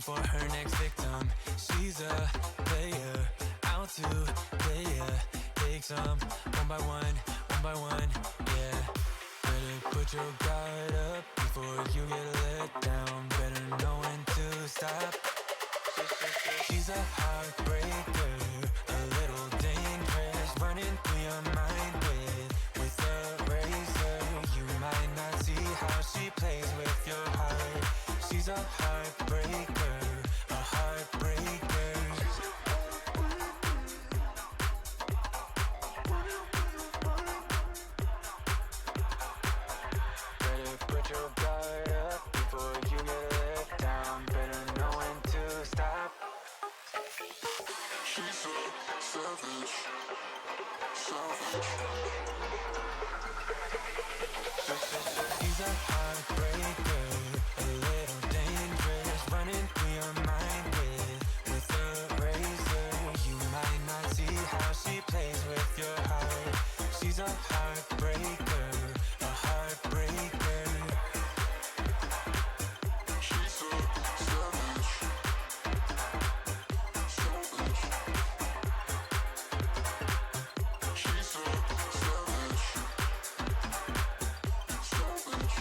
for her next victim. She's a player, out to play ya. Takes them one by one, yeah. Better put your guard up before you get let down. Better know when to stop. She's a heartbreaker, a little dangerous, running through your mind with a razor. You might not see how she plays with your heart. She's a heartbreaker, a heartbreaker. Better put your guard up before you get let down. Better know when to stop. She's a savage, savage. She's a heartbreaker, a little dangerous, running through your mind with a razor. You might not see how she plays with your heart. She's a heartbreaker, a heartbreaker. She's a savage, savage. She's a savage, savage.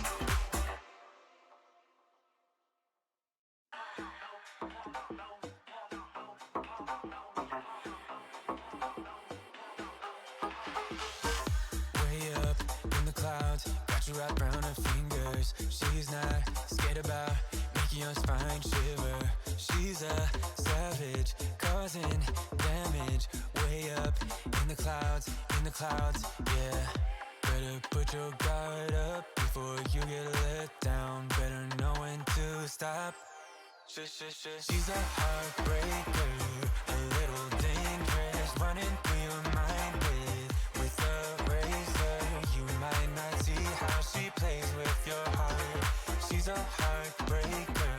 Way up in the clouds, got you wrapped around her fingers. She's not scared about making your spine shiver. She's a savage, causing damage. Way up in the clouds, yeah. Better put your guard up before you get let down. Better know when to stop. She's a heartbreaker, a little dangerous, running through your mind with a razor. You might not see how she plays with your heart. She's a heartbreaker,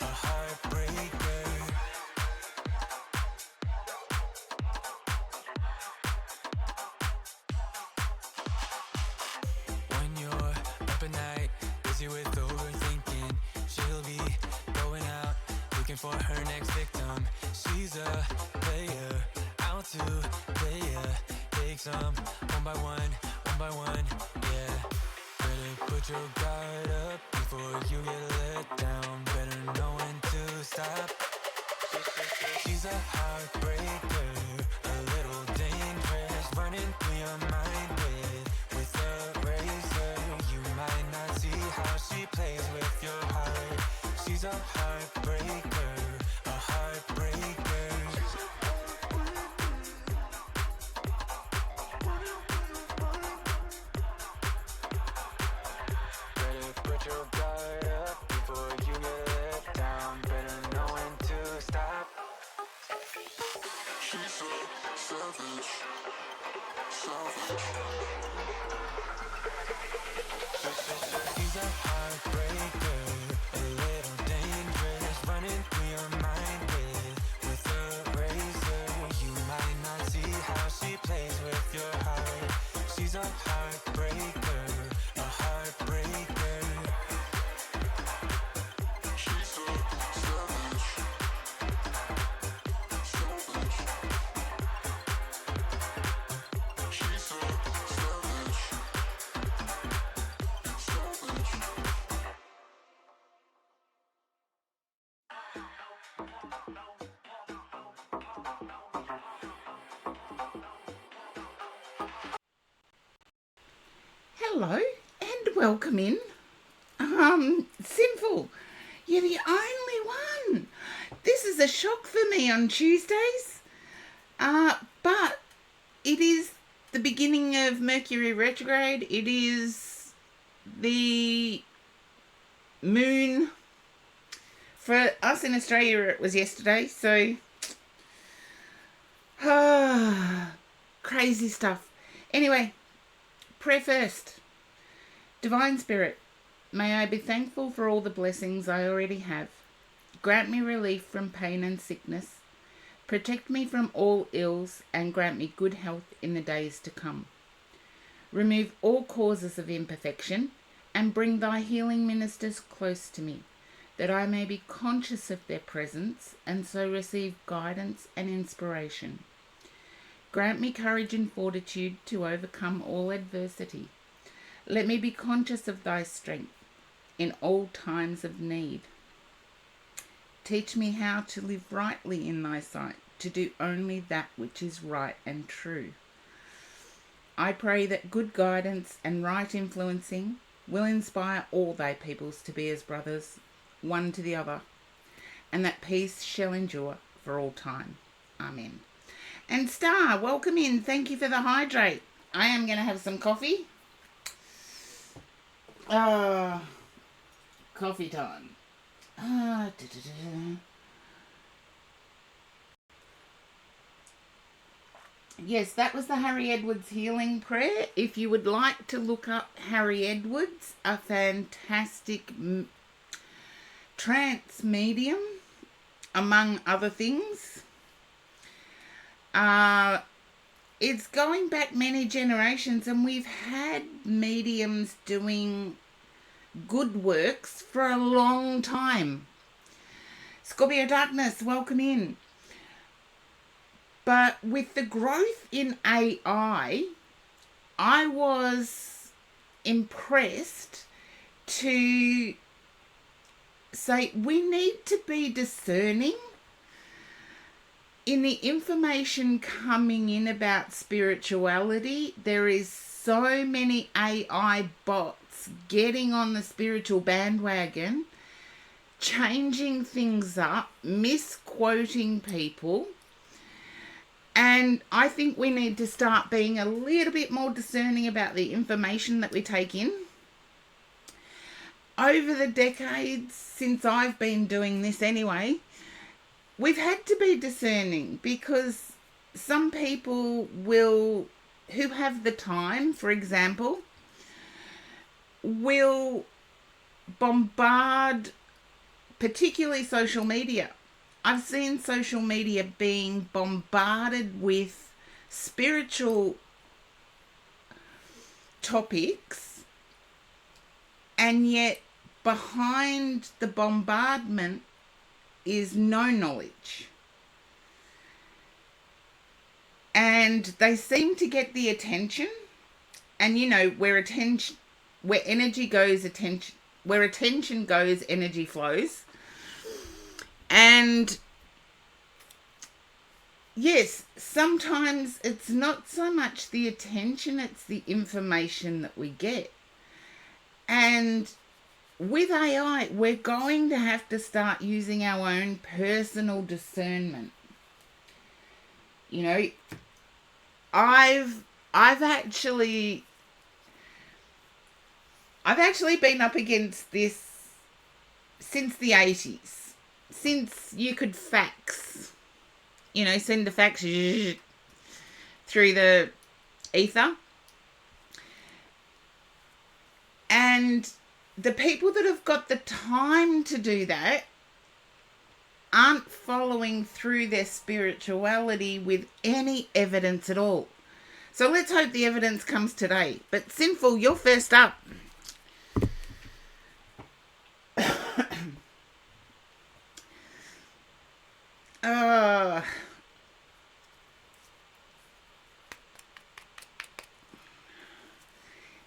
a heartbreaker. When you're up at night, busy with overthinking, she'll be going out, looking for her next victim. She's a player, out to play ya. Takes them one by one, yeah. Better put your guard up before you get let down. Better know when to stop. She's a heartbreaker, a little dangerous, running through your mind with a razor. You might not see how she plays with your heart. She's a heartbreaker, a heartbreaker. Better put your guard up before you get let down. Better know when to stop. She's a savage, savage. She's a heartbreaker, a little dangerous, running through your mind with a razor. You might not see how she plays with your heart. She's a heartbreaker, a heartbreaker. She's a savage, savage. She's a savage, savage. Hello and welcome in. Sinful, you're the only one. This is a shock for me on Tuesdays. But it is the beginning of Mercury retrograde. It is the moon. For us in Australia, it was yesterday, so crazy stuff. Anyway, prayer first. Divine Spirit, may I be thankful for all the blessings I already have. Grant me relief from pain and sickness. Protect me from all ills and grant me good health in the days to come. Remove all causes of imperfection and bring thy healing ministers close to me. that I may be conscious of their presence and so receive guidance and inspiration. Grant me courage and fortitude to overcome all adversity. Let me be conscious of thy strength in all times of need. Teach me how to live rightly in thy sight, to do only that which is right and true. I pray that good guidance and right influencing will inspire all thy peoples to be as brothers, one to the other, and that peace shall endure for all time. Amen. And Star, welcome in. Thank you for the hydrate. I am going to have some coffee. Coffee time. Yes, that was the Harry Edwards healing prayer. If you would like to look up Harry Edwards, a fantastic trance medium, among other things. It's going back many generations, and we've had mediums doing good works for a long time. Scorpio Darkness, welcome in. But with the growth in AI, I was impressed to say we need to be discerning in the information coming in about spirituality. There is so many AI bots getting on the spiritual bandwagon, changing things up, misquoting people. And I think we need to start being a little bit more discerning about the information that we take in. Over the decades since I've been doing this anyway, we've had to be discerning, because some people who have the time, for example, will bombard, particularly social media. I've seen social media being bombarded with spiritual topics, and yet behind the bombardment is no knowledge. And they seem to get the attention, and where energy goes, where attention goes, energy flows. And yes, sometimes it's not so much the attention, it's the information that we get. And with AI, we're going to have to start using our own personal discernment. I've actually been up against this since the 80s. Since you could fax, send the fax through the ether. And the people that have got the time to do that aren't following through their spirituality with any evidence at all. So let's hope the evidence comes today. But Sinful, you're first up.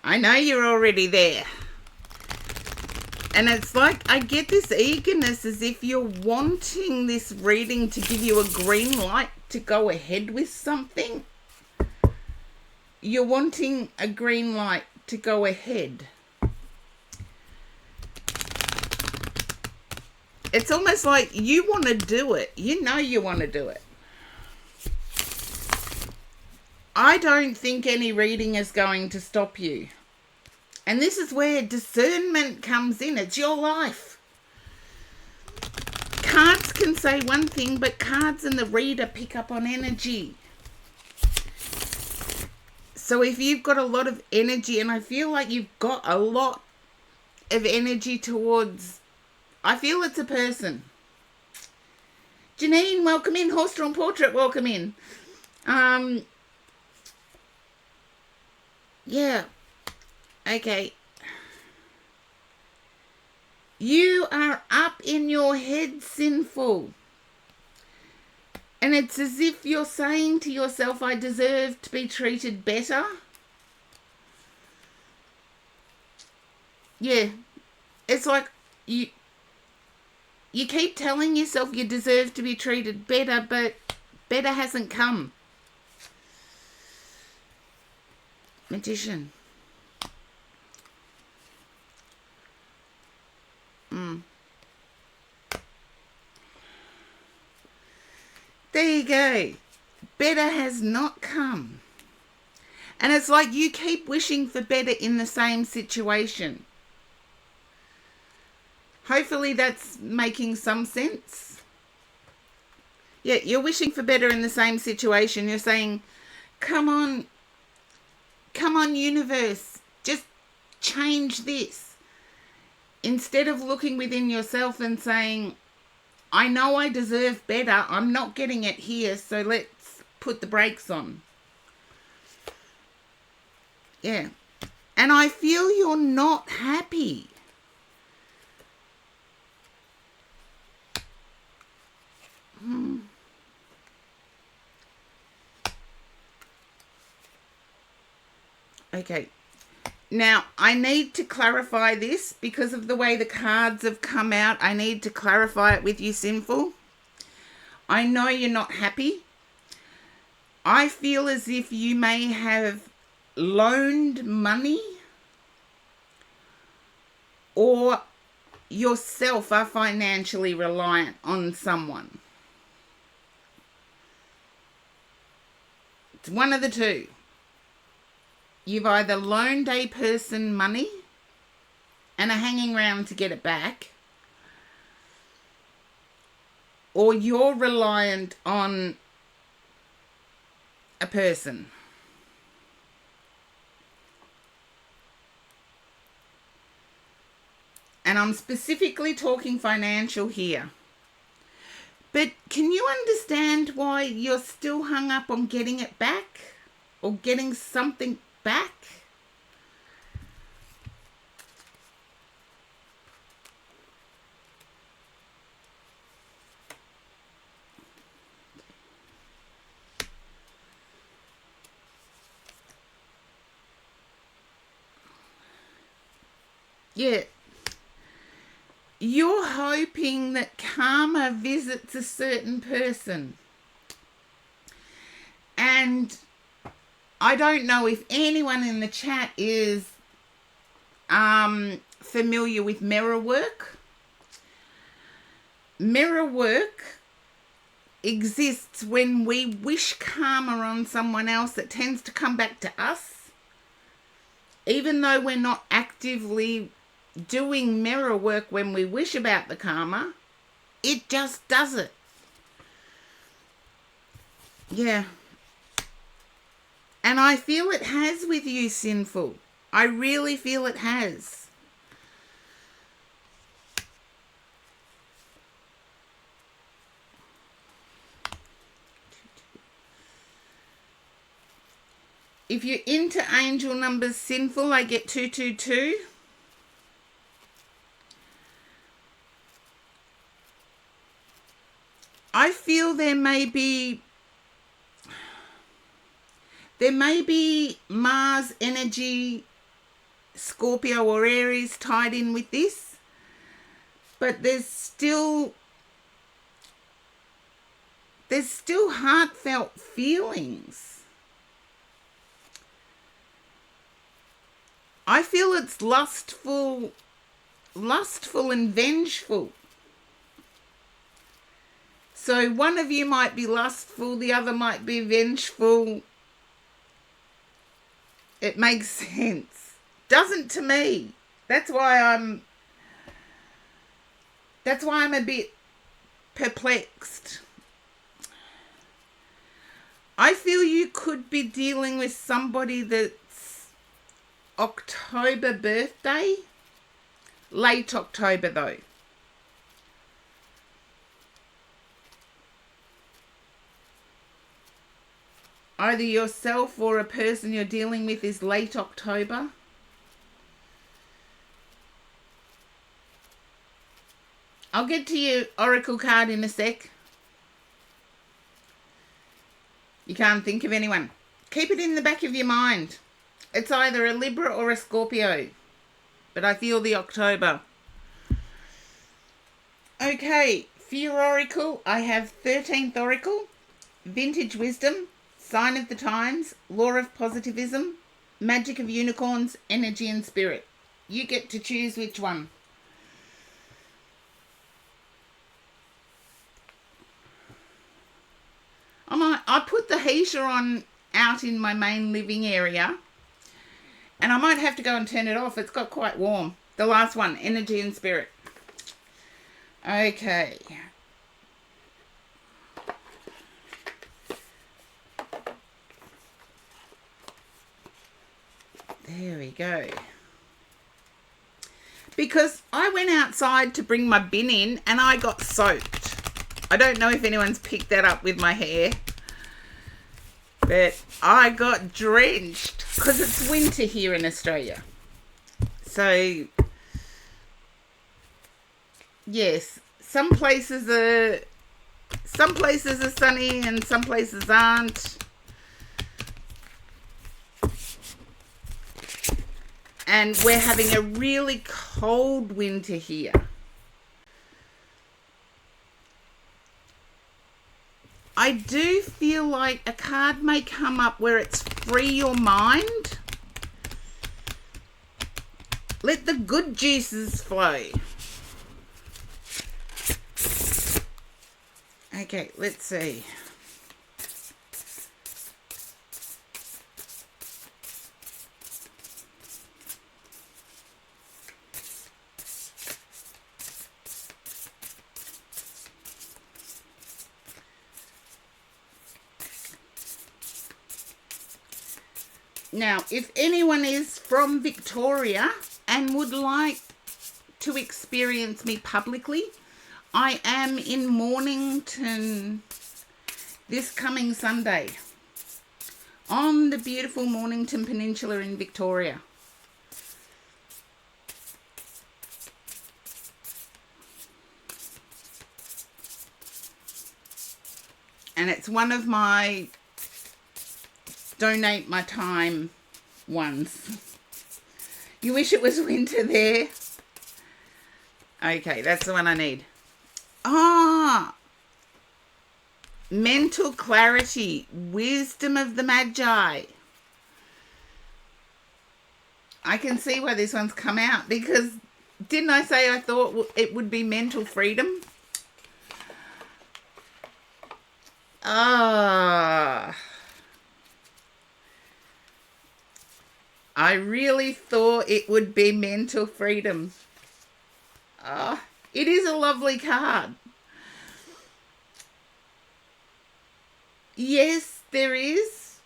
I know you're already there. And it's like I get this eagerness as if you're wanting this reading to give you a green light to go ahead with something. You're wanting a green light to go ahead. It's almost like you want to do it. You want to do it. I don't think any reading is going to stop you. And this is where discernment comes in. It's your life. Cards can say one thing, but cards and the reader pick up on energy. So if you've got a lot of energy, and I feel like you've got a lot of energy towards, I feel it's a person. Janine, welcome in. Horse-drawn portrait, welcome in. Yeah. Okay. You are up in your head, Sinful. And it's as if you're saying to yourself, I deserve to be treated better. Yeah. It's like you keep telling yourself you deserve to be treated better, but better hasn't come. Magician. There you go. Better has not come. And it's like you keep wishing for better in the same situation. Hopefully that's making some sense. Yeah, you're wishing for better in the same situation. You're saying, come on, universe, just change this. Instead of looking within yourself and saying, I know I deserve better. I'm not getting it here, so let's put the brakes on. Yeah. And I feel you're not happy. Okay. Now, I need to clarify this because of the way the cards have come out. I need to clarify it with you, Sinful. I know you're not happy. I feel as if you may have loaned money or yourself are financially reliant on someone. It's one of the two. You've either loaned a person money and are hanging around to get it back, or you're reliant on a person. And I'm specifically talking financial here. But can you understand why you're still hung up on getting it back or getting something back? Yeah. You're hoping that karma visits a certain person. And I don't know if anyone in the chat is familiar with mirror work. Mirror work exists when we wish karma on someone else. It tends to come back to us. Even though we're not actively doing mirror work when we wish about the karma, it just does it. Yeah. And I feel it has with you, Sinful. I really feel it has. If you're into angel numbers, Sinful, I get 222. I feel there may be Mars energy, Scorpio or Aries tied in with this, but there's still heartfelt feelings. I feel it's lustful and vengeful. So one of you might be lustful, the other might be vengeful. It makes sense. Doesn't to me. That's why I'm a bit perplexed. I feel you could be dealing with somebody that's October birthday. Late October though. Either yourself or a person you're dealing with is late October. I'll get to your oracle card in a sec. You can't think of anyone. Keep it in the back of your mind. It's either a Libra or a Scorpio. But I feel the October. Okay, for your oracle, I have 13th oracle, vintage wisdom, sign of the times, law of positivism, magic of unicorns, energy and spirit. You get to choose which one. I put the heater on out in my main living area, and I might have to go and turn it off. It's got quite warm. The last one, energy and spirit. Okay. There we go. Because I went outside to bring my bin in and I got soaked. I don't know if anyone's picked that up with my hair, but I got drenched because it's winter here in Australia. So, yes, some places are sunny and some places aren't. And we're having a really cold winter here. I do feel like a card may come up where it's free your mind. Let the good juices flow. Okay, let's see. Now, if anyone is from Victoria and would like to experience me publicly, I am in Mornington this coming Sunday on the beautiful Mornington Peninsula in Victoria. And it's one of my donate my time ones. You wish it was winter there? Okay, that's the one I need. Mental clarity, wisdom of the Magi. I can see why this one's come out, because didn't I say I thought it would be mental freedom? I really thought it would be mental freedom. It is a lovely card. Yes, there is.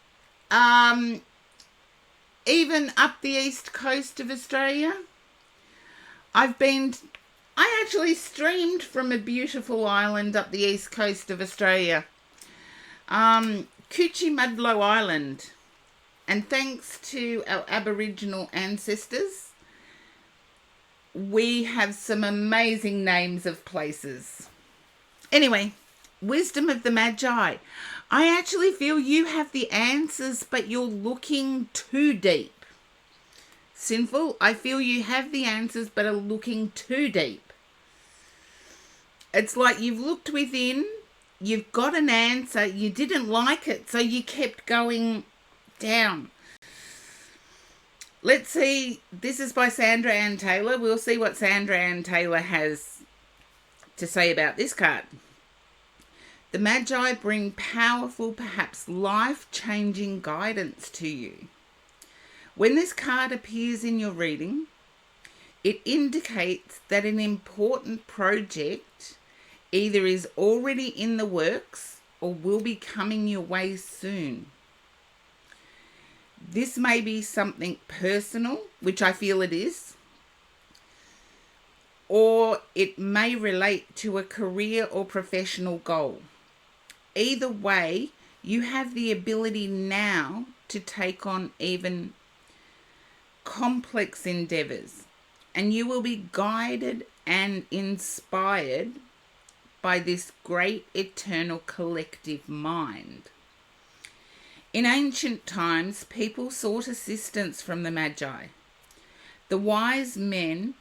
Even up the east coast of Australia. I actually streamed from a beautiful island up the east coast of Australia. Cuchimudlo Island. And thanks to our Aboriginal ancestors, we have some amazing names of places. Anyway, wisdom of the Magi. I actually feel you have the answers, but you're looking too deep. Sinful, I feel you have the answers, but are looking too deep. It's like you've looked within, you've got an answer, you didn't like it, so you kept going down. Let's see. This is by Sandra Ann Taylor. We'll see what Sandra Ann Taylor has to say about this card. The Magi bring powerful, perhaps life-changing guidance to you. When this card appears in your reading, it indicates that an important project either is already in the works or will be coming your way soon. This may be something personal, which I feel it is, or it may relate to a career or professional goal. Either way, you have the ability now to take on even complex endeavors, and you will be guided and inspired by this great eternal collective mind. In ancient times, people sought assistance from the Magi, the wise men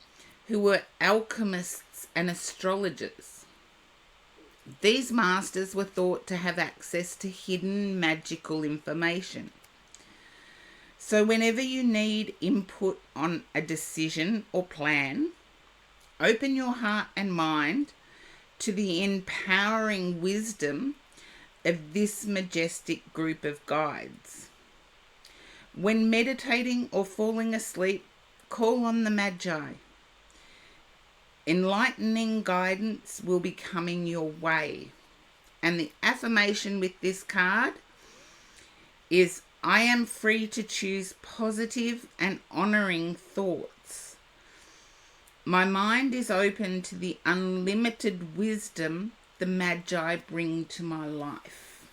who were alchemists and astrologers. These masters were thought to have access to hidden magical information. So whenever you need input on a decision or plan, open your heart and mind to the empowering wisdom of this majestic group of guides. When meditating or falling asleep, call on the Magi. Enlightening guidance will be coming your way. And the affirmation with this card is, I am free to choose positive and honouring thoughts. My mind is open to the unlimited wisdom the Magi bring to my life.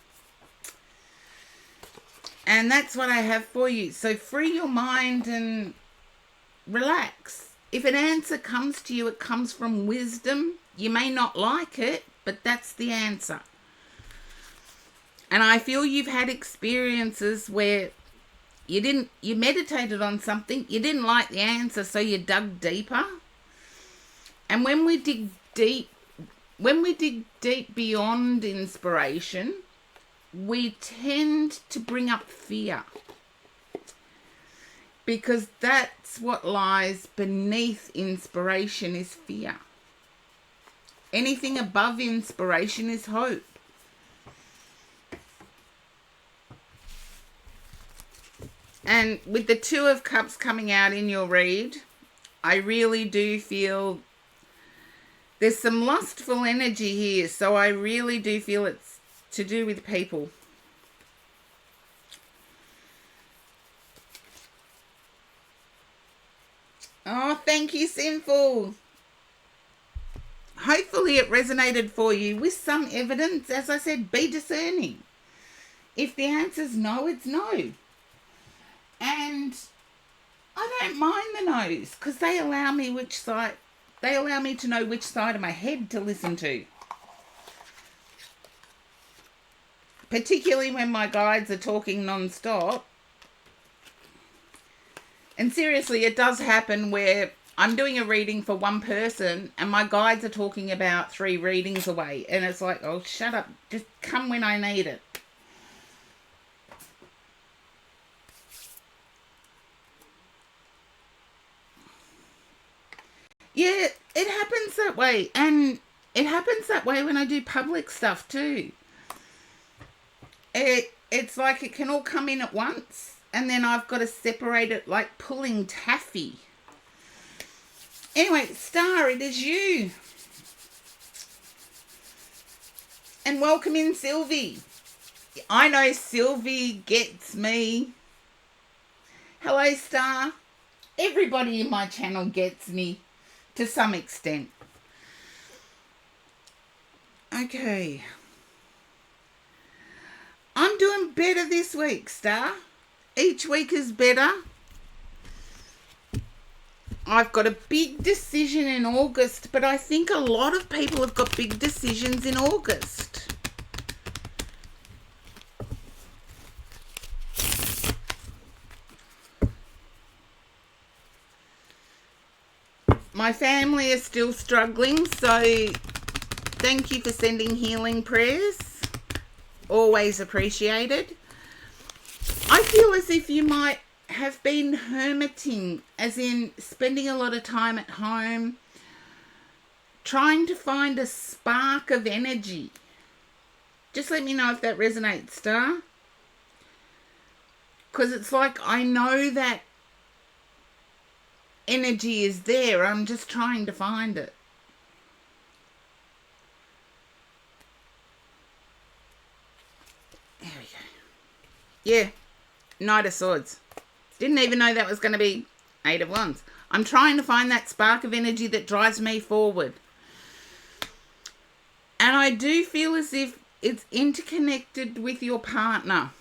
And that's what I have for you. So free your mind and relax. If an answer comes to you, it comes from wisdom. You may not like it, but that's the answer. And I feel you've had experiences where you meditated on something, you didn't like the answer, so you dug deeper. And when we dig deep beyond inspiration, we tend to bring up fear. Because that's what lies beneath inspiration is fear. Anything above inspiration is hope. And with the Two of Cups coming out in your read, I really do feel there's some lustful energy here. So I really do feel it's to do with people. Oh, thank you, Sinful. Hopefully it resonated for you with some evidence. As I said, be discerning. If the answer's no, it's no. And I don't mind the no's because they allow me to know which side of my head to listen to. Particularly when my guides are talking non-stop. And seriously, it does happen where I'm doing a reading for one person and my guides are talking about 3 readings away. And it's like, oh, shut up. Just come when I need it. Yeah, it happens that way. And it happens that way when I do public stuff too. It's like it can all come in at once. And then I've got to separate it like pulling taffy. Anyway, Star, it is you. And welcome in, Sylvie. I know Sylvie gets me. Hello, Star. Everybody in my channel gets me to some extent. Okay. I'm doing better this week, Star. Each week is better. I've got a big decision in August, but I think a lot of people have got big decisions in August. My family is still struggling, so thank you for sending healing prayers. Always appreciated. I feel as if you might have been hermiting, as in spending a lot of time at home, trying to find a spark of energy. Just let me know if that resonates, Star. Because it's like I know that energy is there. I'm just trying to find it. There we go. Yeah. Knight of Swords. Didn't even know that was going to be 8 of Wands. I'm trying to find that spark of energy that drives me forward. And I do feel as if it's interconnected with your partner.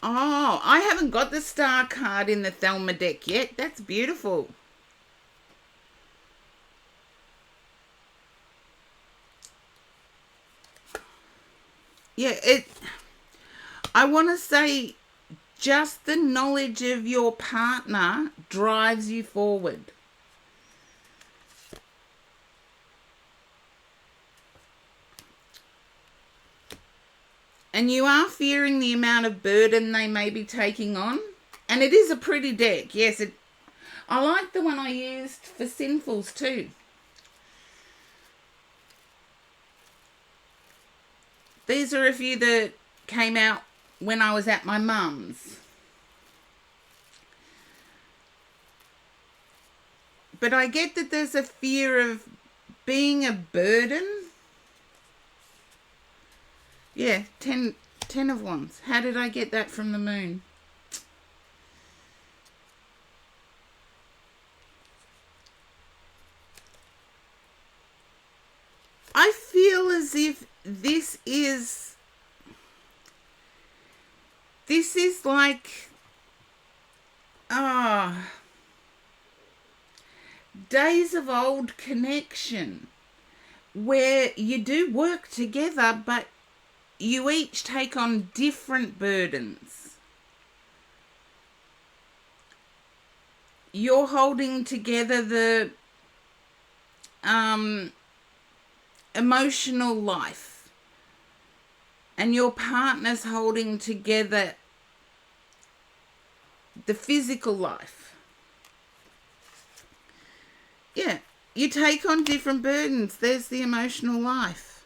Oh, I haven't got the Star card in the Thelma deck yet. That's beautiful. I want to say just the knowledge of your partner drives you forward. And you are fearing the amount of burden they may be taking on. And it is a pretty deck. Yes, I like the one I used for Sinfuls too. These are a few that came out when I was at my mum's. But I get that there's a fear of being a burden. Yeah, 10 of Wands. How did I get that from the moon? I feel as if this is like days of old connection where you do work together, but you each take on different burdens. You're holding together the emotional life, and your partner's holding together the physical life. Yeah, you take on different burdens. There's the emotional life.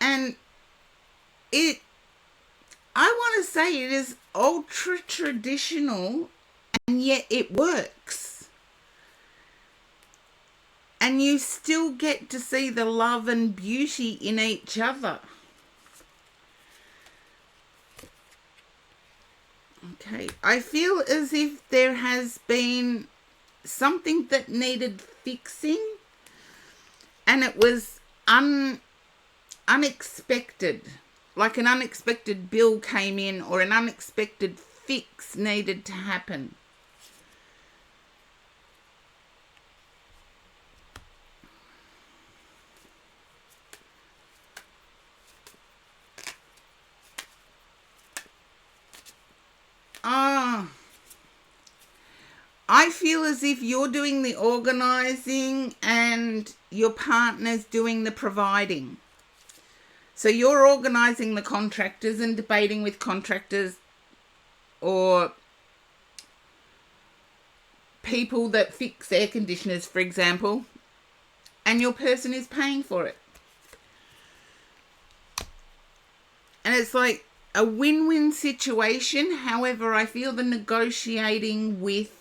And I want to say it is ultra traditional, and yet it works. And you still get to see the love and beauty in each other. Okay, I feel as if there has been something that needed fixing, and it was unexpected. Like an unexpected bill came in, or an unexpected fix needed to happen. I feel as if you're doing the organising and your partner's doing the providing. So you're organising the contractors and debating with contractors or people that fix air conditioners, for example, and your person is paying for it. And it's like a win-win situation. However, I feel the negotiating with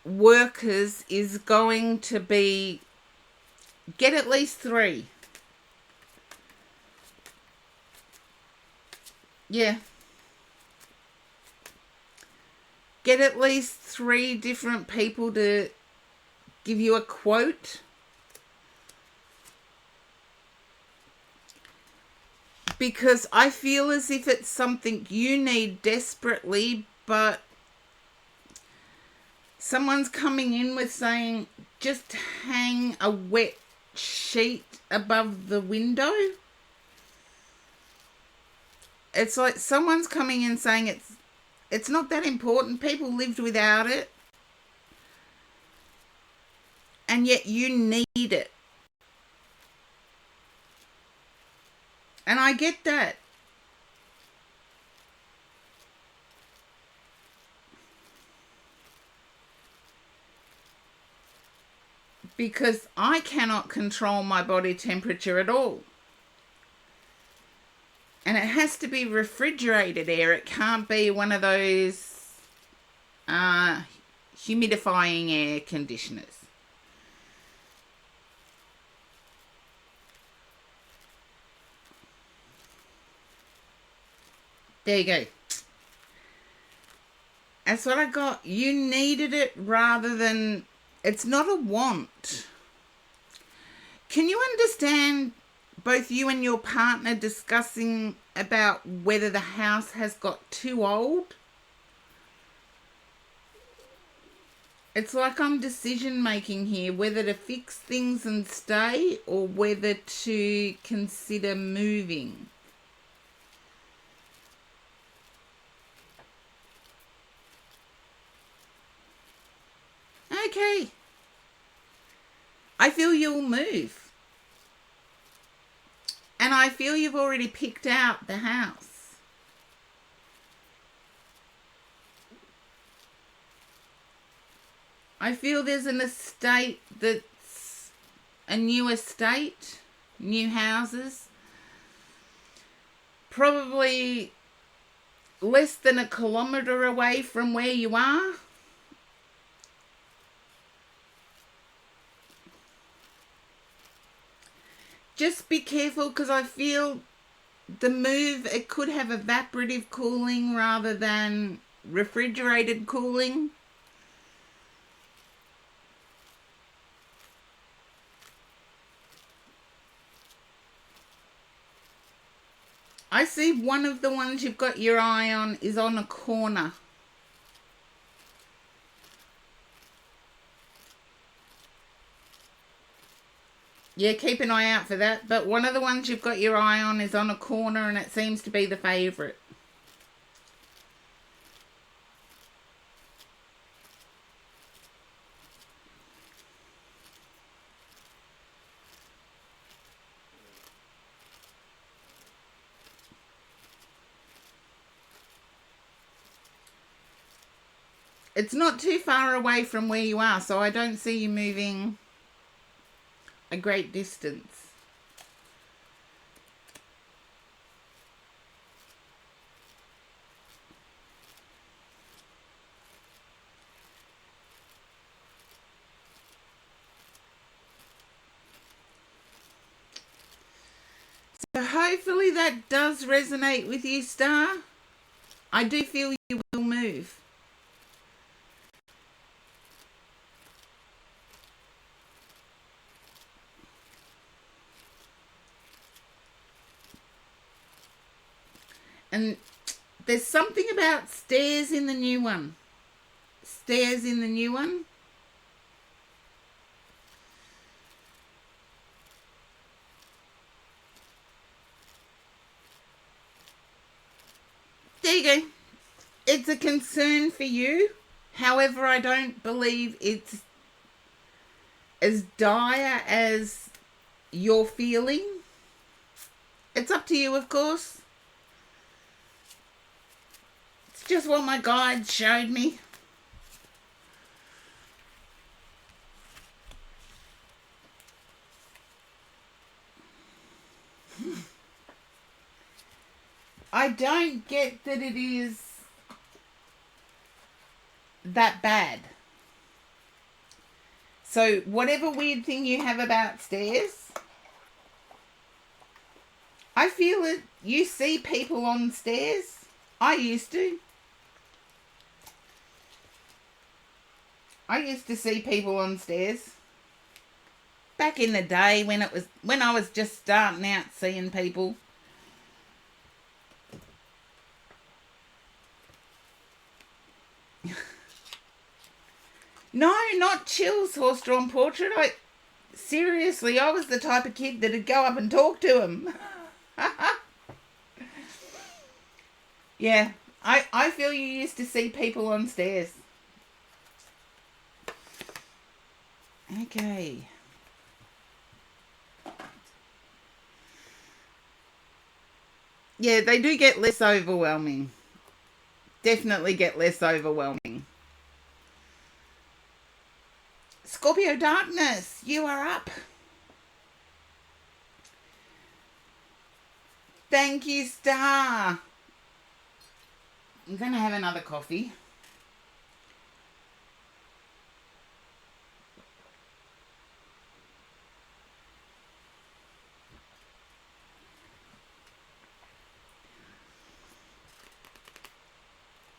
workers is going to be get at least 3. Yeah. Get at least 3 different people to give you a quote. Because I feel as if it's something you need desperately, but someone's coming in with saying, just hang a wet sheet above the window. It's like someone's coming in saying it's not that important. People lived without it. And yet you need it. And I get that. Because I cannot control my body temperature at all. And it has to be refrigerated air. It can't be one of those humidifying air conditioners. There you go. That's what I got. You needed it rather than... It's not a want. Can you understand both you and your partner discussing about whether the house has got too old? It's like I'm decision making here whether to fix things and stay or whether to consider moving. Okay. I feel you'll move. And I feel you've already picked out the house. I feel there's an estate that's a new estate, new houses, probably less than a kilometre away from where you are. Just be careful because I feel the move, it could have evaporative cooling rather than refrigerated cooling. I see one of the ones you've got your eye on is on a corner. Yeah, keep an eye out for that. But one of the ones you've got your eye on is on a corner and it seems to be the favourite. It's not too far away from where you are, so I don't see you moving a great distance. So hopefully that does resonate with you, Star. I do feel you will move. And there's something about stairs in the new one. Stairs in the new one. There you go. It's a concern for you. However, I don't believe it's as dire as you're feeling. It's up to you, of course. It's just what my guide showed me. I don't get that it is that bad. So whatever weird thing you have about stairs, I feel it. You see people on stairs. I used to. I used to see people on stairs. Back in the day when I was just starting out seeing people. No, not Chill's horse-drawn portrait. Seriously, I was the type of kid that'd go up and talk to him. Yeah, I feel you used to see people on stairs. Okay. Yeah, they do get less overwhelming. Definitely get less overwhelming. Scorpio Darkness, you are up. Thank you, Star. I'm going to have another coffee.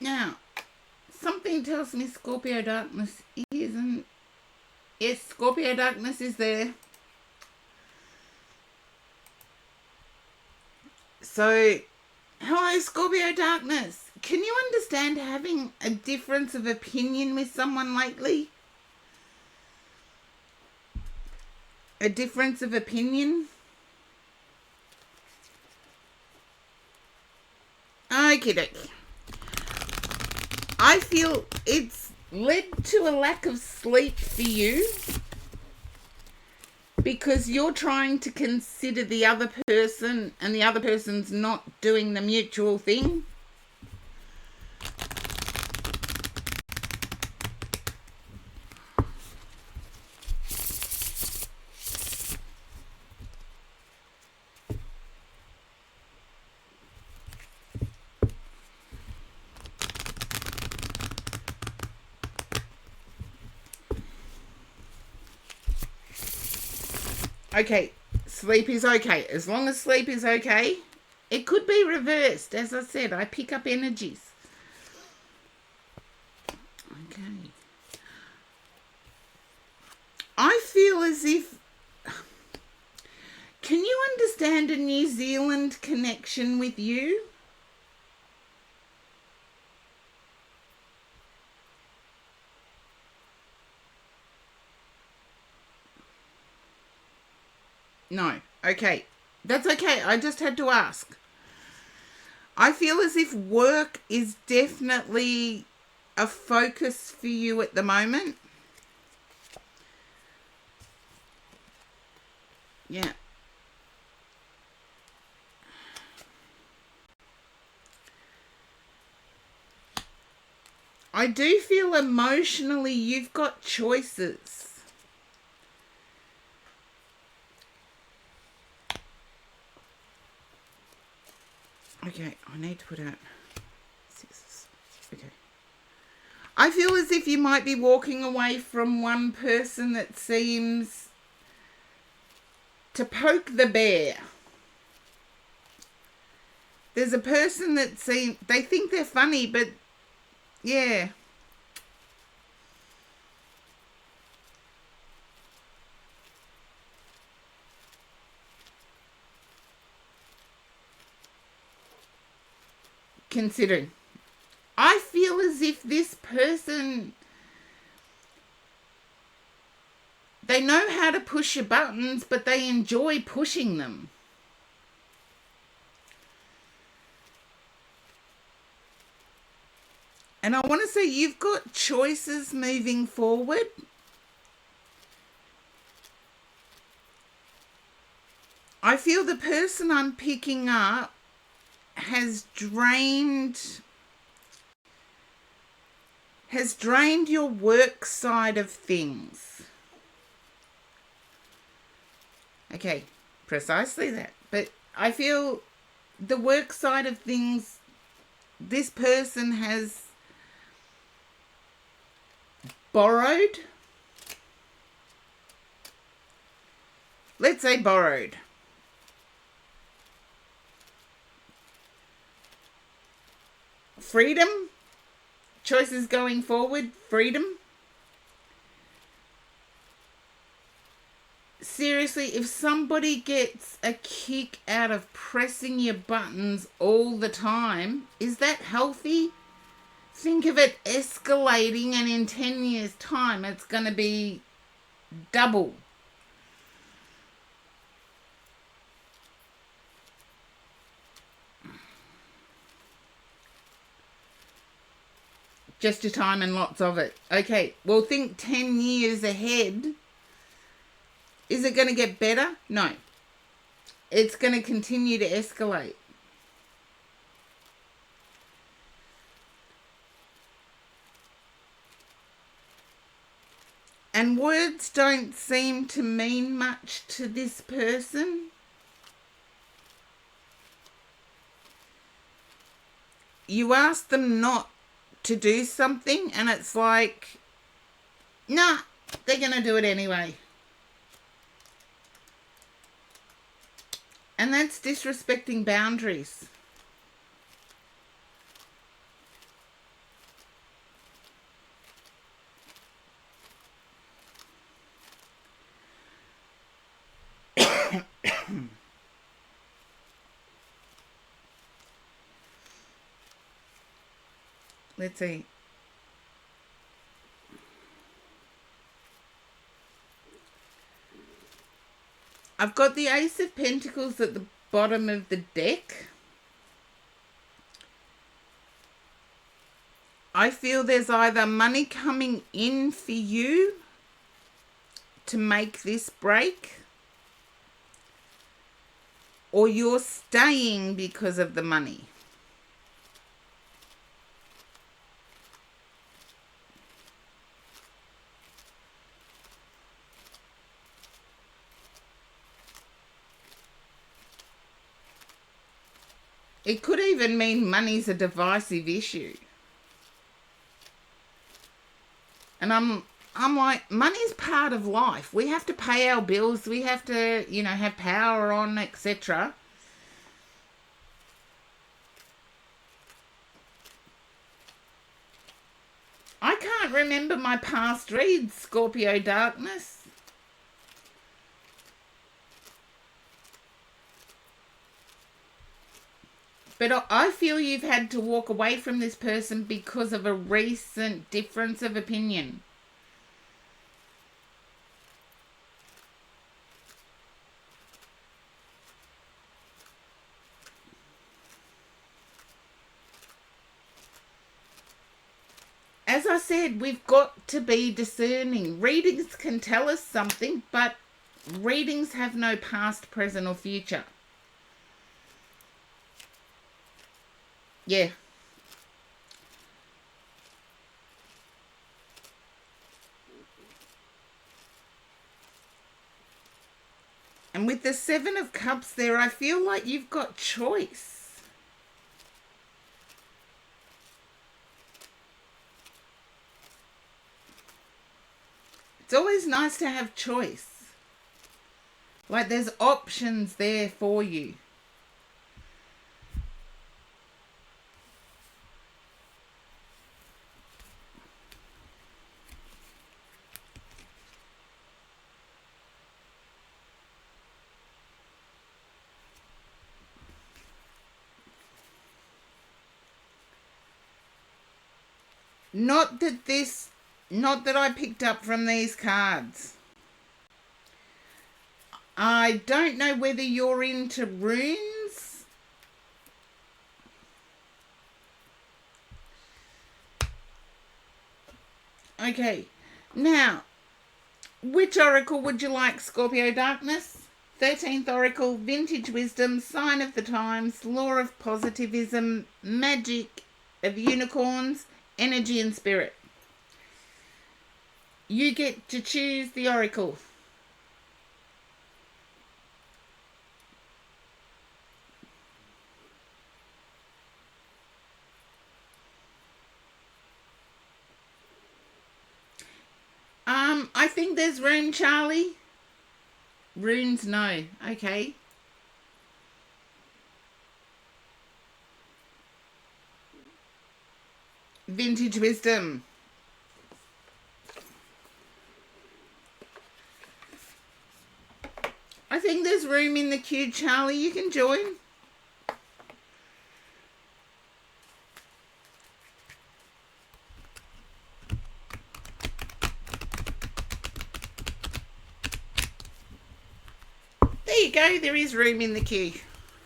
Now, something tells me Scorpio Darkness isn't. Yes, Scorpio Darkness is there. So, hello Scorpio Darkness. Can you understand having a difference of opinion with someone lately? A difference of opinion? Okie dokie. I feel it's led to a lack of sleep for you because you're trying to consider the other person and the other person's not doing the mutual thing. Okay, sleep is okay. As long as sleep is okay, it could be reversed. As I said, I pick up energies. Okay. I feel as if... Can you understand a New Zealand connection with you? No. Okay. That's okay. I just had to ask. I feel as if work is definitely a focus for you at the moment. Yeah. I do feel emotionally you've got choices. Okay, I need to put out sixes. Okay. I feel as if you might be walking away from one person that seems to poke the bear. There's a person that they think they're funny, but yeah. Considering. I feel as if this person, they know how to push your buttons, but they enjoy pushing them. And I want to say you've got choices moving forward. I feel the person I'm picking up has drained your work side of things. Okay, precisely that. But I feel the work side of things, this person has borrowed. Let's say borrowed. Freedom. Choices going forward. Freedom. Seriously, if somebody gets a kick out of pressing your buttons all the time, is that healthy? Think of it escalating, and in 10 years' time, it's going to be double. Just your time and lots of it. Okay, well, think 10 years ahead. Is it going to get better? No. It's going to continue to escalate. And words don't seem to mean much to this person. You ask them not to do something and it's like, nah, they're going to do it anyway. And that's disrespecting boundaries. Let's see. I've got the Ace of Pentacles at the bottom of the deck. I feel there's either money coming in for you to make this break, or you're staying because of the money. It could even mean money's a divisive issue. And I'm like, money's part of life. We have to pay our bills. We have to, have power on, etc. I can't remember my past reads, Scorpio Darkness. But I feel you've had to walk away from this person because of a recent difference of opinion. As I said, we've got to be discerning. Readings can tell us something, but readings have no past, present, or future. Yeah. And with the Seven of Cups there, I feel like you've got choice. It's always nice to have choice. Like there's options there for you. Not that I picked up from these cards. I don't know whether you're into runes. Okay. Now, which oracle would you like, Scorpio Darkness? 13th Oracle, Vintage Wisdom, Sign of the Times, Law of Positivism, Magic of Unicorns, Energy and Spirit. You get to choose the oracle. I think there's rune, Charlie. Runes, no. Okay. Vintage Wisdom. I think there's room in the queue, Charlie. You can join. There you go. There is room in the queue.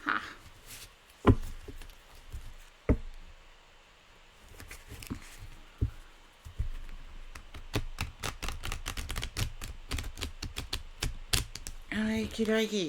Ha. Okie dokie.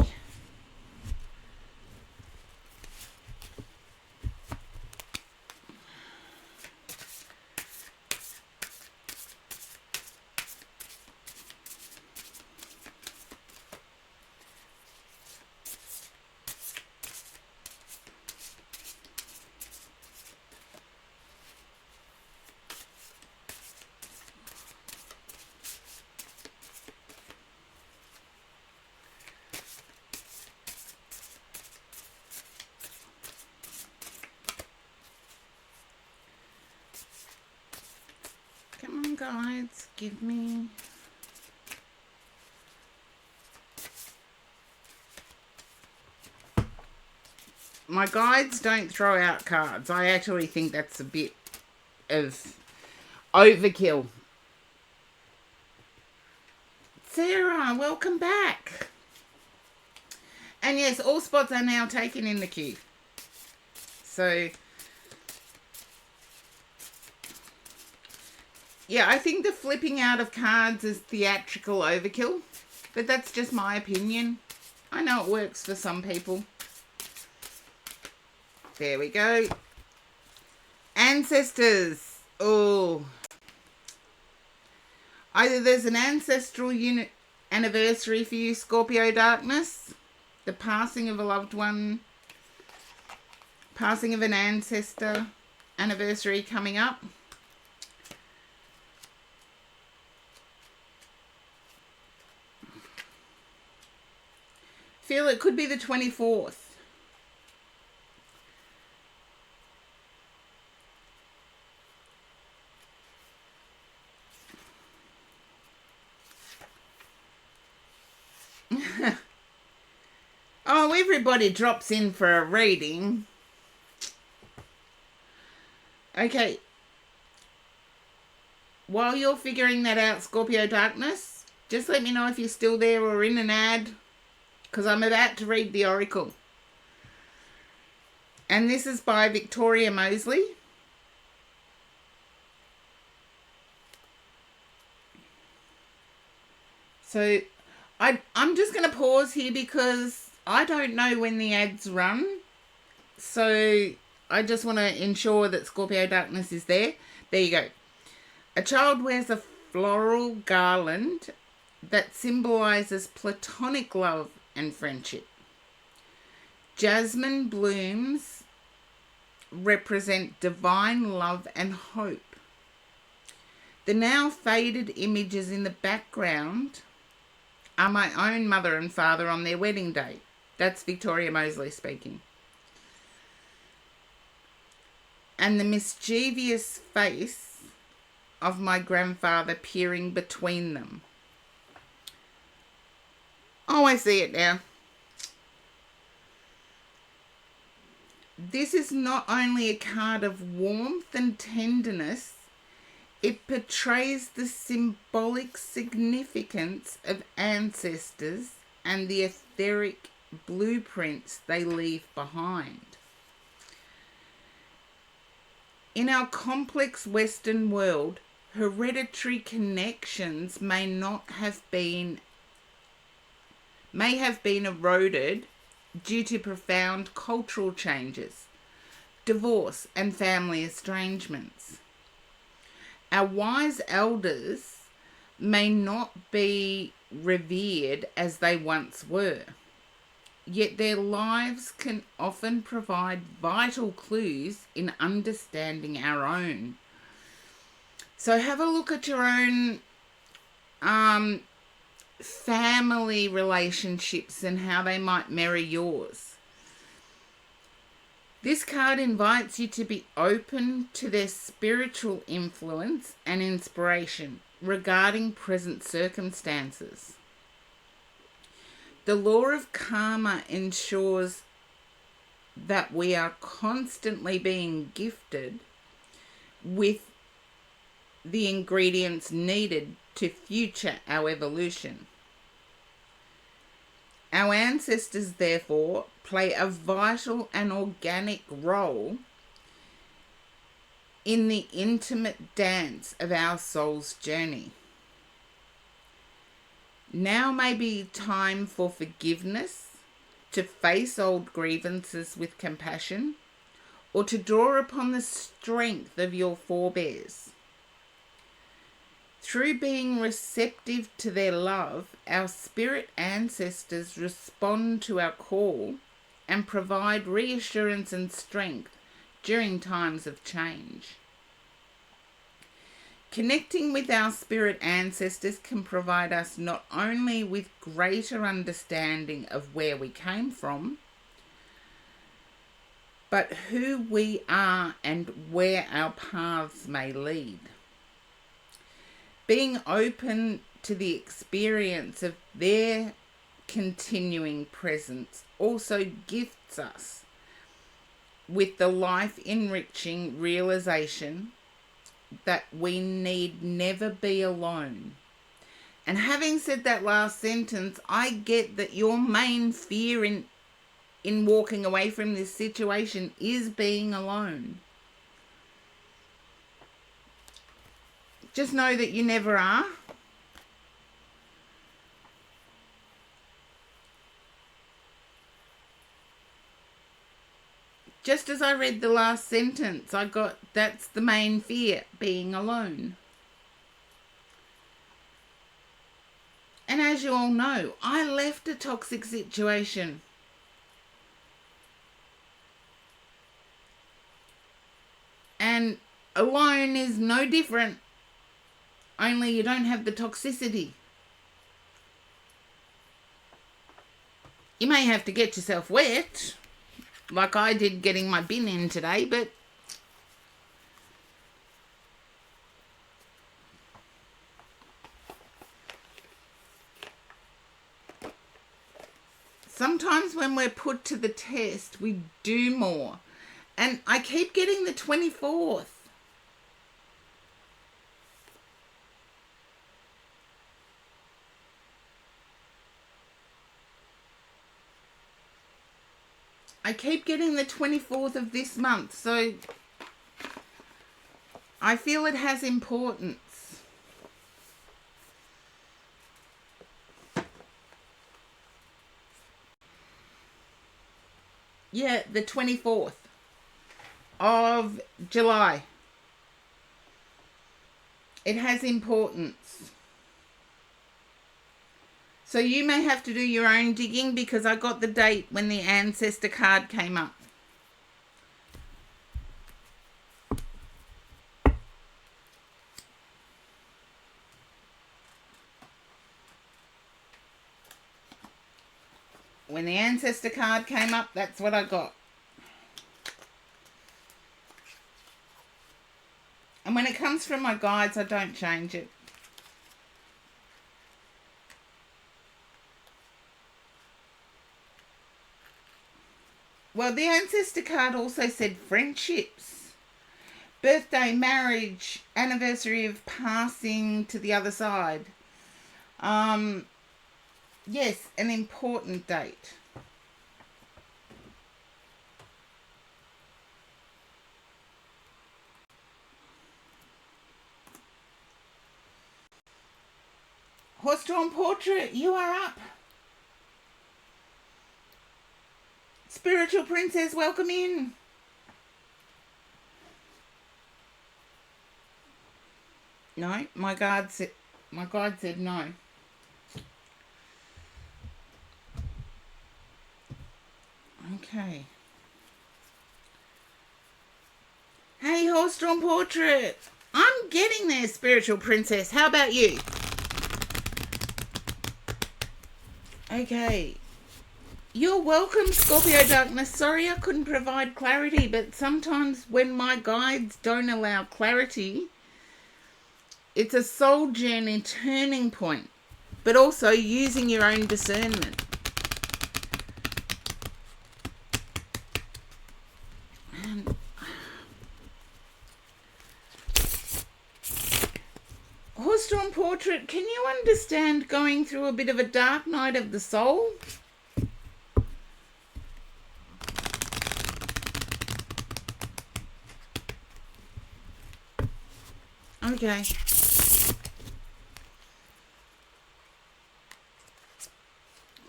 Come on, guides. Give me... My guides don't throw out cards. I actually think that's a bit of overkill. Sarah, welcome back. And yes, all spots are now taken in the queue. So, yeah, I think the flipping out of cards is theatrical overkill. But that's just my opinion. I know it works for some people. There we go. Ancestors. Oh. Either there's an ancestral anniversary for you, Scorpio Darkness. The passing of a loved one. Passing of an ancestor anniversary coming up. Feel it could be the 24th. Oh, everybody drops in for a reading. Okay. While you're figuring that out, Scorpio Darkness, just let me know if you're still there or in an ad, because I'm about to read the Oracle. And this is by Victoria Mosley. So I'm just going to pause here because I don't know when the ads run. So I just want to ensure that Scorpio Darkness is there. There you go. A child wears a floral garland that symbolizes platonic love and friendship. Jasmine blooms represent divine love and hope. The now faded images in the background are my own mother and father on their wedding day. That's Victoria Mosley speaking. And the mischievous face of my grandfather peering between them. Oh, I see it now. This is not only a card of warmth and tenderness, it portrays the symbolic significance of ancestors and the etheric blueprints they leave behind. In our complex Western world, hereditary connections may have been eroded due to profound cultural changes, divorce, and family estrangements. Our wise elders may not be revered as they once were, yet their lives can often provide vital clues in understanding our own. So have a look at your own family relationships and how they might mirror yours. This card invites you to be open to their spiritual influence and inspiration regarding present circumstances. The law of karma ensures that we are constantly being gifted with the ingredients needed to future our evolution. Our ancestors, therefore, play a vital and organic role in the intimate dance of our soul's journey. Now may be time for forgiveness, to face old grievances with compassion, or to draw upon the strength of your forebears. Through being receptive to their love, our spirit ancestors respond to our call and provide reassurance and strength during times of change. Connecting with our spirit ancestors can provide us not only with greater understanding of where we came from, but who we are and where our paths may lead. Being open to the experience of their continuing presence also gifts us with the life-enriching realization that we need never be alone. And having said that last sentence, I get that your main fear in walking away from this situation is being alone. Just know that you never are. Just as I read the last sentence, I got, that's the main fear, being alone. And as you all know, I left a toxic situation. And alone is no different, only you don't have the toxicity. You may have to get yourself wet, like I did getting my bin in today, but sometimes when we're put to the test, we do more. And I keep getting the 24th. I keep getting the 24th of this month, so I feel it has importance. Yeah, the 24th of July. It has importance. So you may have to do your own digging because I got the date when the ancestor card came up. When the ancestor card came up, that's what I got. And when it comes from my guides, I don't change it. Well, the ancestor card also said friendships, birthday, marriage, anniversary of passing to the other side. Yes, an important date. Horse-drawn portrait, you are up. Spiritual princess, welcome in. No, my guide said no. Okay. Hey, horse-drawn portrait. I'm getting there, spiritual princess. How about you? Okay. You're welcome, Scorpio Darkness. Sorry I couldn't provide clarity, but sometimes when my guides don't allow clarity, it's a soul journey turning point, but also using your own discernment. Horse-drawn portrait, can you understand going through a bit of a dark night of the soul? Okay.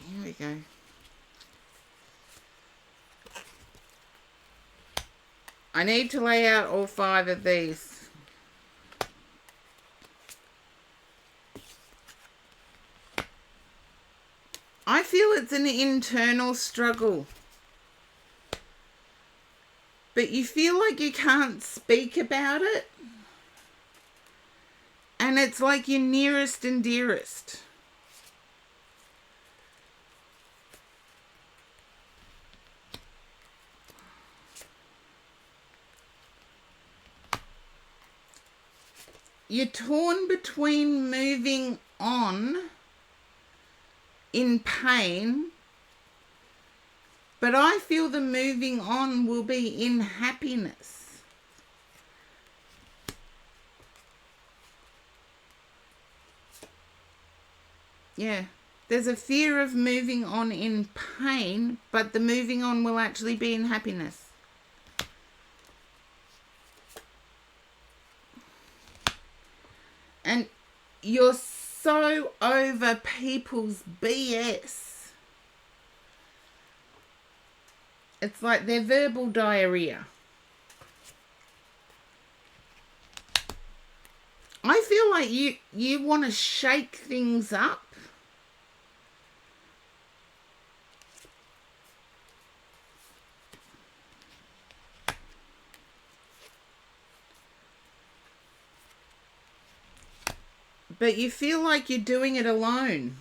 Here we go. I need to lay out all 5 of these. I feel it's an internal struggle. But you feel like you can't speak about it. And it's like your nearest and dearest. You're torn between moving on in pain, but I feel the moving on will be in happiness. Yeah. There's a fear of moving on in pain, but the moving on will actually be in happiness. And you're so over people's BS. It's like their verbal diarrhea. I feel like you want to shake things up. But you feel like you're doing it alone.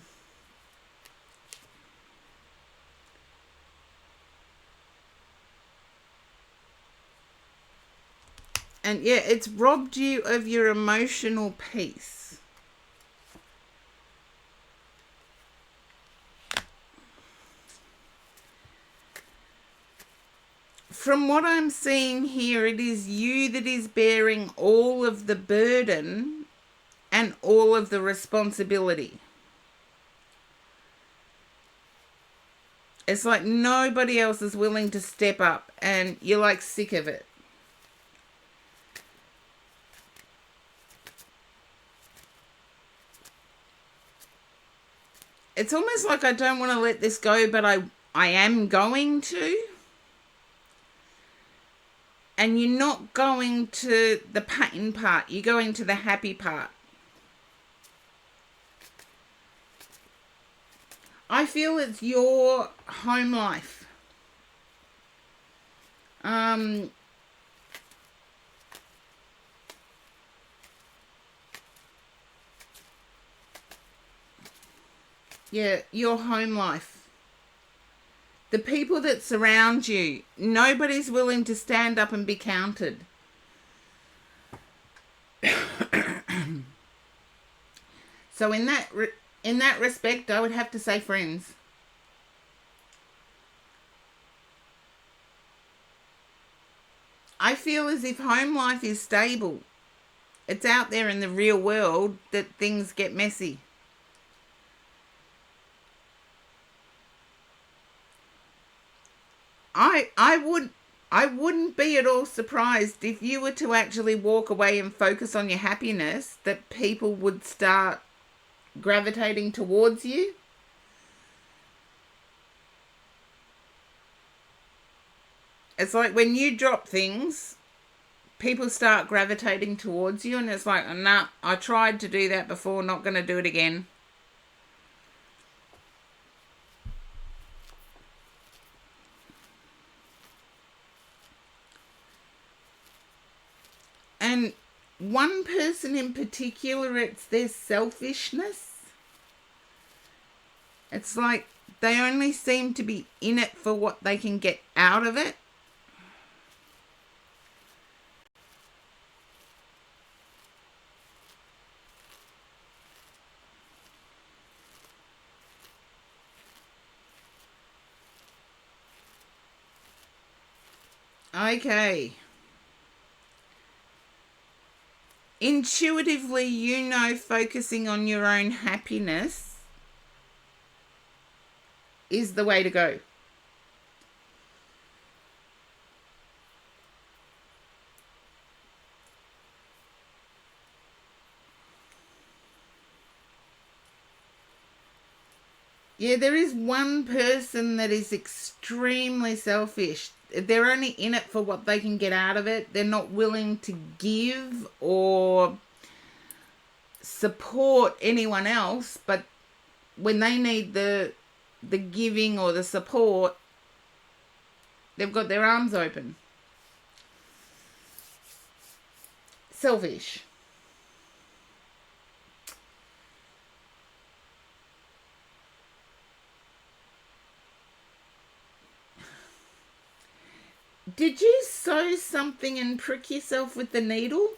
And yeah, it's robbed you of your emotional peace. From what I'm seeing here, it is you that is bearing all of the burden and all of the responsibility. It's like nobody else is willing to step up and you're like sick of it. It's almost like I don't want to let this go, but I am going to. And you're not going to the pain part, you're going to the happy part. I feel it's your home life. Yeah, your home life. The people that surround you, nobody's willing to stand up and be counted. So in that respect, I would have to say friends. I feel as if home life is stable. It's out there in the real world that things get messy. I wouldn't be at all surprised if you were to actually walk away and focus on your happiness, that people would start gravitating towards you. It's like when you drop things, people start gravitating towards you, and it's like, nah, I tried to do that before, not going to do it again. And one person in particular, it's their selfishness. It's like they only seem to be in it for what they can get out of it. Okay. Intuitively, you know focusing on your own happiness is the way to go. Yeah, there is one person that is extremely selfish. They're only in it for what they can get out of it. They're not willing to give or support anyone else, but when they need the giving or the support, they've got their arms open. Selfish. Did you sew something and prick yourself with the needle?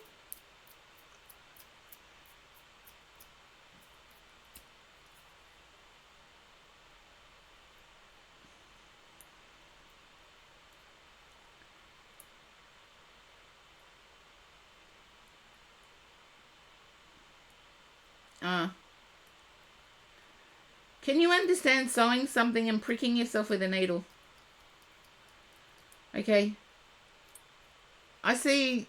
Can you understand sewing something and pricking yourself with a needle? Okay. I see.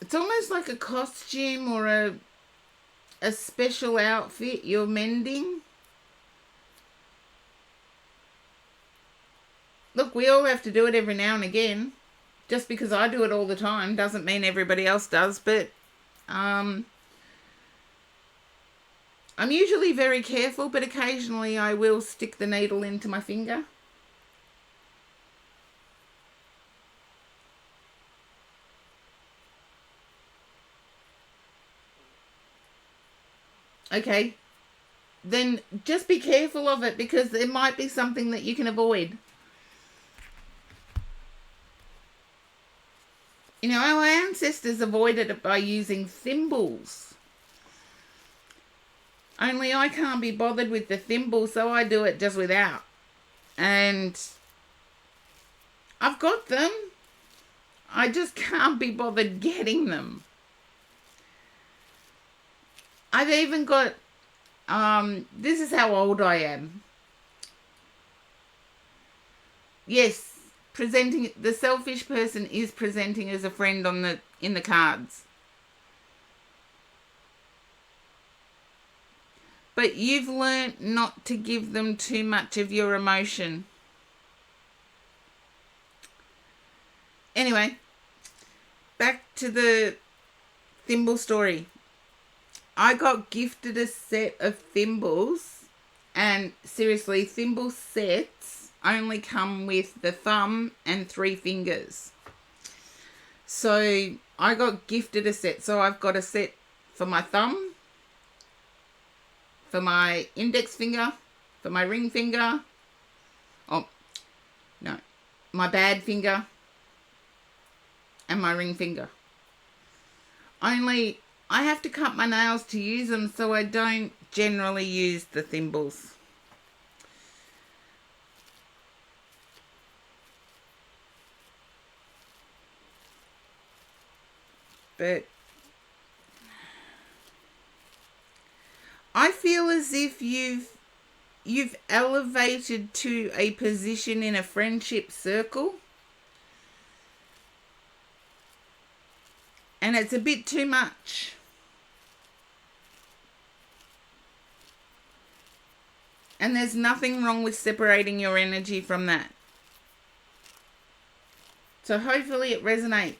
It's almost like a costume or a special outfit you're mending. Look, we all have to do it every now and again. Just because I do it all the time doesn't mean everybody else does, but I'm usually very careful, but occasionally I will stick the needle into my finger. Okay, then just be careful of it because there might be something that you can avoid. You know, our ancestors avoided it by using thimbles. Only I can't be bothered with the thimble, so I do it just without. And I've got them. I just can't be bothered getting them. I've even got, this is how old I am. Yes, presenting, the selfish person is presenting as a friend in the cards. But you've learnt not to give them too much of your emotion. Anyway, back to the thimble story. I got gifted a set of thimbles, and seriously, thimble sets only come with the thumb and 3 fingers. So I got gifted a set. So I've got a set for my thumb, for my index finger, for my ring finger. Oh, no. My bad finger and my ring finger. Only I have to cut my nails to use them, so I don't generally use the thimbles. But I feel as if you've elevated to a position in a friendship circle, and it's a bit too much. And there's nothing wrong with separating your energy from that. So hopefully it resonates.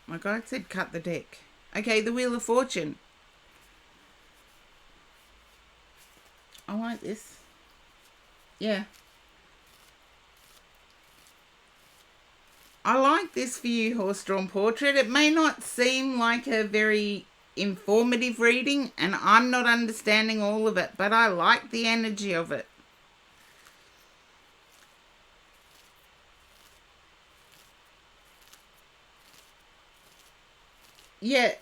My guide said cut the deck. Okay, the Wheel of Fortune. I like this. Yeah. I like this for you, Horse-Drawn Portrait. It may not seem like a very informative reading, and I'm not understanding all of it, but I like the energy of it. Yeah.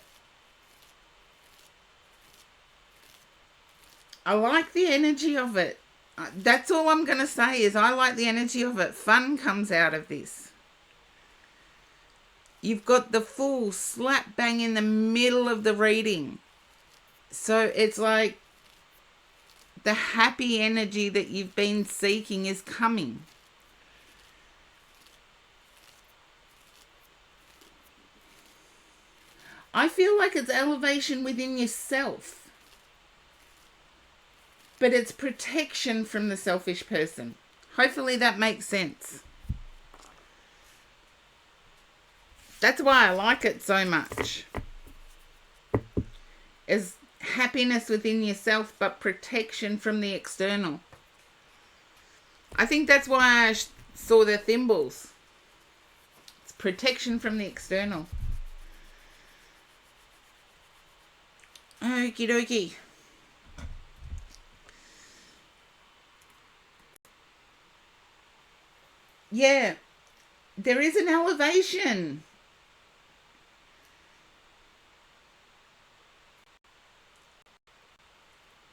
I like the energy of it. That's all I'm going to say is I like the energy of it. Fun comes out of this. You've got the Fool slap bang in the middle of the reading. So it's like the happy energy that you've been seeking is coming. I feel like it's elevation within yourself. But it's protection from the selfish person. Hopefully that makes sense. That's why I like it so much. Is happiness within yourself, but protection from the external. I think that's why I saw the thimbles. It's protection from the external. Okie dokie. Yeah, there is an elevation.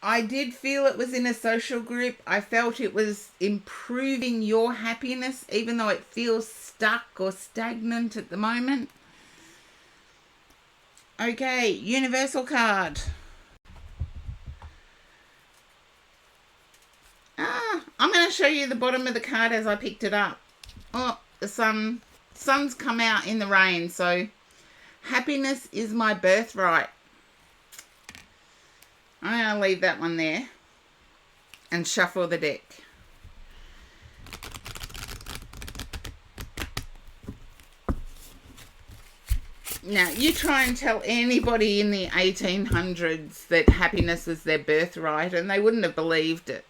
I did feel it was in a social group. I felt it was improving your happiness, even though it feels stuck or stagnant at the moment. Okay, universal card. I'm going to show you the bottom of the card as I picked it up. Oh, the sun's come out in the rain, so happiness is my birthright. I'm going to leave that one there and shuffle the deck. Now, you try and tell anybody in the 1800s that happiness was their birthright and they wouldn't have believed it.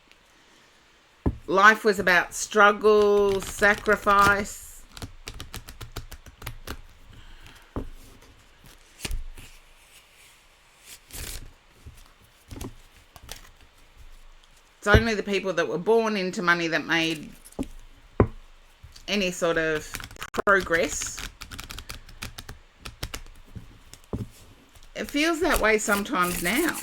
Life was about struggle, sacrifice. It's only the people that were born into money that made any sort of progress. It feels that way sometimes now.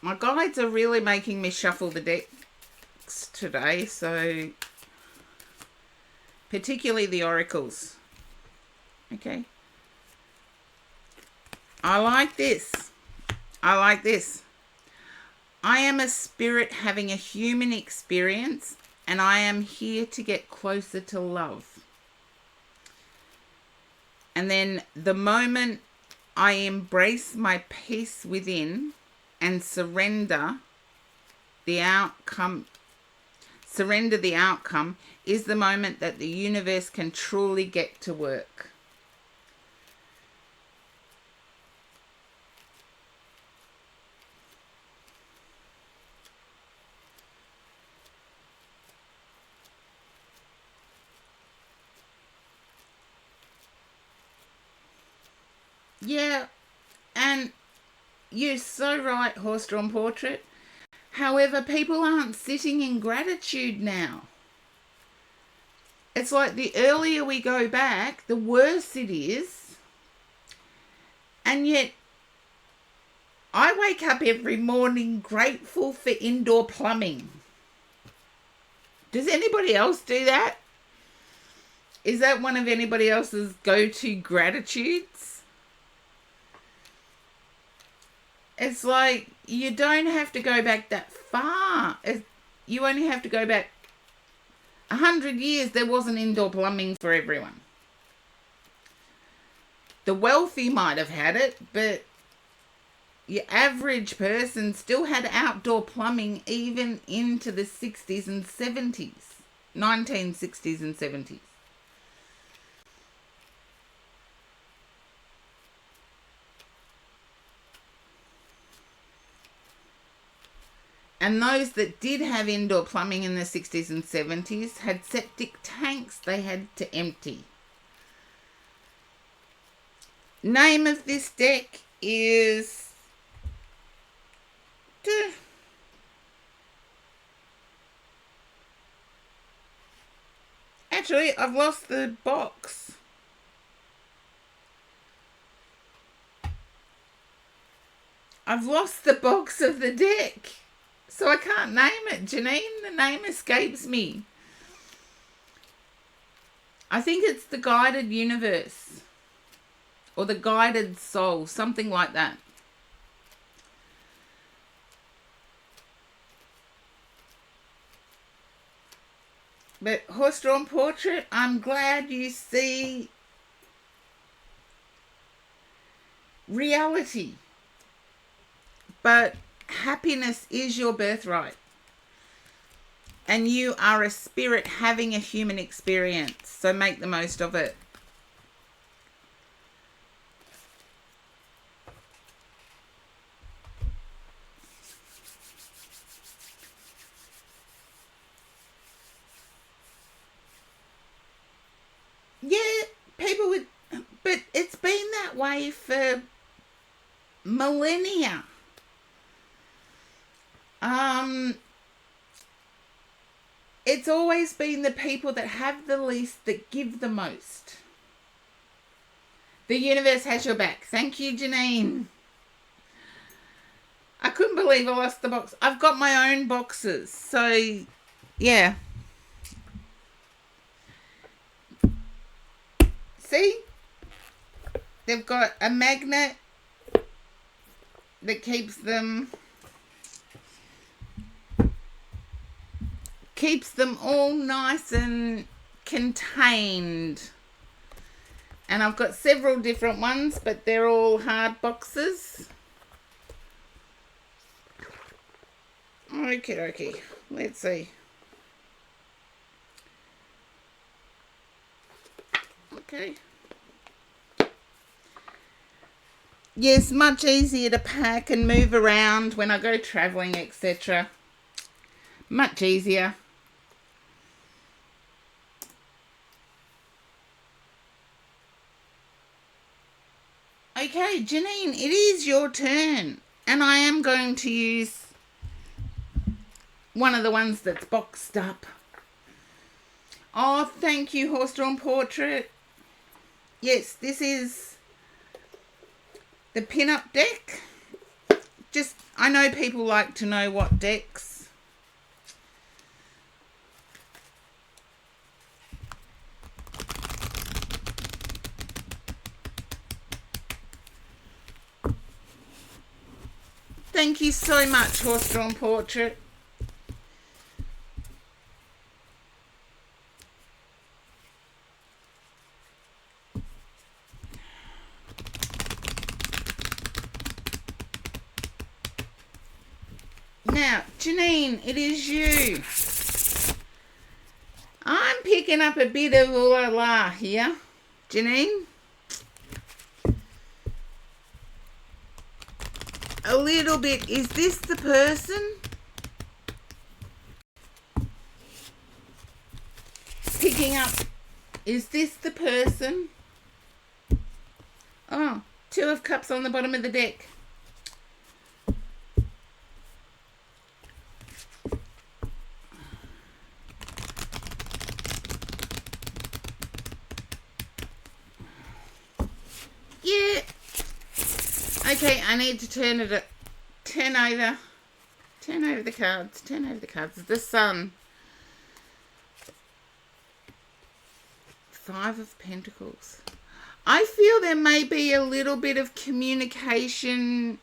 My guides are really making me shuffle the decks today, so particularly the oracles. Okay. I like this. I like this. I am a spirit having a human experience, and I am here to get closer to love. And then the moment I embrace my peace within and surrender the outcome is the moment that the universe can truly get to work. Yeah, and you're so right, horse-drawn portrait. However, people aren't sitting in gratitude now. It's like the earlier we go back, the worse it is. And yet, I wake up every morning grateful for indoor plumbing. Does anybody else do that? Is that one of anybody else's go-to gratitudes? It's like you don't have to go back that far. You only have to go back 100 years. There wasn't indoor plumbing for everyone. The wealthy might have had it, but your average person still had outdoor plumbing even into the 60s and 70s, 1960s and 70s. And those that did have indoor plumbing in the 60s and 70s had septic tanks they had to empty. Name of this deck is... Actually, I've lost the box. I've lost the box of the deck. So I can't name it, Janine. The name escapes me. I think it's the guided universe. Or the guided soul. Something like that. But horse-drawn portrait, I'm glad you see reality. But happiness is your birthright. And you are a spirit having a human experience. So make the most of it. Yeah, people would... But it's been that way for millennia. It's always been the people that have the least that give the most. The universe has your back. Thank you, Janine. I couldn't believe I lost the box. I've got my own boxes. So, yeah. See? They've got a magnet that keeps them all nice and contained. And I've got several different ones, but they're all hard boxes. Okay. Let's see. Okay. Yes, much easier to pack and move around when I go travelling, etc. Much easier. Okay, Janine, it is your turn. And I am going to use one of the ones that's boxed up. Oh, thank you, Horse-Drawn Portrait. Yes, this is the pin-up deck. I know people like to know what decks. Thank you so much, Horse-Drawn Portrait. Now, Janine, it is you. I'm picking up a bit of ooh la la here. Janine? A little bit. Is this the person? Picking up. Is this the person? Oh, 2 of Cups on the bottom of the deck. Yeah. Okay, I need to turn over the cards. The Sun. 5 of Pentacles. I feel there may be a little bit of communication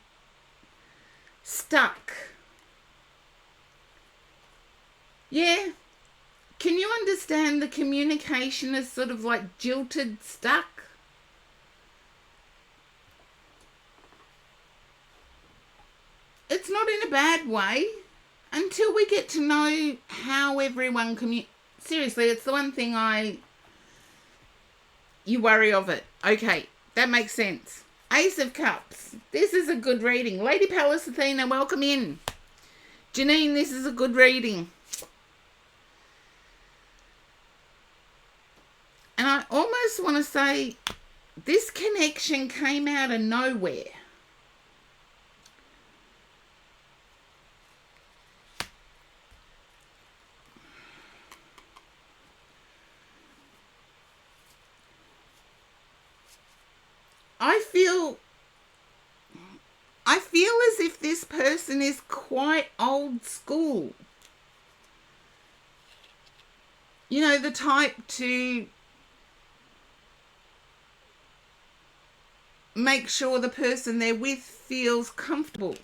stuck. Yeah. Can you understand the communication is sort of like jilted, stuck? It's not in a bad way until we get to know how everyone seriously, it's the one thing you worry of it. Okay, that makes sense. Ace of Cups. This is a good reading. Lady Pallas Athena, welcome in. Janine, this is a good reading. And I almost want to say this connection came out of nowhere. I feel as if this person is quite old school. You know, the type to make sure the person they're with feels comfortable.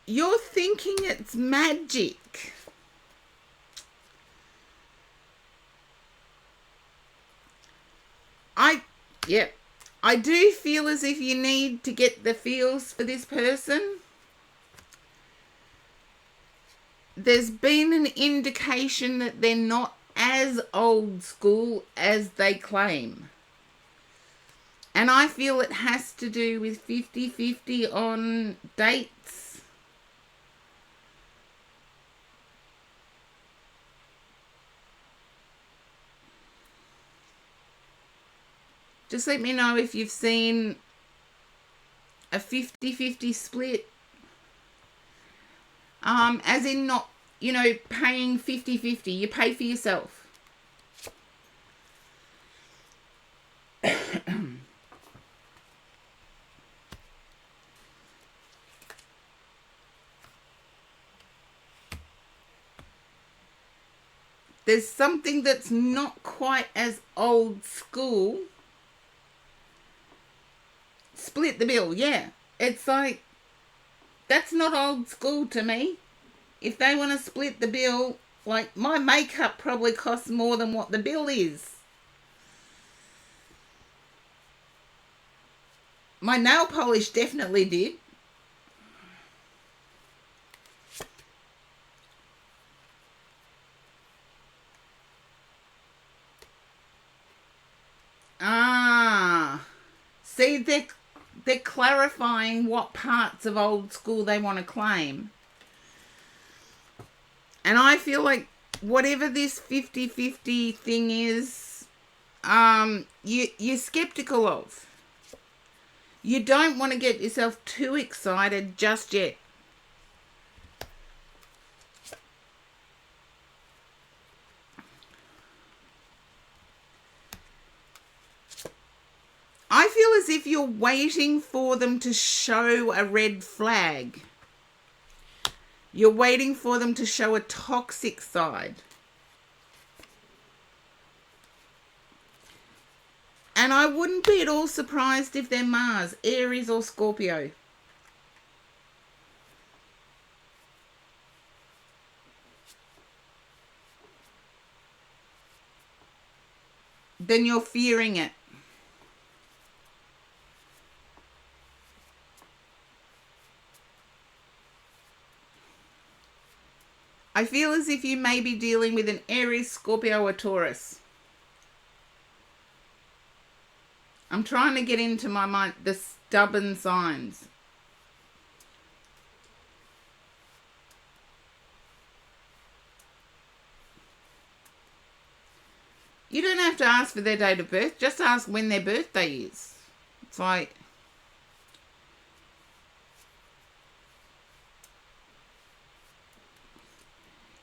You're thinking it's magic. I do feel as if you need to get the feels for this person. There's been an indication that they're not as old school as they claim. And I feel it has to do with 50-50 on dates. Just let me know if you've seen a 50-50 split. As in not, paying 50-50. You pay for yourself. There's something that's not quite as old school. Split the bill, yeah. It's like, that's not old school to me. If they want to split the bill, like, my makeup probably costs more than what the bill is. My nail polish definitely did. See, they're clarifying what parts of old school they want to claim. And I feel like whatever this 50-50 thing is, you're skeptical of. You don't want to get yourself too excited just yet. I feel as if you're waiting for them to show a red flag. You're waiting for them to show a toxic side. And I wouldn't be at all surprised if they're Mars, Aries or Scorpio. Then you're fearing it. I feel as if you may be dealing with an Aries, Scorpio or Taurus. I'm trying to get into my mind the stubborn signs. You don't have to ask for their date of birth. Just ask when their birthday is. It's like...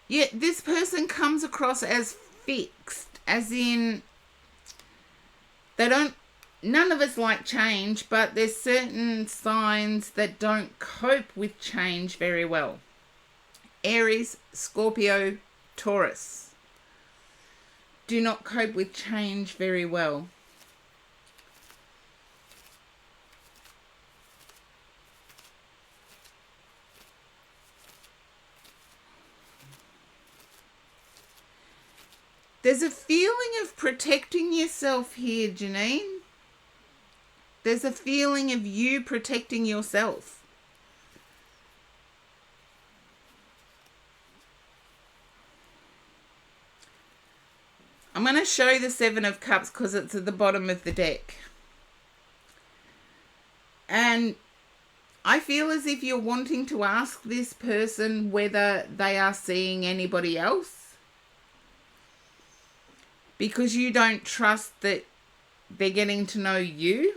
yeah, this person comes across as fixed, as in none of us like change, but there's certain signs that don't cope with change very well. Aries, Scorpio, Taurus do not cope with change very well. There's a feeling of protecting yourself here, Janine. There's a feeling of you protecting yourself. I'm going to show the Seven of Cups because it's at the bottom of the deck. And I feel as if you're wanting to ask this person whether they are seeing anybody else. Because you don't trust that they're getting to know you.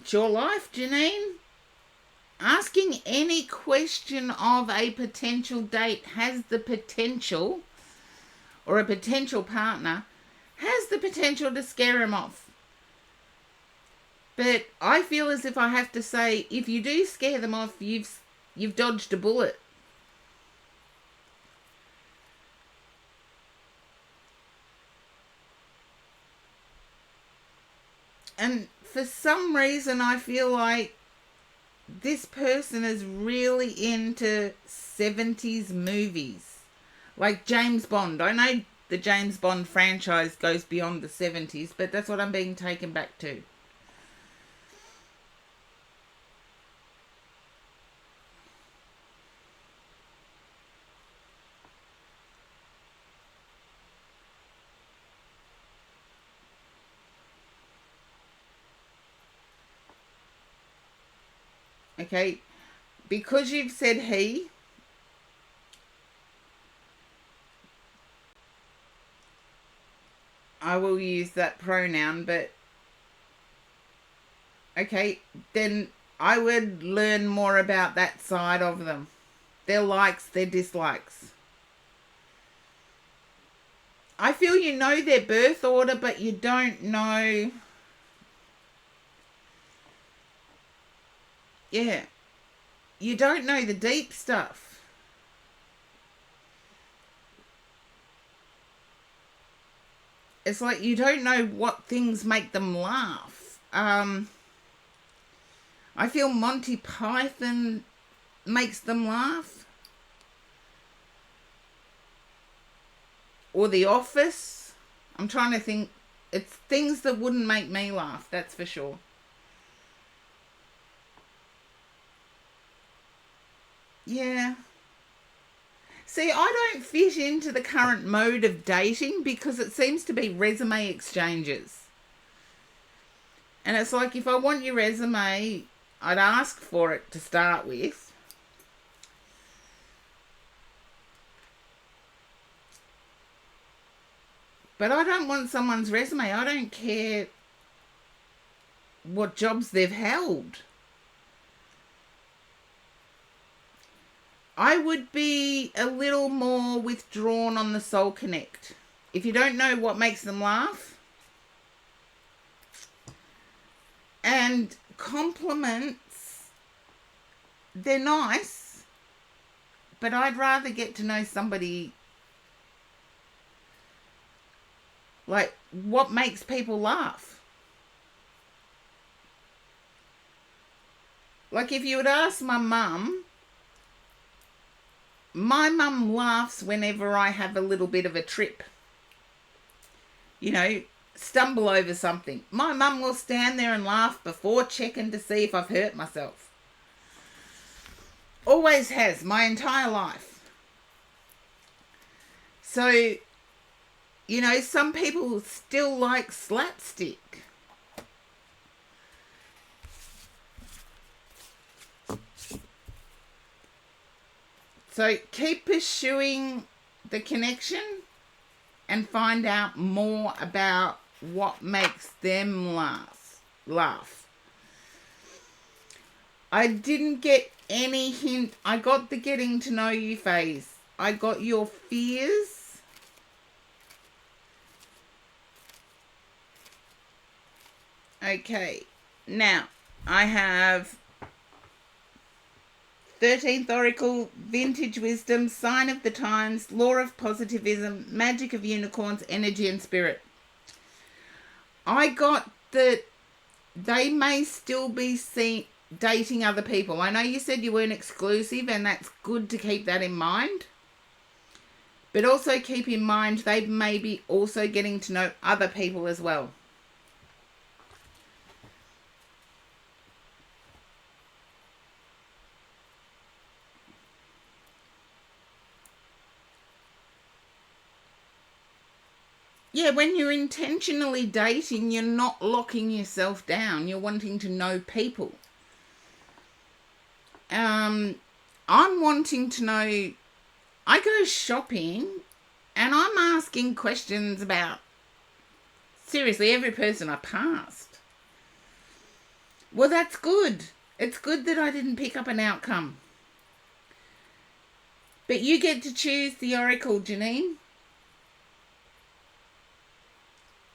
It's your life, Janine. Asking any question of a potential date has the potential, or a potential partner, has the potential to scare him off. But I feel as if I have to say, if you do scare them off, you've dodged a bullet. And for some reason, I feel like this person is really into 70s movies. Like James Bond. I know the James Bond franchise goes beyond the 70s, but that's what I'm being taken back to. Okay? Because you've said he, I will use that pronoun, but okay, then I would learn more about that side of them. Their likes, their dislikes. I feel you know their birth order, but you don't know. Yeah. You don't know the deep stuff. It's like you don't know what things make them laugh. I feel Monty Python makes them laugh. Or The Office. I'm trying to think. It's things that wouldn't make me laugh, that's for sure. Yeah. See, I don't fit into the current mode of dating because it seems to be resume exchanges. And it's like, if I want your resume, I'd ask for it to start with. But I don't want someone's resume. I don't care what jobs they've held. I would be a little more withdrawn on the soul connect. If you don't know what makes them laugh. And compliments, they're nice, but I'd rather get to know somebody. Like, what makes people laugh? Like, if you would ask my mum laughs whenever I have a little bit of a trip. You know, stumble over something. My mum will stand there and laugh before checking to see if I've hurt myself. Always has, my entire life. So, you know, some people still like slapstick. So keep pursuing the connection and find out more about what makes them laugh. I didn't get any hint. I got the getting to know you phase. I got your fears. Okay. Now, I have 13th Oracle, Vintage Wisdom, Sign of the Times, Law of Positivism, Magic of Unicorns, Energy and Spirit. I got that they may still be dating other people. I know you said you weren't exclusive, and that's good to keep that in mind. But also keep in mind they may be also getting to know other people as well. Yeah, when you're intentionally dating, you're not locking yourself down. You're wanting to know people. I'm wanting to know... I go shopping and I'm asking questions about, seriously, every person I passed. Well, that's good. It's good that I didn't pick up an outcome. But you get to choose the Oracle, Janine.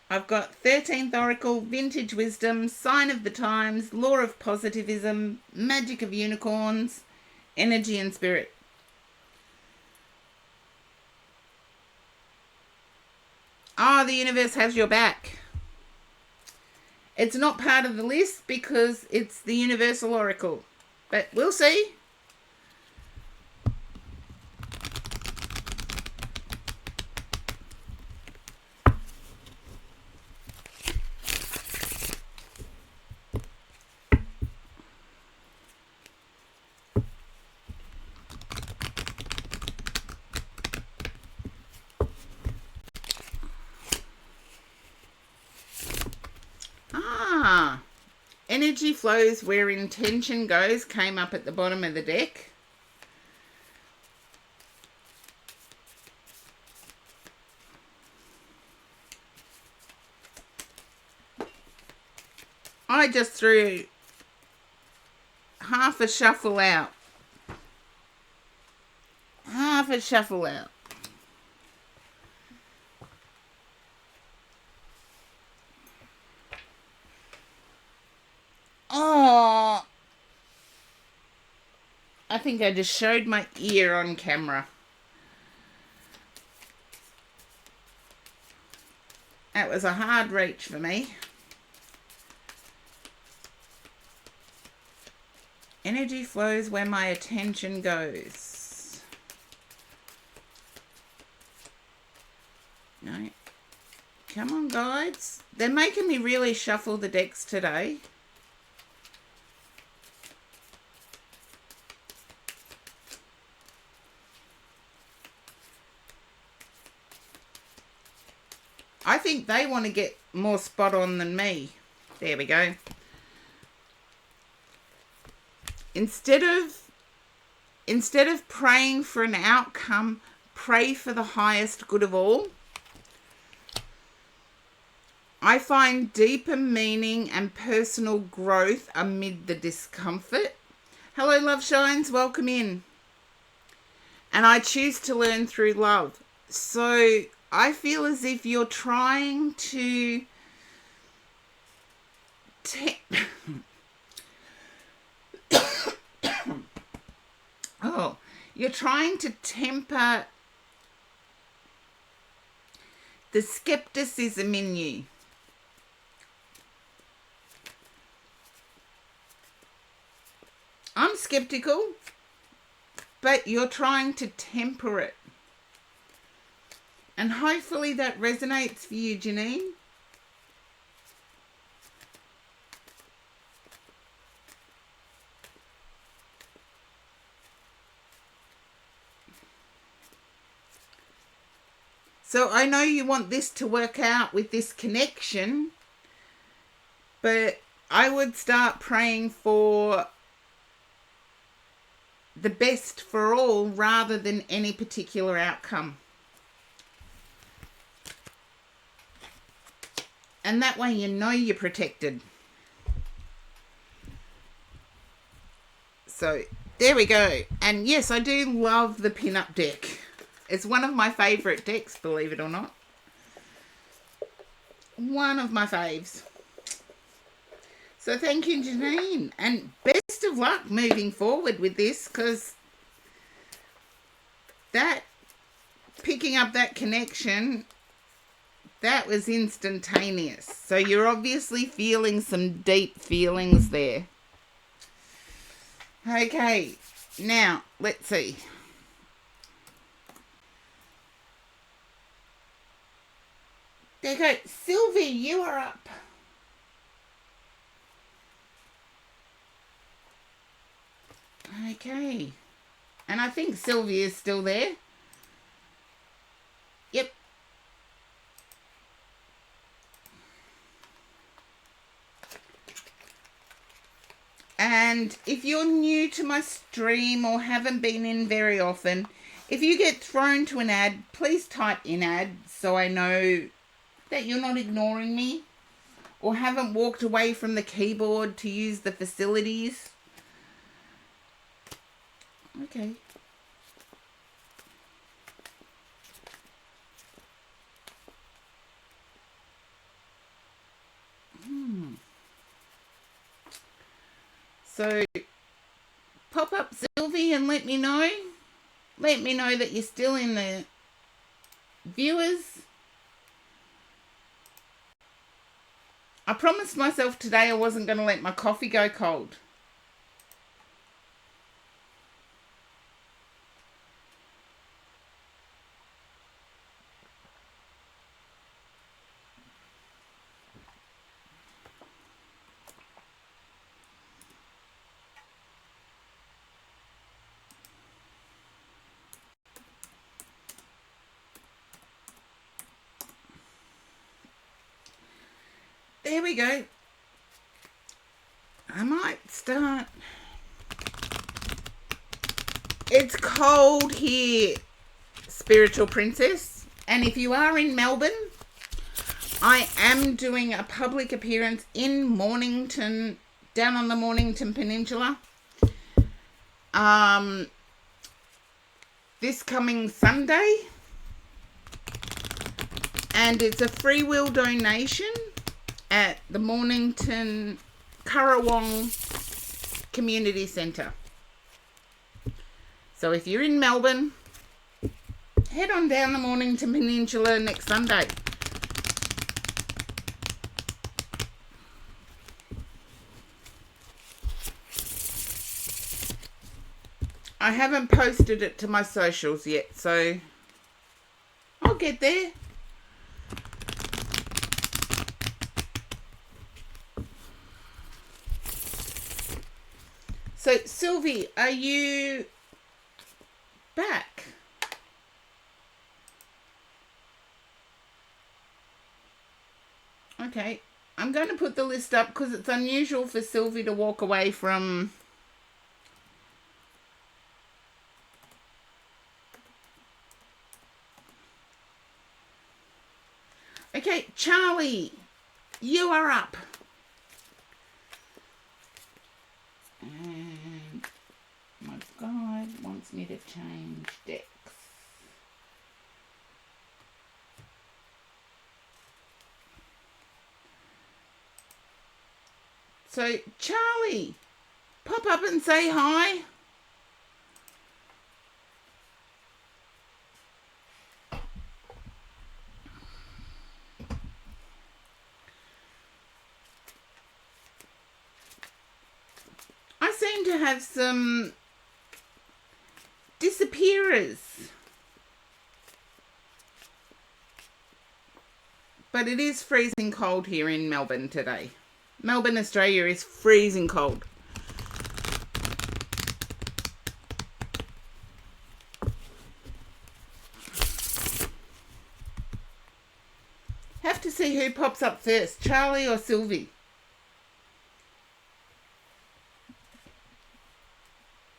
I've got 13th Oracle, Vintage Wisdom, Sign of the Times, Law of Positivism, Magic of Unicorns, Energy and Spirit. The universe has your back. It's not part of the list because it's the Universal Oracle. But we'll see. Energy flows where intention goes came up at the bottom of the deck. I just threw half a shuffle out. Half a shuffle out. Oh, I think I just showed my ear on camera. That was a hard reach for me. Energy flows where my attention goes. No. Come on, guides. They're making me really shuffle the decks today. I think they want to get more spot on than me. There we go. Instead of praying for an outcome, pray for the highest good of all. I find deeper meaning and personal growth amid the discomfort. Hello, love shines. Welcome in. And I choose to learn through love. So I feel as if you're trying to you're trying to temper the skepticism in you. I'm skeptical, but you're trying to temper it. And hopefully that resonates for you, Janine. So I know you want this to work out with this connection, but I would start praying for the best for all rather than any particular outcome. And that way you know you're protected. So there we go. And yes, I do love the pin-up deck. It's one of my favourite decks, believe it or not. One of my faves. So thank you, Janine. And best of luck moving forward with this, because that, picking up that connection, that was instantaneous. So you're obviously feeling some deep feelings there. Okay, now let's see. There you go. Sylvie, you are up. Okay. And I think Sylvie is still there. Yep. And if you're new to my stream or haven't been in very often, if you get thrown to an ad, please type in ad so I know that you're not ignoring me or haven't walked away from the keyboard to use the facilities. Okay. So pop up, Sylvie, and let me know. Let me know that you're still in the viewers. I promised myself today I wasn't going to let my coffee go cold. There we go. I might start. It's cold here, spiritual princess. And if you are in Melbourne, I am doing a public appearance in Mornington, down on the Mornington Peninsula. This coming Sunday. And it's a free will donation at the Mornington Currawong Community Centre. So if you're in Melbourne, head on down the Mornington Peninsula next Sunday. I haven't posted it to my socials yet, so I'll get there. So, Sylvie, are you back? Okay, I'm going to put the list up because it's unusual for Sylvie to walk away from... Okay, Charlie, you are up. And my guide wants me to change decks. So, Charlie, pop up and say hi. I seem to have some disappearers. But it is freezing cold here in Melbourne today. Melbourne, Australia is freezing cold. Have to see who pops up first, Charlie or Sylvie.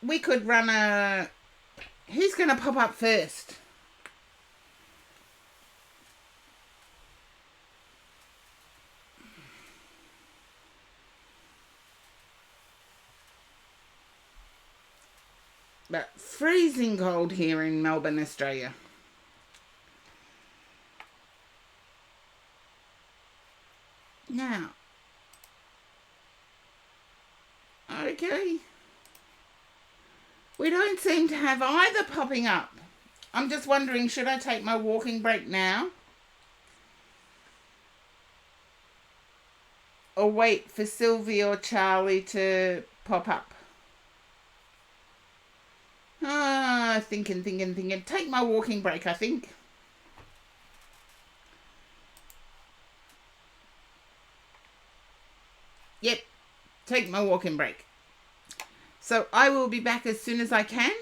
We could run a... Who's going to pop up first? But freezing cold here in Melbourne, Australia. Now. Okay. We don't seem to have either popping up. I'm just wondering, should I take my walking break now? Or wait for Sylvie or Charlie to pop up? Thinking. Take my walking break, I think. Yep, take my walking break. So I will be back as soon as I can.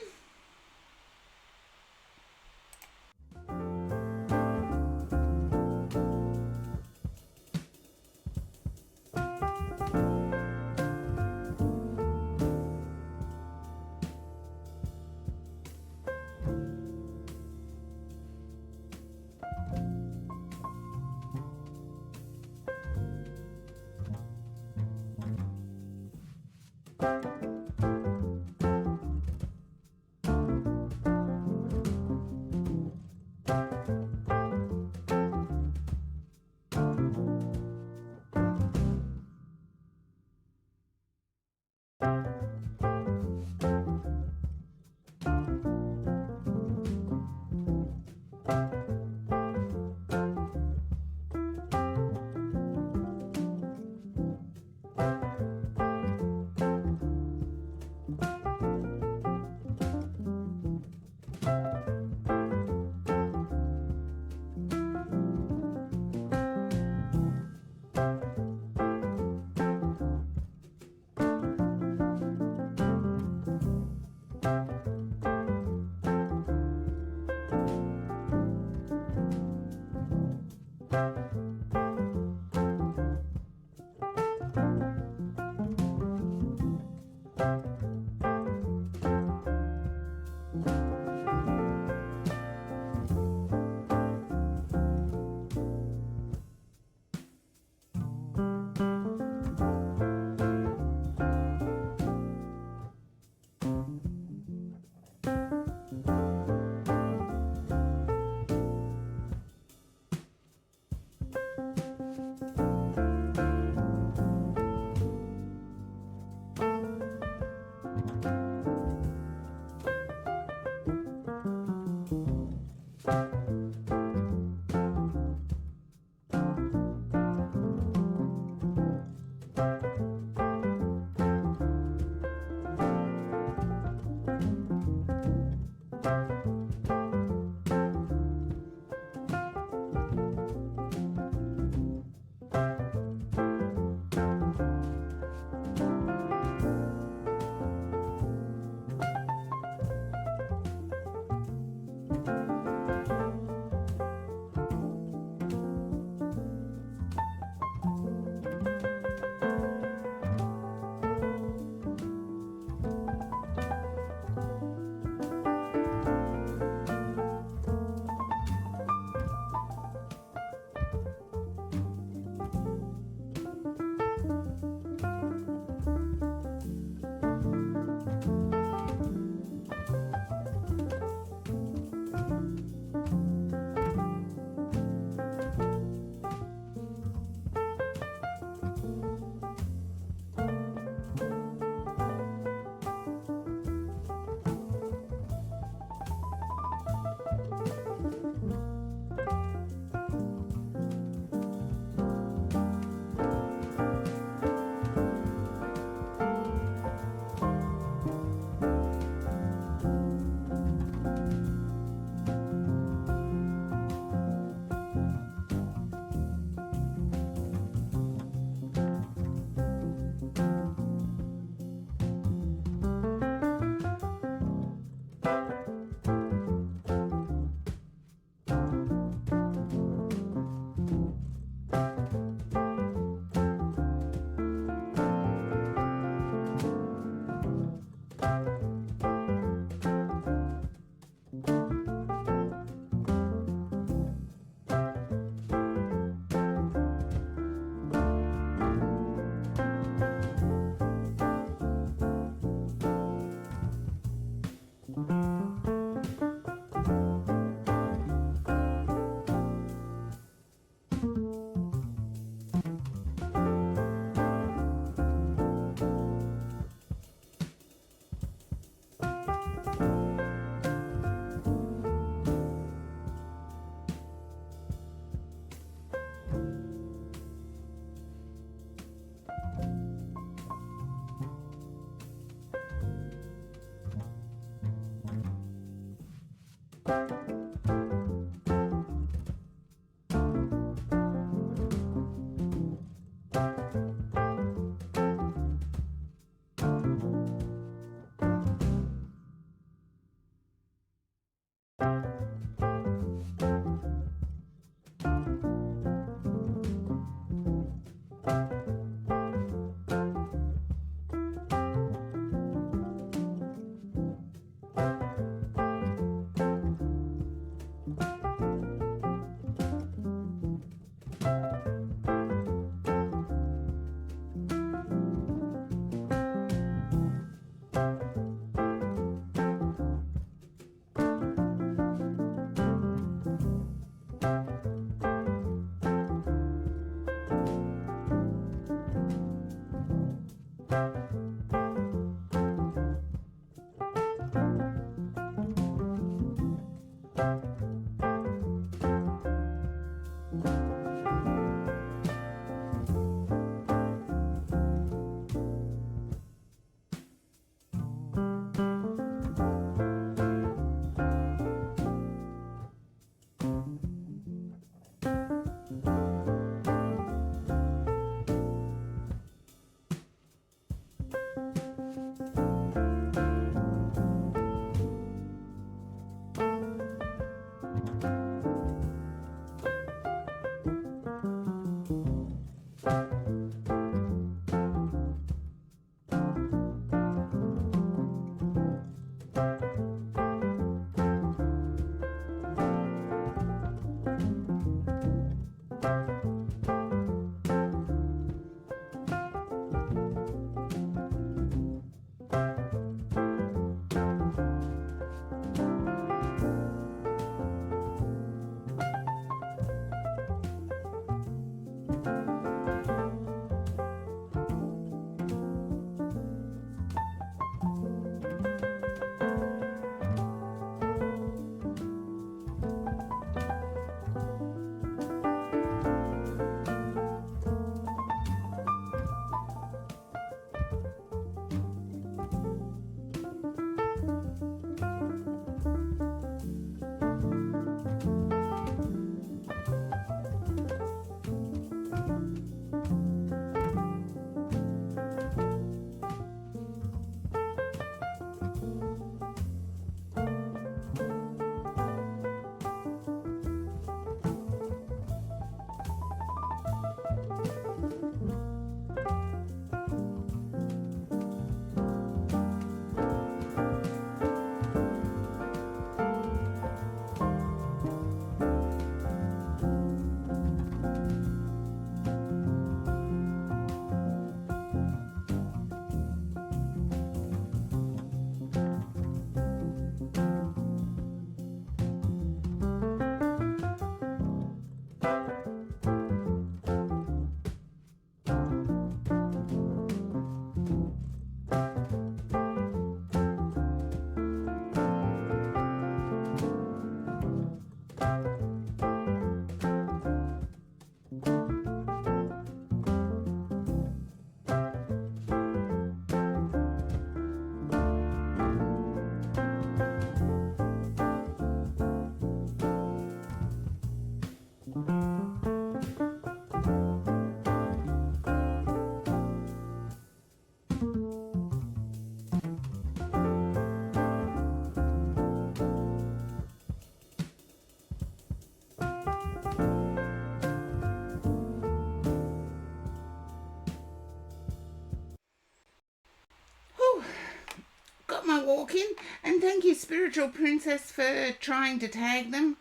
my walk in. And thank you, Spiritual Princess, for trying to tag them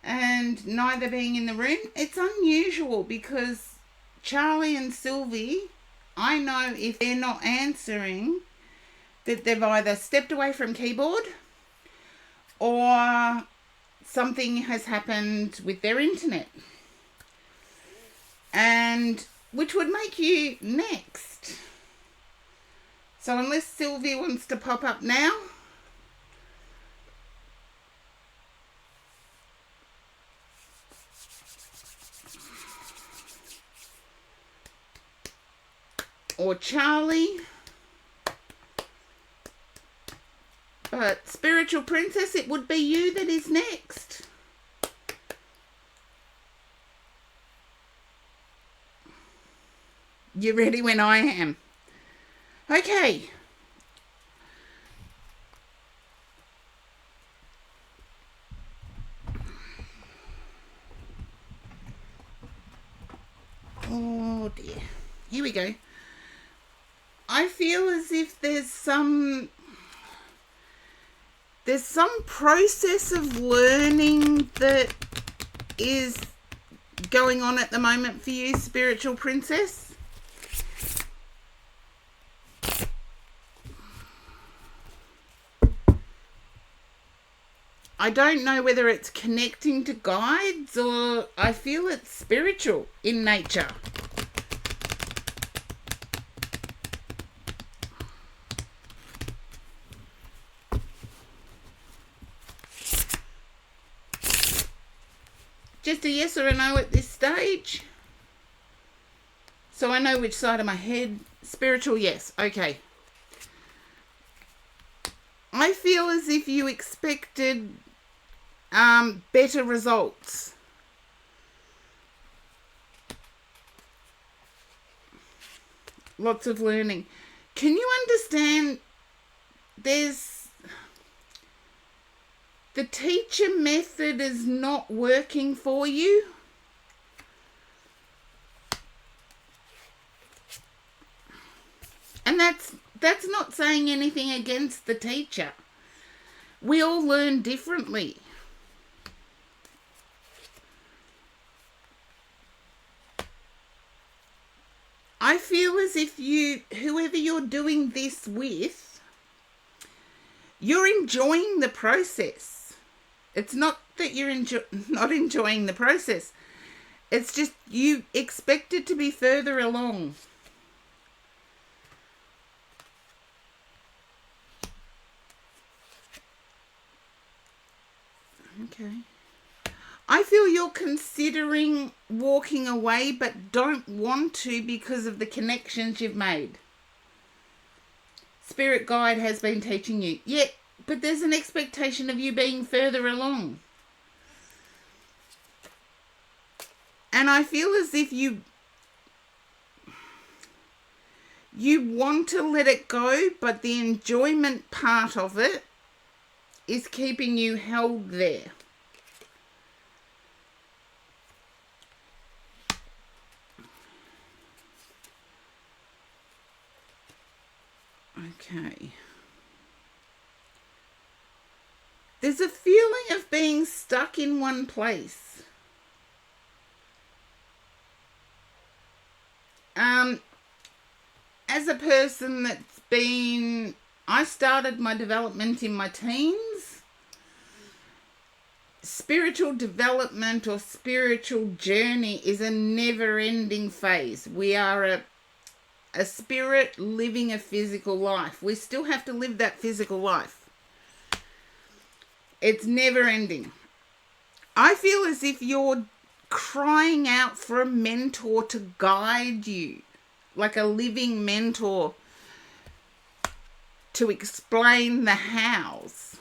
and neither being in the room. It's unusual because Charlie and Sylvie, I know if they're not answering, that they've either stepped away from keyboard or something has happened with their internet. And which would make you next. So unless Sylvie wants to pop up now. Or Charlie. But Spiritual Princess, it would be you that is next. You're ready when I am. Okay. Oh dear. Here we go. I feel as if there's some process of learning that is going on at the moment for you, Spiritual Princess. I don't know whether it's connecting to guides or I feel it's spiritual in nature. Just a yes or a no at this stage. So I know which side of my head. Spiritual, yes. Okay. I feel as if you expected better results. Lots of learning. Can you understand there's the teacher method is not working for you? And that's not saying anything against the teacher. We all learn differently. I feel as if whoever you're doing this with, you're enjoying the process. It's not that you're not enjoying the process. It's just you expect it to be further along. Okay. I feel you're considering walking away but don't want to because of the connections you've made. Spirit guide has been teaching you. Yeah, but there's an expectation of you being further along. And I feel as if you want to let it go, but the enjoyment part of it is keeping you held there. Okay. There's a feeling of being stuck in one place. As a person that's been... I started my development in my teens. Spiritual development or spiritual journey is a never-ending phase. We are a spirit living a physical life. We still have to live that physical life. It's never ending. I feel as if you're crying out for a mentor to guide you, like a living mentor to explain the hows.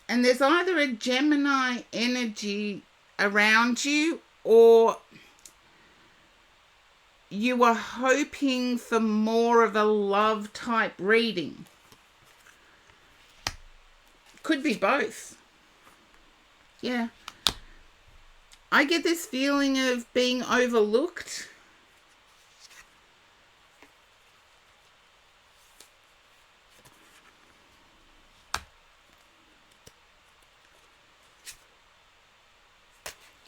And there's either a Gemini energy around you or you are hoping for more of a love type reading. Could be both. Yeah. I get this feeling of being overlooked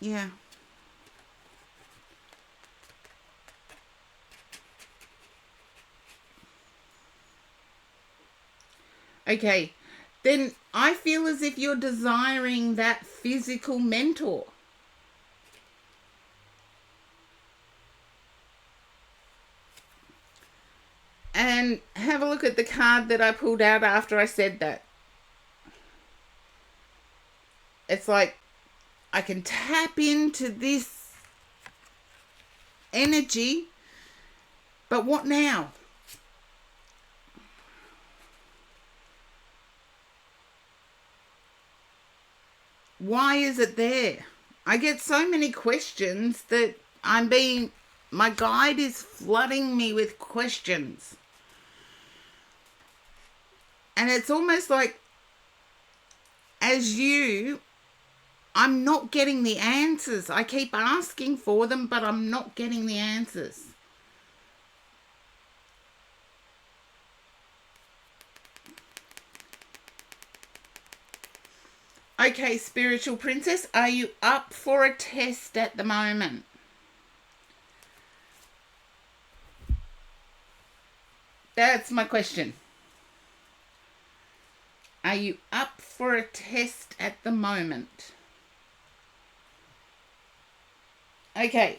Yeah. Okay. Then I feel as if you're desiring that physical mentor. And have a look at the card that I pulled out after I said that. It's like I can tap into this energy, but what now? Why is it there? I get so many questions that my guide is flooding me with questions. And it's almost like, I'm not getting the answers. I keep asking for them, but I'm not getting the answers. Okay, spiritual princess, are you up for a test at the moment? That's my question. Are you up for a test at the moment? Okay.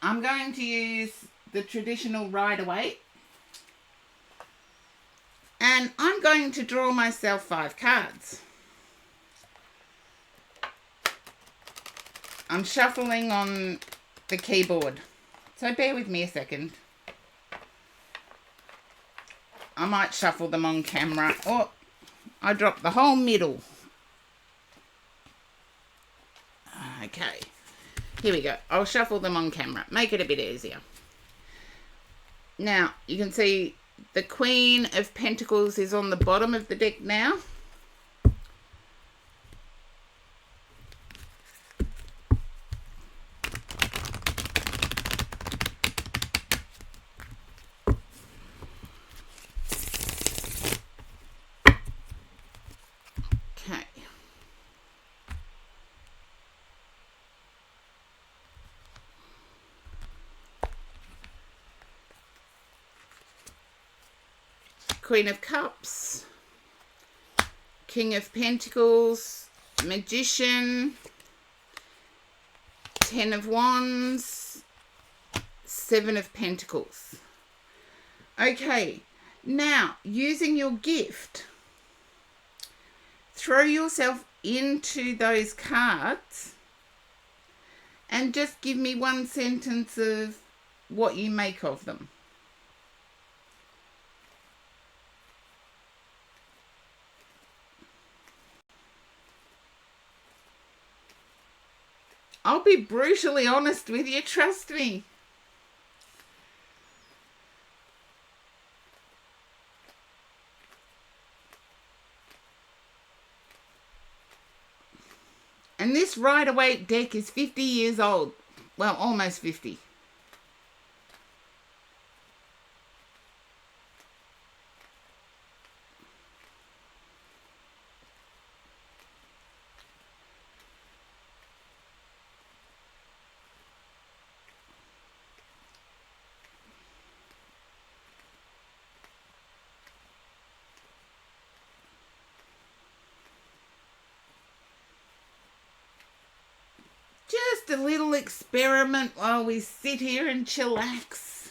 I'm going to use the traditional Rider-Waite. And I'm going to draw myself 5 cards. I'm shuffling on the keyboard. So bear with me a second. I might shuffle them on camera. Oh, I dropped the whole middle. Okay. Here we go. I'll shuffle them on camera. Make it a bit easier. Now, you can see the Queen of Pentacles is on the bottom of the deck now. Okay. Queen of Cups, King of Pentacles, Magician, 10 of Wands, 7 of Pentacles. Okay, now using your gift, throw yourself into those cards and just give me one sentence of what you make of them. I'll be brutally honest with you, trust me. And this Rider-Waite deck is 50 years old. Well, almost 50. Just a little experiment while we sit here and chillax.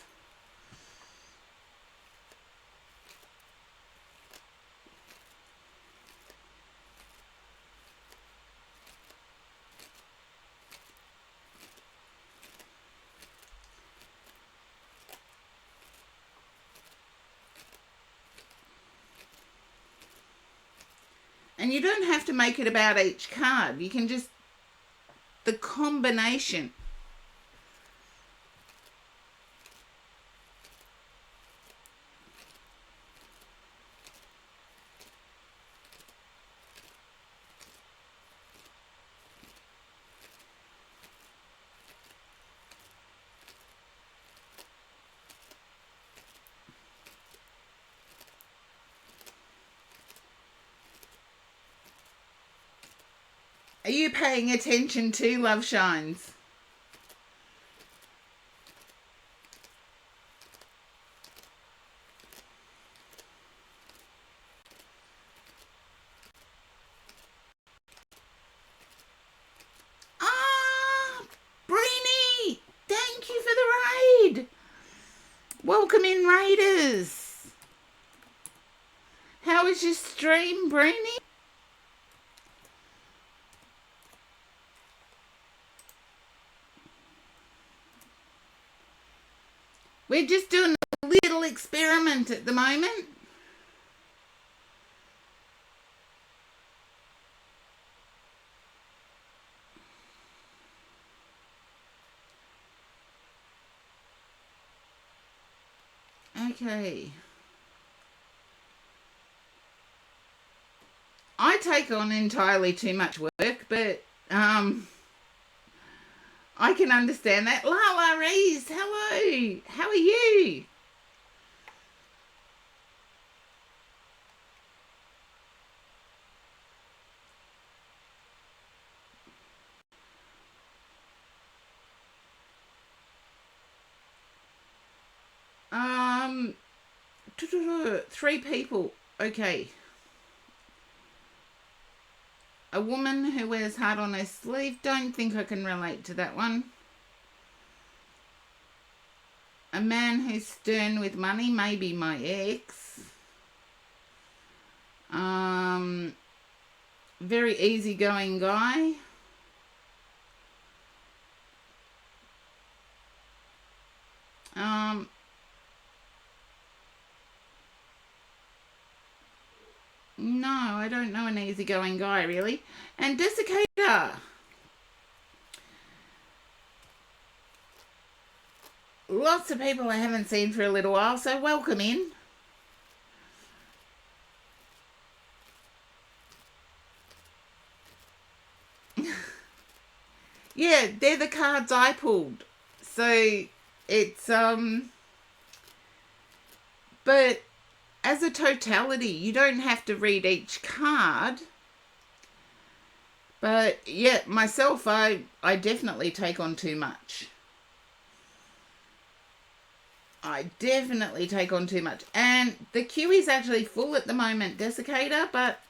And you don't have to make it about each card. You can just, the combination. Are you paying attention to Love Shines? Ah, Brini, thank you for the raid. Welcome in, Raiders. How was your stream, Brini? We're just doing a little experiment at the moment. Okay. I take on entirely too much work, but I can understand that. Lala Reese, hello. How are you? Um, 3 people. Okay. A woman who wears heart on her sleeve. Don't think I can relate to that one. A man who's stern with money. Maybe my ex. Very easygoing guy. No, I don't know an easygoing guy, really. And Desiccator. Lots of people I haven't seen for a little while, so welcome in. Yeah, they're the cards I pulled. So it's but as a totality, you don't have to read each card. But yeah, myself, I definitely take on too much. I definitely take on too much. And the queue is actually full at the moment, Desiccator, but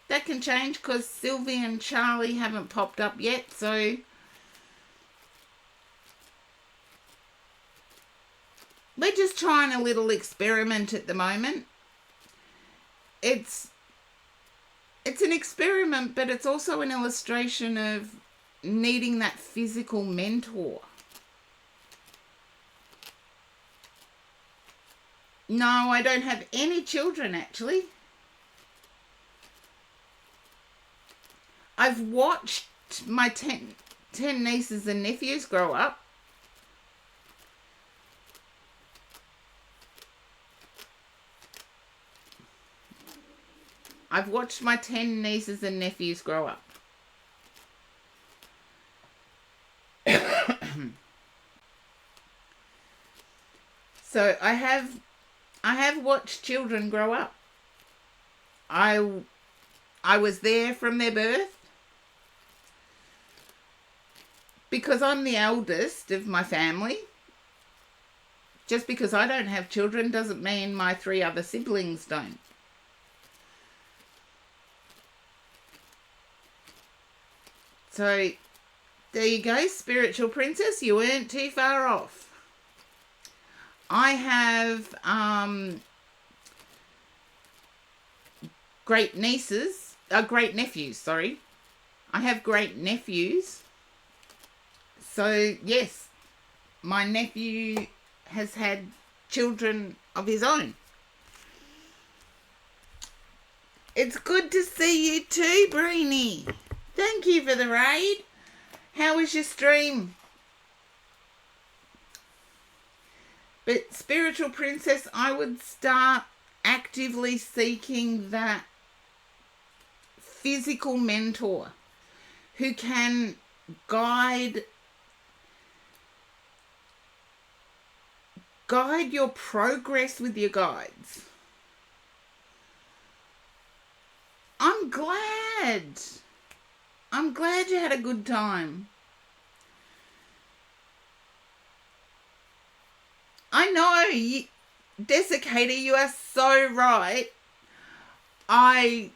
that can change because Sylvie and Charlie haven't popped up yet, so we're just trying a little experiment at the moment. It's an experiment, but it's also an illustration of needing that physical mentor. No, I don't have any children, actually. I've watched my 10 nieces and nephews grow up. I've watched my 10 nieces and nephews grow up. So I have watched children grow up. I was there from their birth. Because I'm the eldest of my family. Just because I don't have children doesn't mean my 3 other siblings don't. So, there you go, Spiritual Princess. You weren't too far off. I have great nephews, sorry. I have great nephews. So, yes, my nephew has had children of his own. It's good to see you too, Brini. Thank you for the raid. How was your stream? But Spiritual Princess, I would start actively seeking that physical mentor who can guide your progress with your guides. I'm glad. I'm glad you had a good time. I know, Desiccator, you are so right. I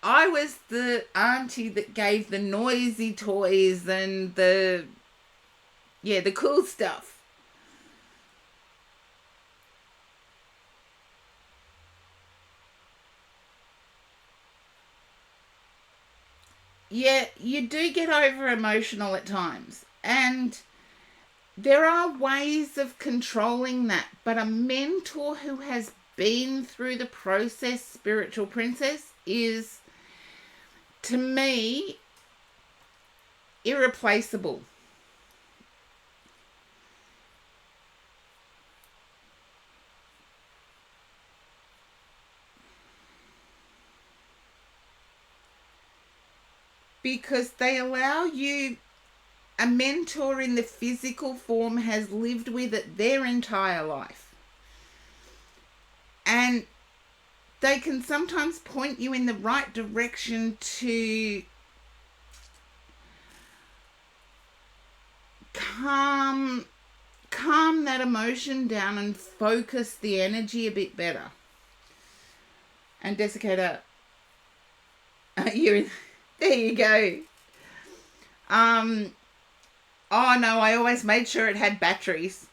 was the auntie that gave the noisy toys and the cool stuff. Yeah, you do get over emotional at times. And there are ways of controlling that, but a mentor who has been through the process, spiritual princess, is, to me, irreplaceable. Because they allow you, a mentor in the physical form has lived with it their entire life. And they can sometimes point you in the right direction to calm that emotion down and focus the energy a bit better. And Desiccator, you're there you go. Oh no, I always made sure it had batteries.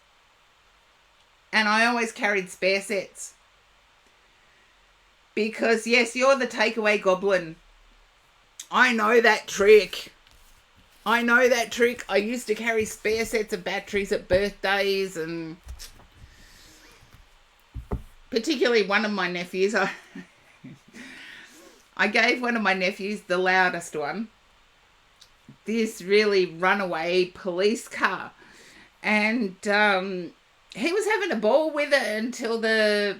And I always carried spare sets. Because yes, you're the takeaway goblin. I know that trick. I used to carry spare sets of batteries at birthdays, and particularly one of my nephews, I gave one of my nephews, the loudest one, this really runaway police car. And he was having a ball with it until the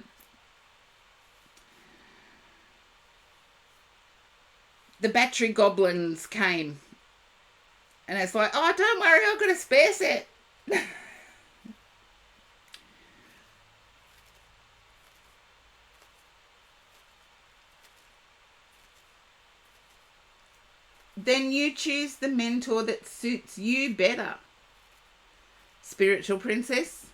battery goblins came. And it's like, oh, don't worry, I've got a spare set. Then you choose the mentor that suits you better. Spiritual princess,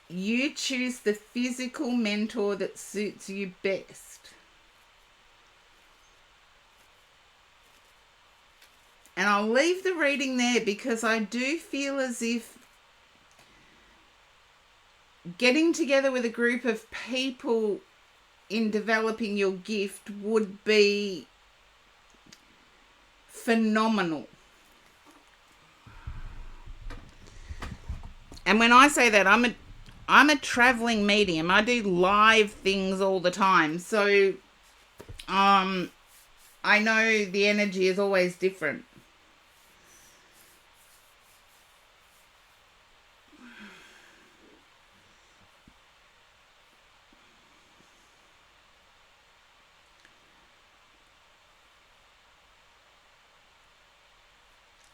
you choose the physical mentor that suits you best. And I'll leave the reading there because I do feel as if getting together with a group of people in developing your gift would be phenomenal. And when I say that, I'm a traveling medium. I do live things all the time. So I know the energy is always different.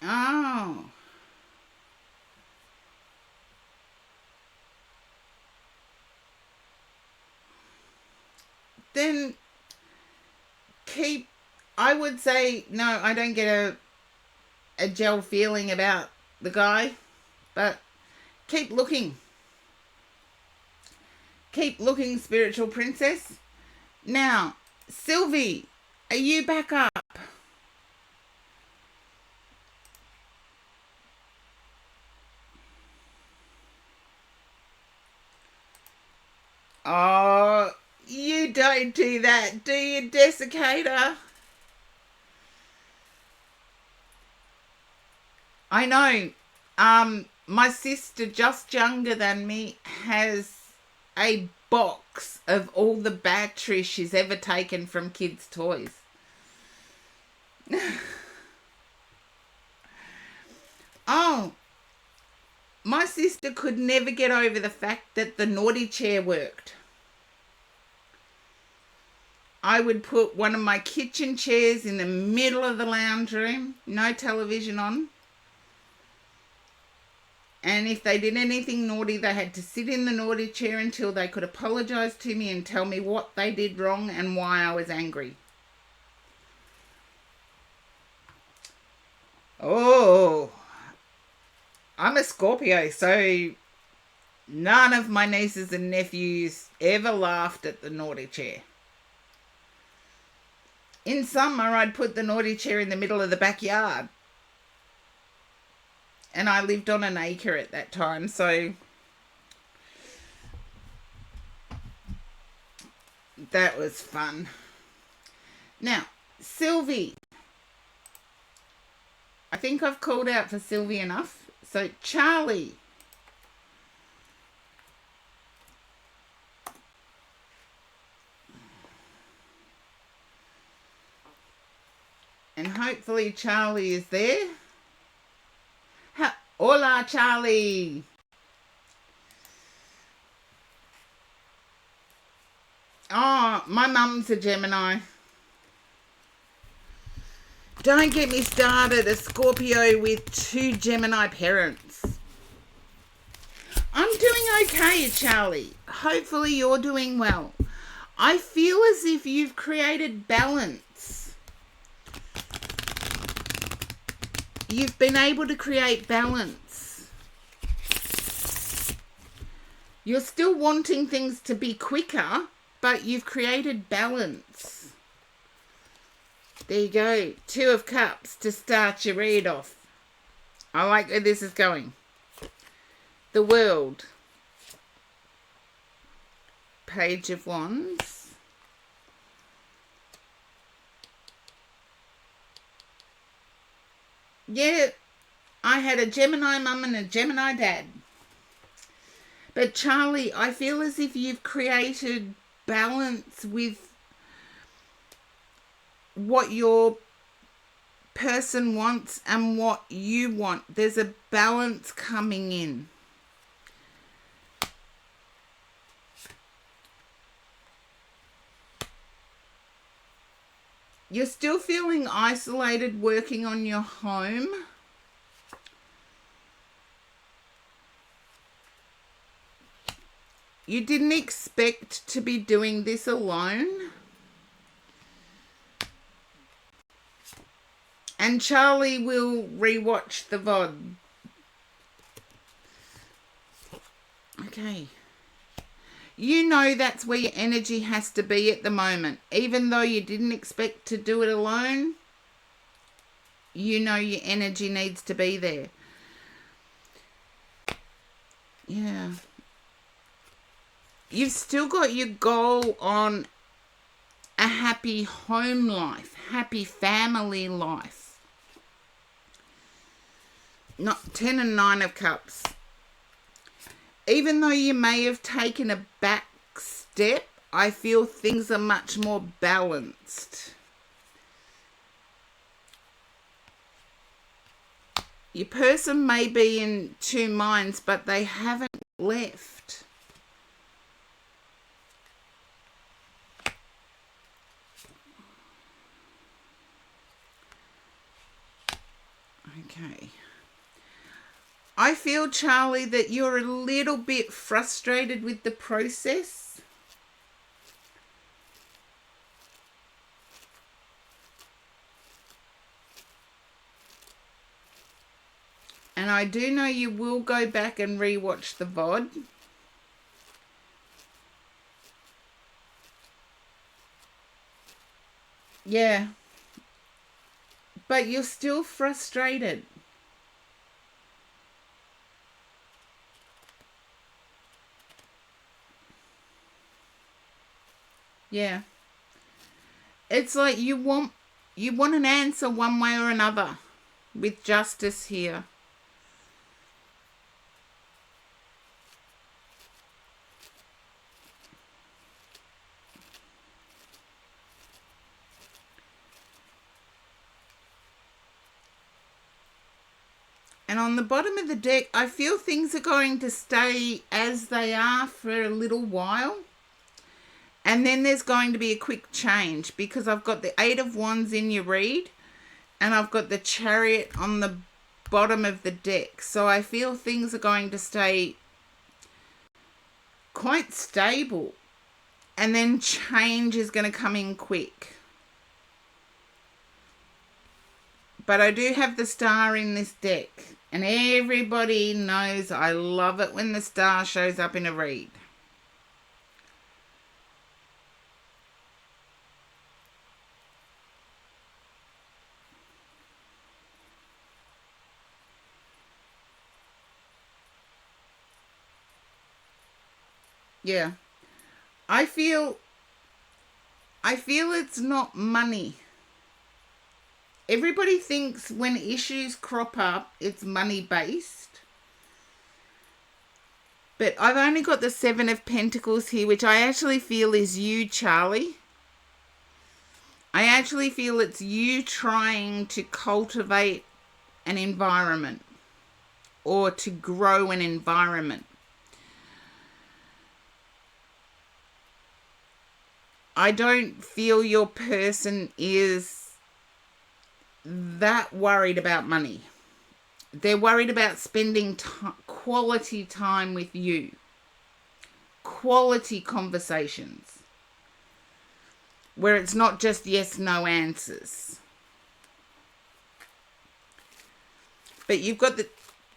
Oh. Then I would say, no, I don't get a gel feeling about the guy, but keep looking. Keep looking, spiritual princess. Now, Sylvie, are you back up? Oh, you don't do that, do you, Desiccator? I know. My sister, just younger than me, has a box of all the batteries she's ever taken from kids' toys. Oh, my sister could never get over the fact that the naughty chair worked. I would put one of my kitchen chairs in the middle of the lounge room, no television on. And if they did anything naughty, they had to sit in the naughty chair until they could apologise to me and tell me what they did wrong and why I was angry. Oh, I'm a Scorpio, so none of my nieces and nephews ever laughed at the naughty chair. In summer, I'd put the naughty chair in the middle of the backyard. And I lived on an acre at that time, so that was fun. Now, Sylvie. I think I've called out for Sylvie enough. So, Charlie. And hopefully Charlie is there. Hola, Charlie. Oh, my mum's a Gemini. Don't get me started, a Scorpio with two Gemini parents. I'm doing okay, Charlie. Hopefully you're doing well. I feel as if you've created balance. You've been able to create balance. You're still wanting things to be quicker, but you've created balance. There you go. 2 of Cups to start your read off. I like where this is going. The World. Page of Wands. Yeah, I had a Gemini mum and a Gemini dad. But Charlie, I feel as if you've created balance with what your person wants and what you want. There's a balance coming in. You're still feeling isolated working on your home. You didn't expect to be doing this alone. And Charlie will rewatch the VOD. Okay. You know that's where your energy has to be at the moment. Even though you didn't expect to do it alone, you know your energy needs to be there. Yeah. You've still got your goal on a happy home life, happy family life. Not 10 and 9 of Cups. Even though you may have taken a back step, I feel things are much more balanced. Your person may be in 2 minds, but they haven't left. Okay. I feel, Charlie, that you're a little bit frustrated with the process. And I do know you will go back and rewatch the VOD. Yeah. But you're still frustrated. Yeah. It's like you want an answer one way or another with justice here. And on the bottom of the deck, I feel things are going to stay as they are for a little while. And then there's going to be a quick change because I've got the 8 of Wands in your read and I've got the Chariot on the bottom of the deck. So I feel things are going to stay quite stable. And then change is going to come in quick. But I do have the star in this deck. And everybody knows I love it when the star shows up in a read. Yeah. I feel it's not money. Everybody thinks when issues crop up, it's money based. But I've only got the 7 of Pentacles here, which I actually feel is you, Charlie. I actually feel it's you trying to cultivate an environment or to grow an environment. I don't feel your person is that worried about money. They're worried about spending quality time with you. Quality conversations. Where it's not just yes, no answers. But you've got the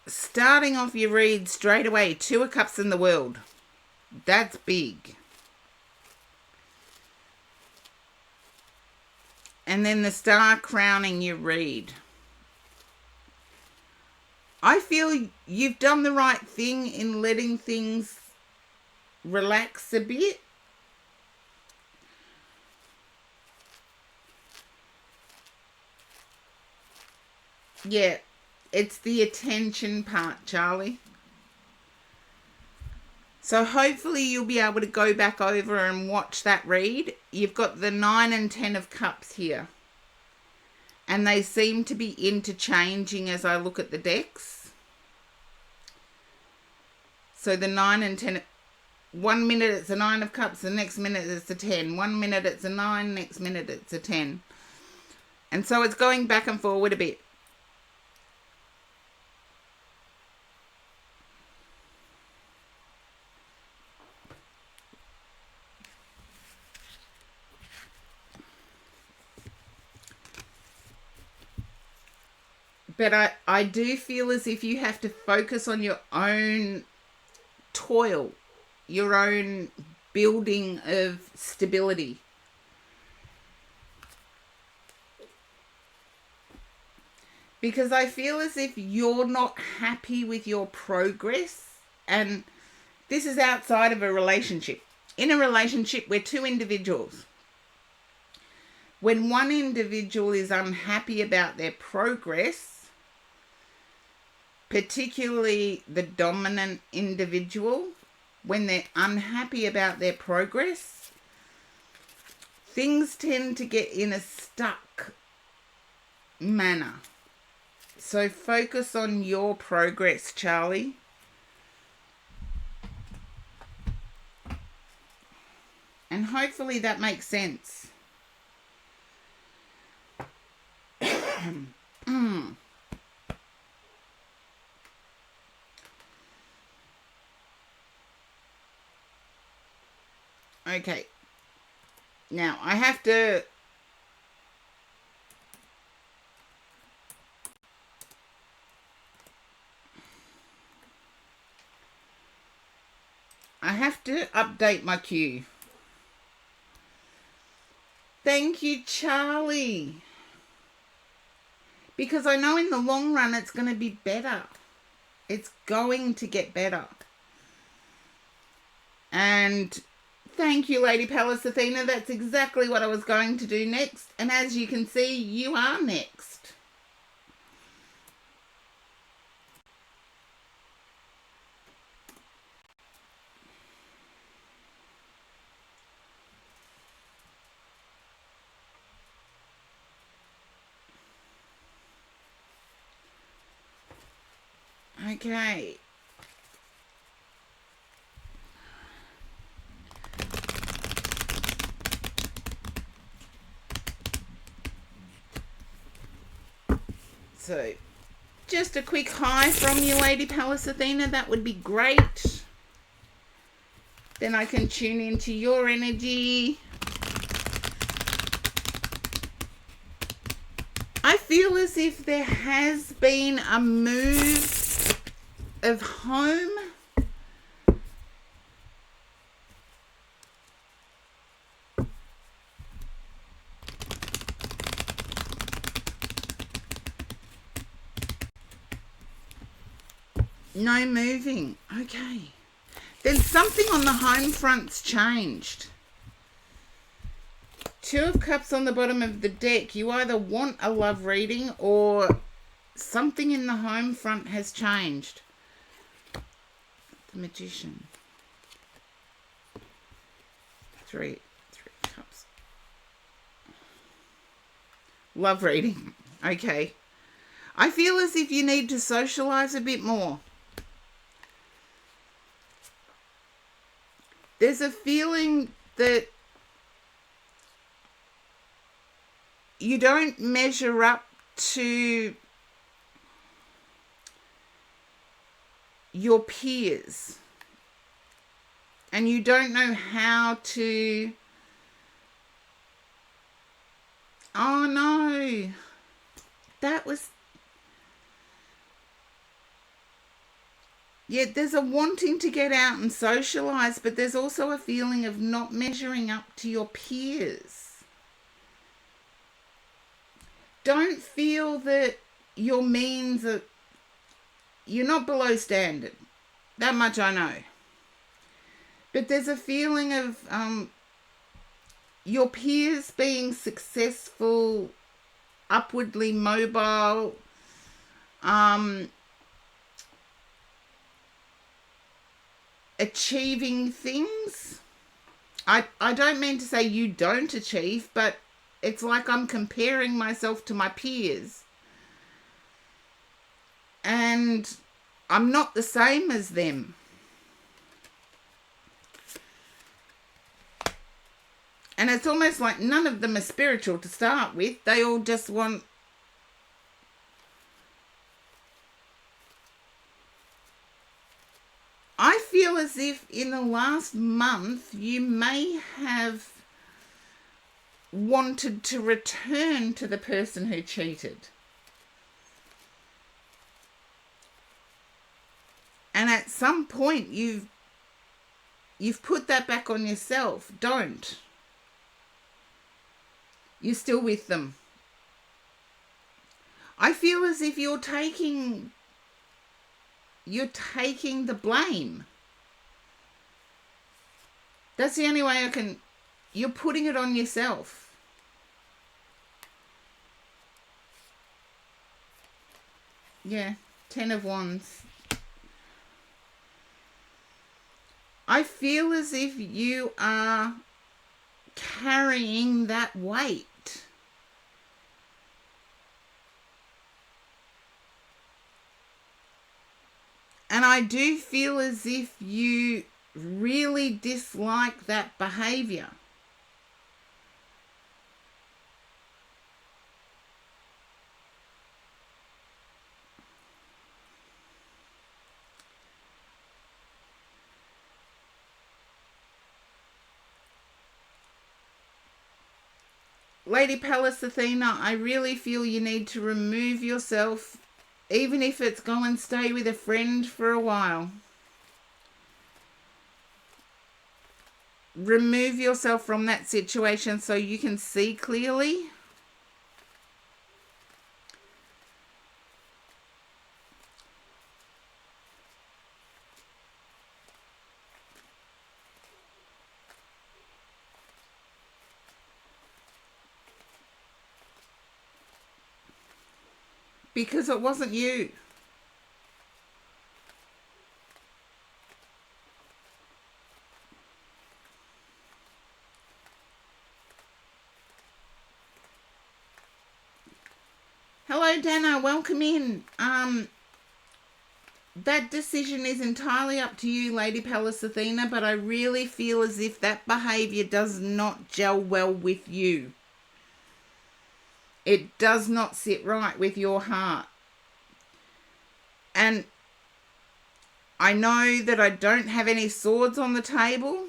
starting off your read straight away, 2 of Cups in the World. That's big. And then the star crowning your read. I feel you've done the right thing in letting things relax a bit. Yeah, it's the attention part, Charlie. So hopefully you'll be able to go back over and watch that read. You've got the 9 and 10 of Cups here. And they seem to be interchanging as I look at the decks. So the 9 and 10, 1 minute it's a 9 of Cups, the next minute it's a 10. 1 minute it's a 9, next minute it's a 10. And so it's going back and forward a bit. But I do feel as if you have to focus on your own toil, your own building of stability. Because I feel as if you're not happy with your progress. And this is outside of a relationship. In a relationship, we're 2 individuals. When one individual is unhappy about their progress, particularly the dominant individual, when they're unhappy about their progress, things tend to get in a stuck manner. So focus on your progress, Charlie. And hopefully that makes sense. Okay. Now, I have to... update my queue. Thank you, Charlie. Because I know in the long run it's going to be better. It's going to get better. And thank you, Lady Pallas Athena. That's exactly what I was going to do next. And as you can see, you are next. Okay. So, just a quick hi from you, Lady Pallas Athena. That would be great. Then I can tune into your energy. I feel as if there has been a move of home. No moving. Okay. Then something on the home front's changed. Two of Cups on the bottom of the deck. You either want a love reading or something in the home front has changed. The Magician. Three Cups. Love reading. Okay. I feel as if you need to socialise a bit more. There's a feeling that you don't measure up to your peers. And you don't know how to... Oh no. That was... Yeah, there's a wanting to get out and socialise, but there's also a feeling of not measuring up to your peers. Don't feel that your means are... You're not below standard. That much I know. But there's a feeling of your peers being successful, upwardly mobile, achieving things. I don't mean to say you don't achieve, but it's like I'm comparing myself to my peers. And I'm not the same as them. And it's almost like none of them are spiritual to start with. They all just want... I feel as if in the last month you may have wanted to return to the person who cheated. And at some point you've put that back on yourself. Don't. You're still with them. I feel as if you're taking the blame. That's the only way I can... You're putting it on yourself. Yeah, 10 of Wands. I feel as if you are carrying that weight. And I do feel as if you really dislike that behavior. Lady Pallas Athena, I really feel you need to remove yourself, even if it's go and stay with a friend for a while. Remove yourself from that situation so you can see clearly. Because it wasn't you. Hello, Dana. Welcome in. That decision is entirely up to you, Lady Pallas Athena, but I really feel as if that behaviour does not gel well with you. It does not sit right with your heart. And I know that I don't have any swords on the table,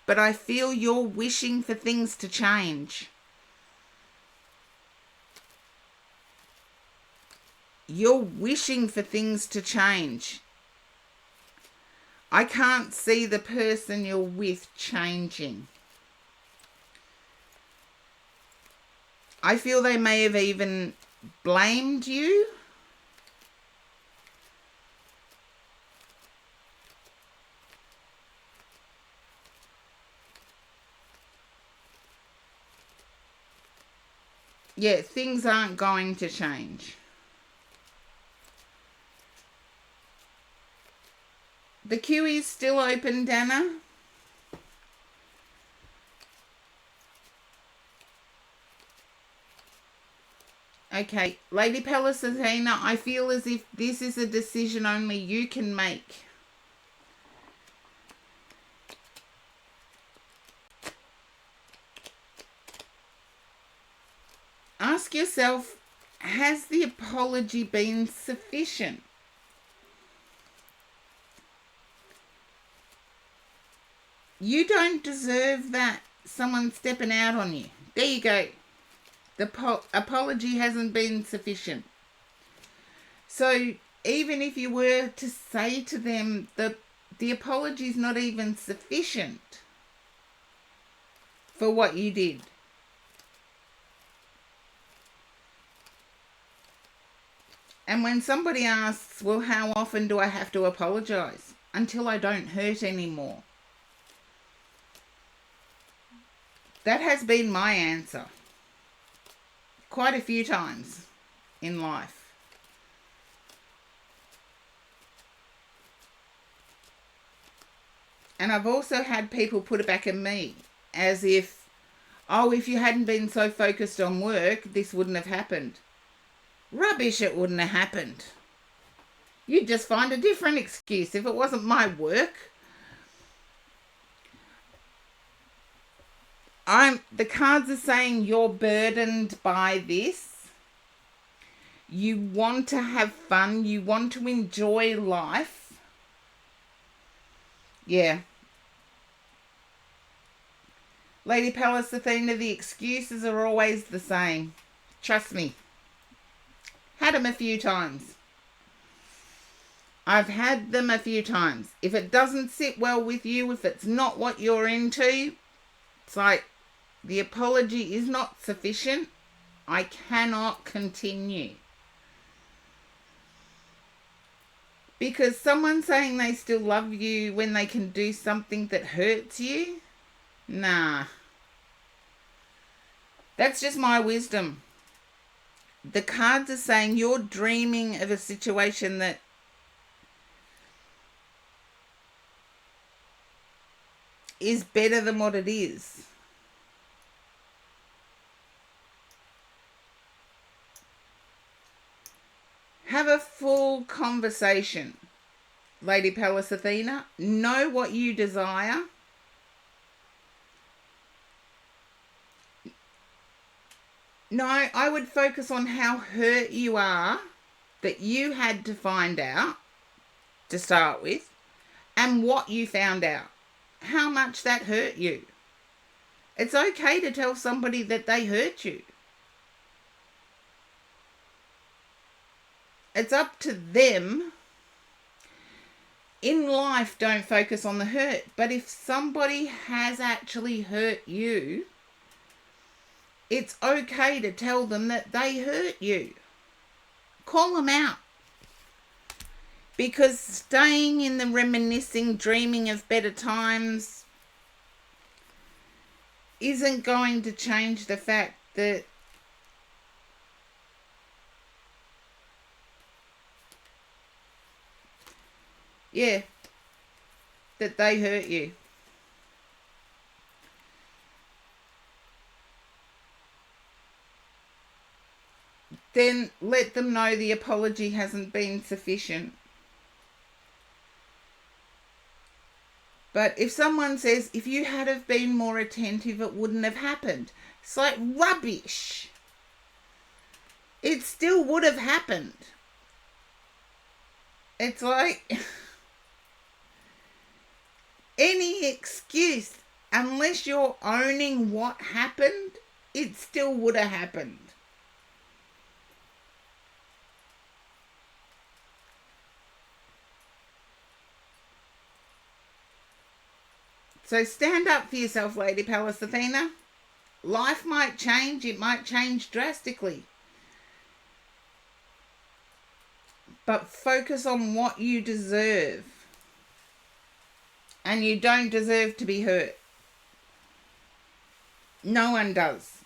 but I feel you're wishing for things to change. you're wishing for things to change. I can't see the person you're with changing. I feel they may have even blamed you. Yeah, things aren't going to change. The queue is still open, Dana. Okay, Lady Palasatina, I feel as if this is a decision only you can make. Ask yourself, has the apology been sufficient? You don't deserve that someone stepping out on you. There you go. The apology hasn't been sufficient. So even if you were to say to them the apology is not even sufficient for what you did. And when somebody asks, well, how often do I have to apologise? Until I don't hurt anymore. That has been my answer quite a few times in life. And I've also had people put it back at me as if, oh, if you hadn't been so focused on work, this wouldn't have happened. Rubbish, it wouldn't have happened. You'd just find a different excuse if it wasn't my work. The cards are saying you're burdened by this. You want to have fun. You want to enjoy life. Yeah. Lady Pallas Athena, the excuses are always the same. Trust me. Had them a few times. I've had them a few times. If it doesn't sit well with you, if it's not what you're into, it's like, the apology is not sufficient. I cannot continue. Because someone saying they still love you when they can do something that hurts you? Nah. That's just my wisdom. The cards are saying you're dreaming of a situation that is better than what it is. Have a full conversation, Lady Pallas Athena. Know what you desire. No, I would focus on how hurt you are that you had to find out to start with, and what you found out. How much that hurt you. It's okay to tell somebody that they hurt you. It's up to them. In life, don't focus on the hurt. But if somebody has actually hurt you, it's okay to tell them that they hurt you. Call them out. Because staying in the reminiscing, dreaming of better times isn't going to change the fact that that they hurt you. Then let them know the apology hasn't been sufficient. But if someone says, if you had have been more attentive, it wouldn't have happened. It's like rubbish. It still would have happened. It's like any excuse, unless you're owning what happened, it still would have happened. So stand up for yourself, Lady Pallas Athena. Life might change. It might change drastically. But focus on what you deserve. And you don't deserve to be hurt. No one does.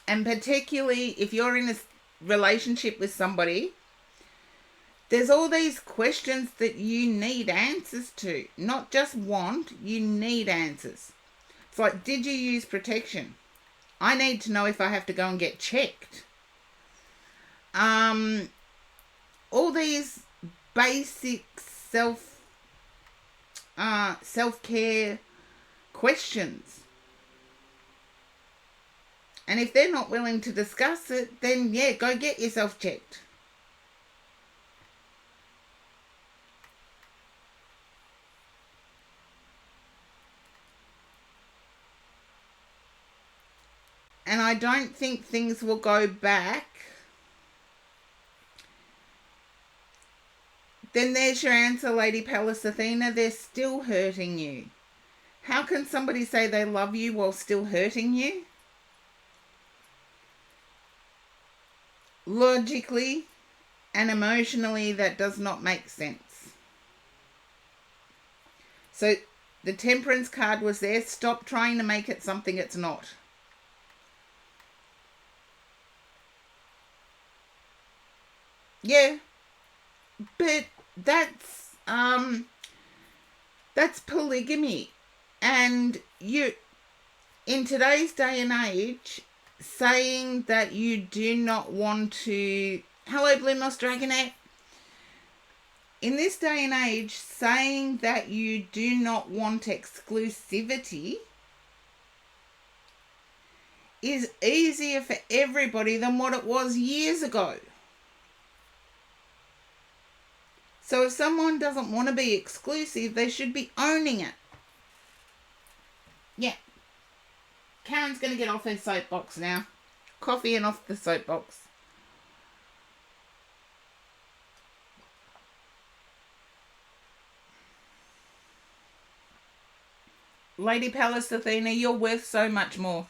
And particularly if you're in a relationship with somebody, there's all these questions that you need answers to. Not just want, you need answers. It's like, did you use protection? I need to know if I have to go and get checked. All these basic self-care questions. And if they're not willing to discuss it, then yeah, go get yourself checked. And I don't think things will go back. Then there's your answer, Lady Pallas Athena. They're still hurting you. How can somebody say they love you while still hurting you? Logically and emotionally, that does not make sense. So the Temperance card was there. Stop trying to make it something it's not. Yeah, but that's polygamy, and you, in today's day and age, saying that you do not want to, hello Blue Moss Dragonette, in this day and age, saying that you do not want exclusivity is easier for everybody than what it was years ago. So if someone doesn't want to be exclusive, they should be owning it. Yeah. Karen's going to get off her soapbox now. Coffee and off the soapbox. Lady Pallas Athena, you're worth so much more.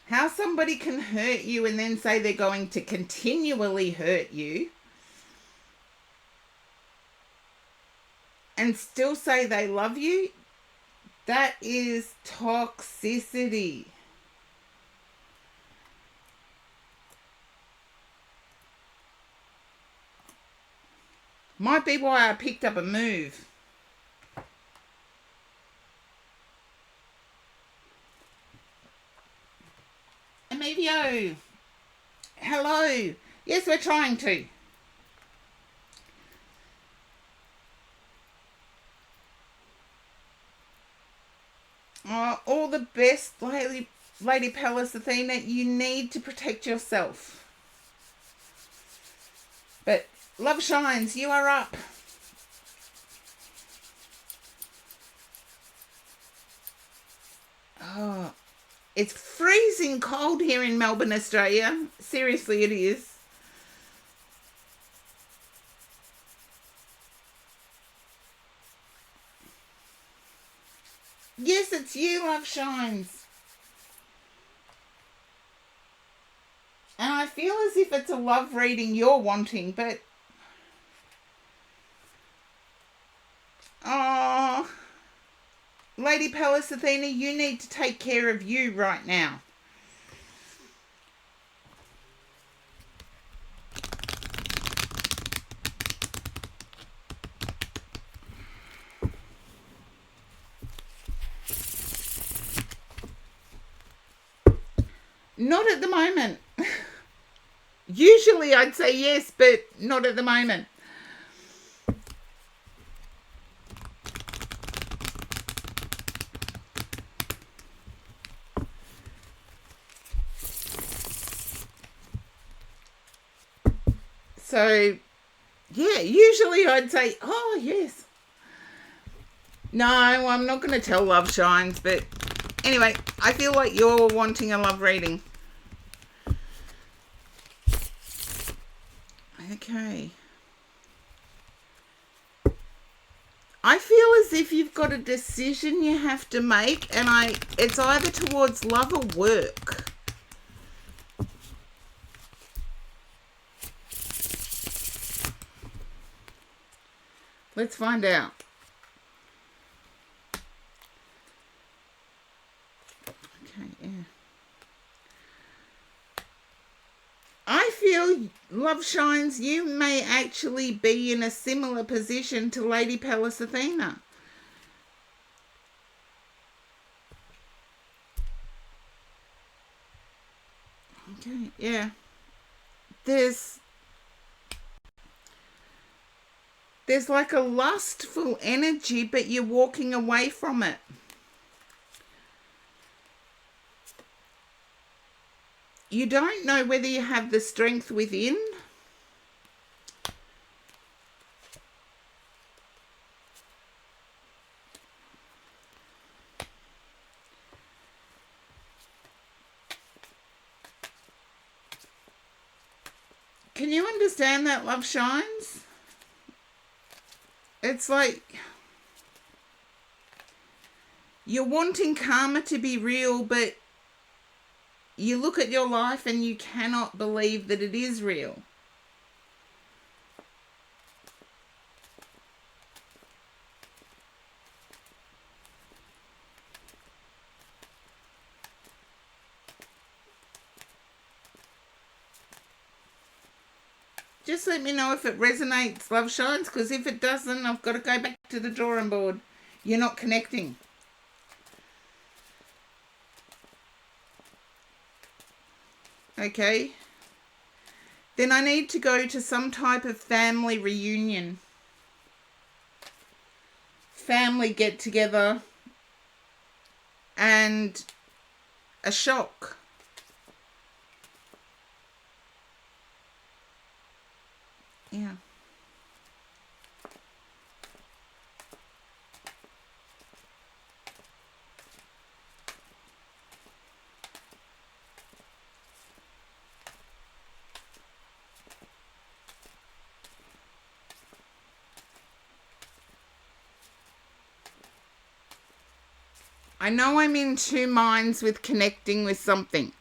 How somebody can hurt you and then say they're going to continually hurt you and still say they love you, that is toxicity. Might be why I picked up a move. Emilio, hello. Yes, we're trying to. All the best, Lady Pallas Athena. You need to protect yourself. But love shines, you are up. Oh, it's freezing cold here in Melbourne, Australia. Seriously, it is. Yes, it's you, Love Shines. And I feel as if it's a love reading you're wanting, but... Oh, Lady Pallas Athena, you need to take care of you right now. Not at the moment. Usually I'd say yes, but not at the moment. So, yeah, usually I'd say, oh, yes. No, I'm not going to tell Love Shines, but anyway, I feel like you're wanting a love reading. Okay. I feel as if you've got a decision you have to make, and it's either towards love or work. Let's find out. Okay, yeah. I feel, love shines, you may actually be in a similar position to Lady Pallas Athena. Okay, yeah. There's like a lustful energy, but you're walking away from it. You don't know whether you have the strength within. Can you understand that, love shines? It's like you're wanting karma to be real, but you look at your life and you cannot believe that it is real. Just let me know if it resonates, love shines, because if it doesn't, I've got to go back to the drawing board. You're not connecting. Okay. Then I need to go to some type of family reunion. Family get together and a shock. Yeah. I know I'm in two minds with connecting with something.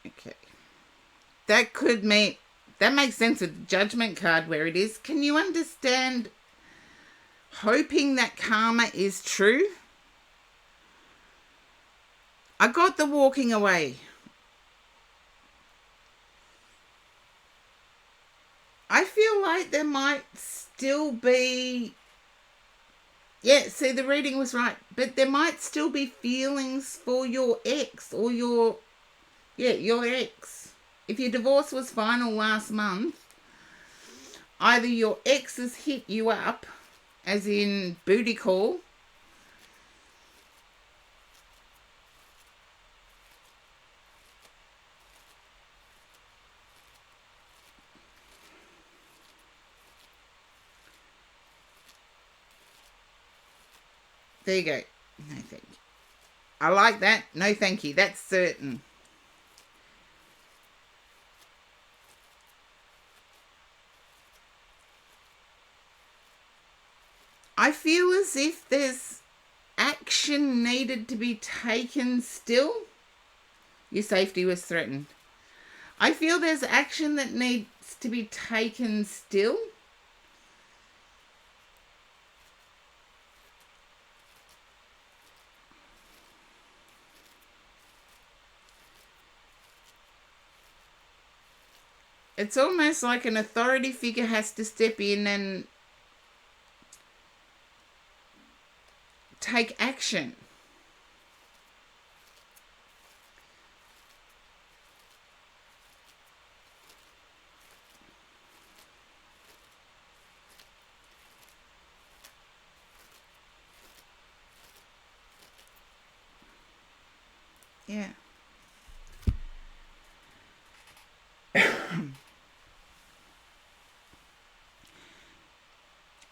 Okay. That makes sense with the judgment card where it is. Can you understand hoping that karma is true? I got the walking away. I feel like there might still be... Yeah, see, the reading was right. But there might still be feelings for your ex or your ex. If your divorce was final last month, either your ex has hit you up, as in booty call, there you go. No, thank you. I like that. No, thank you. That's certain. I feel as if there's action needed to be taken still. Your safety was threatened. I feel there's action that needs to be taken still. It's almost like an authority figure has to step in and take action. Yeah.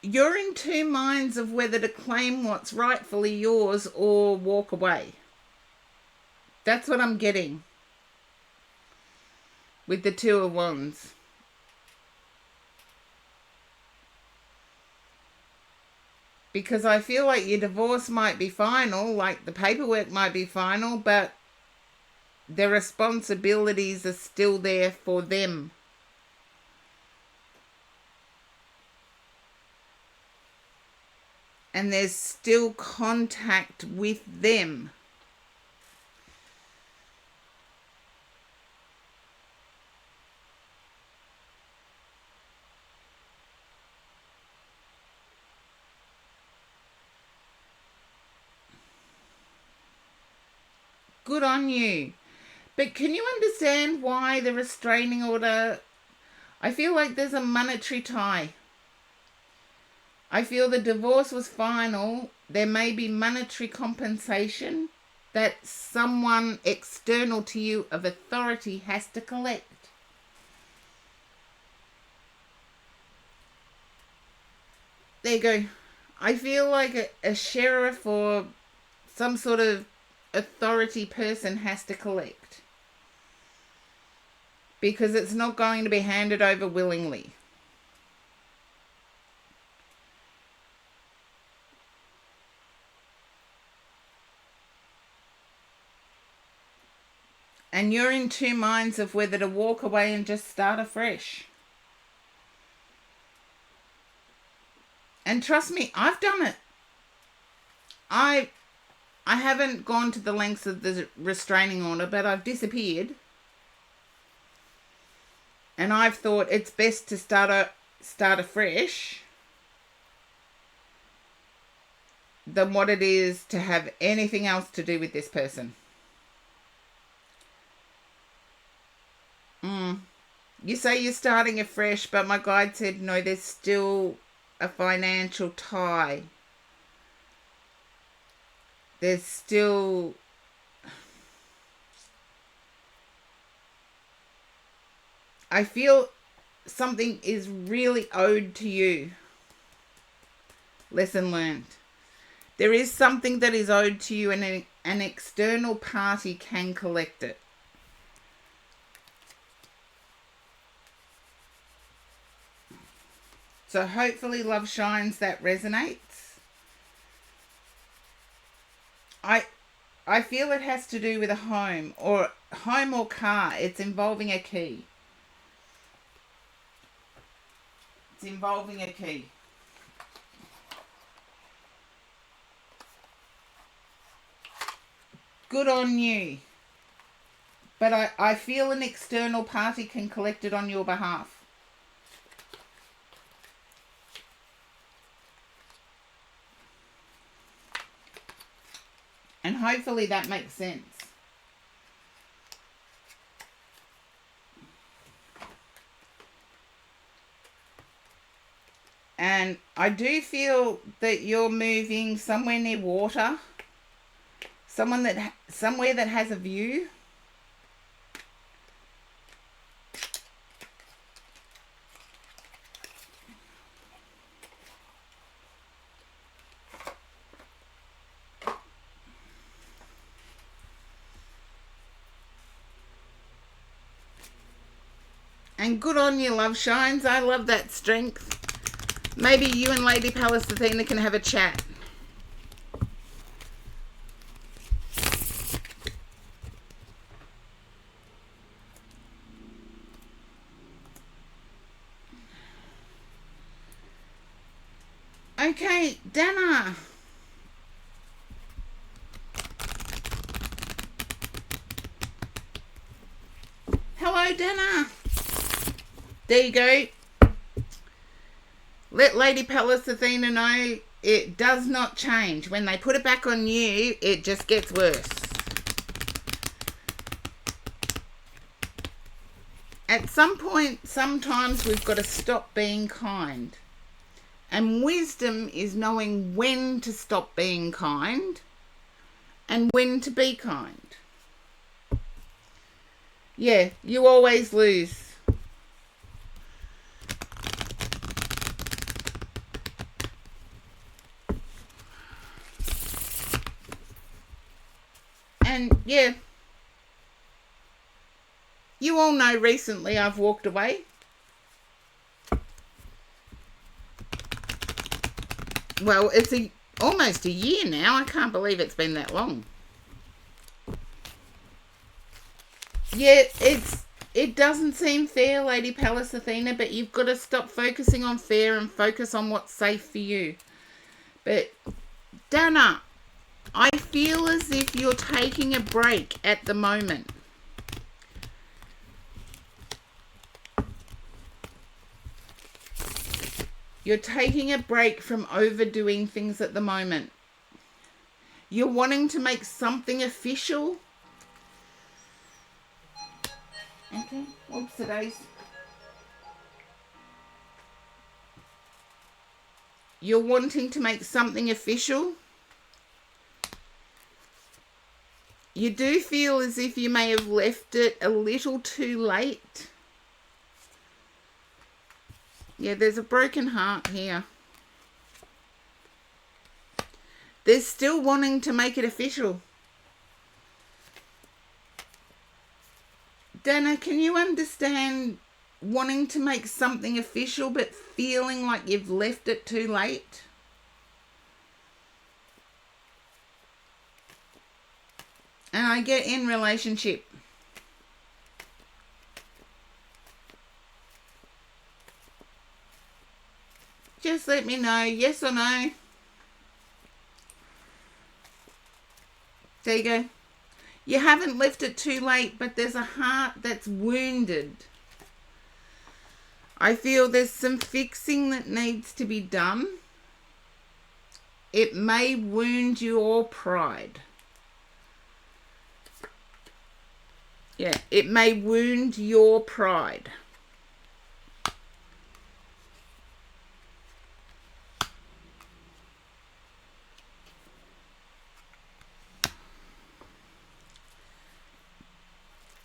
You're in two minds of whether to claim what's rightfully yours or walk away. That's what I'm getting with the Two of Wands. Because I feel like your divorce might be final, like the paperwork might be final, but the responsibilities are still there for them. And there's still contact with them. Good on you. But can you understand why the restraining order? I feel like there's a monetary tie. I feel the divorce was final. There may be monetary compensation that someone external to you of authority has to collect. There you go. I feel like a sheriff or some sort of authority person has to collect. Because it's not going to be handed over willingly. And you're in two minds of whether to walk away and just start afresh. And trust me, I've done it. I haven't gone to the lengths of the restraining order, but I've disappeared. And I've thought it's best to start afresh than what it is to have anything else to do with this person. You say you're starting afresh, but my guide said no, there's still a financial tie. There's still... I feel something is really owed to you. Lesson learned. There is something that is owed to you, and an external party can collect it. So hopefully, Love Shines, that resonates. I feel it has to do with a home or car. It's involving a key. It's involving a key. Good on you. But I feel an external party can collect it on your behalf. And hopefully that makes sense. And I do feel that you're moving somewhere near water. Somewhere that has a view. And good on you, Love Shines. I love that strength. Maybe you and Lady Pallas Athena can have a chat. Okay, Dana. Hello, Dana. There you go. Let Lady Pallas Athena know it does not change. When they put it back on you, it just gets worse. At some point, sometimes we've got to stop being kind. And wisdom is knowing when to stop being kind and when to be kind. Yeah, you always lose. And yeah, You all know recently I've walked away. Well, it's almost a year now. I can't believe it's been that long. Yeah, it doesn't seem fair, Lady Pallas Athena, but you've got to stop focusing on fair and focus on what's safe for you. But, Dana, I feel as if you're taking a break at the moment. You're taking a break from overdoing things at the moment. You're wanting to make something official. Okay, whoops days. You're wanting to make something official. You do feel as if you may have left it a little too late. Yeah, there's a broken heart here. They're still wanting to make it official. Dana, can you understand wanting to make something official but feeling like you've left it too late? And I get in relationship. Just let me know, yes or no. There you go. You haven't left it too late, but there's a heart that's wounded. I feel there's some fixing that needs to be done. It may wound your pride. Yeah, it may wound your pride.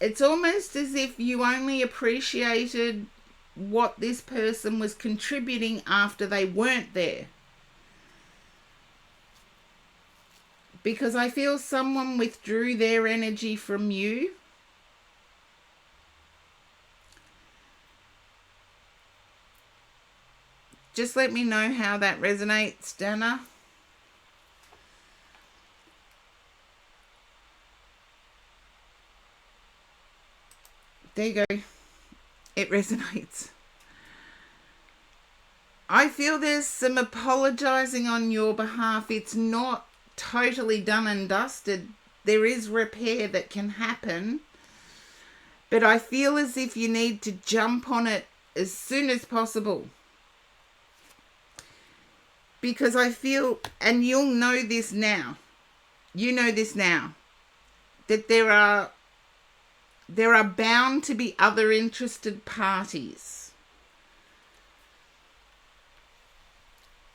It's almost as if you only appreciated what this person was contributing after they weren't there. Because I feel someone withdrew their energy from you. Just let me know how that resonates, Dana. There you go. It resonates. I feel there's some apologising on your behalf. It's not totally done and dusted. There is repair that can happen. But I feel as if you need to jump on it as soon as possible. Because I feel, and you'll know this now, you know this now, that there are bound to be other interested parties.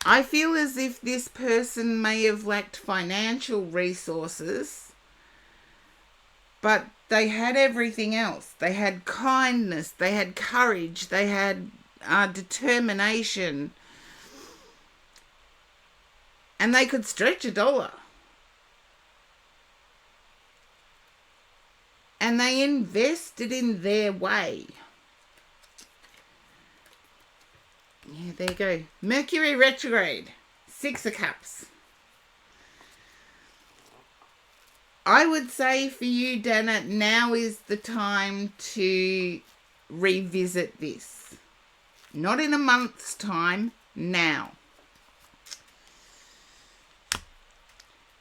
I feel as if this person may have lacked financial resources, but they had everything else. They had kindness, they had courage, they had determination, and they could stretch $1. And they invested in their way. Yeah, there you go. Mercury retrograde. 6 of Cups. I would say for you, Dana, now is the time to revisit this. Not in a month's time, now.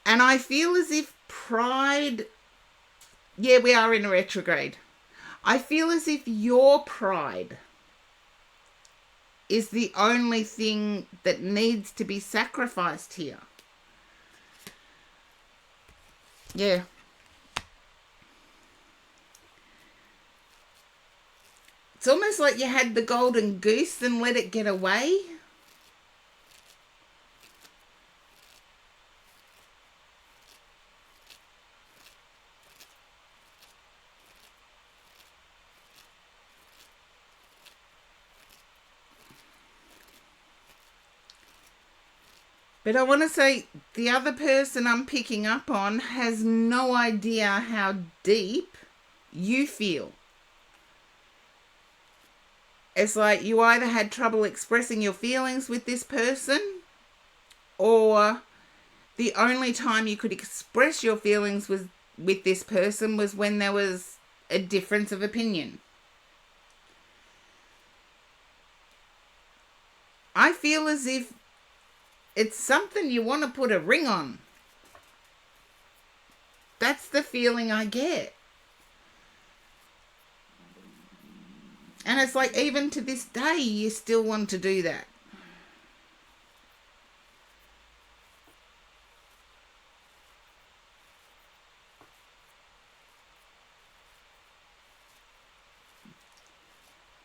And I feel as if pride... Yeah, we are in a retrograde. I feel as if your pride is the only thing that needs to be sacrificed here. Yeah. It's almost like you had the golden goose and let it get away. But I want to say the other person I'm picking up on has no idea how deep you feel It's like you either had trouble expressing your feelings with this person, or the only time you could express your feelings was with this person was when there was a difference of opinion. I feel as if it's something you want to put a ring on. That's the feeling I get. And it's like, even to this day, you still want to do that.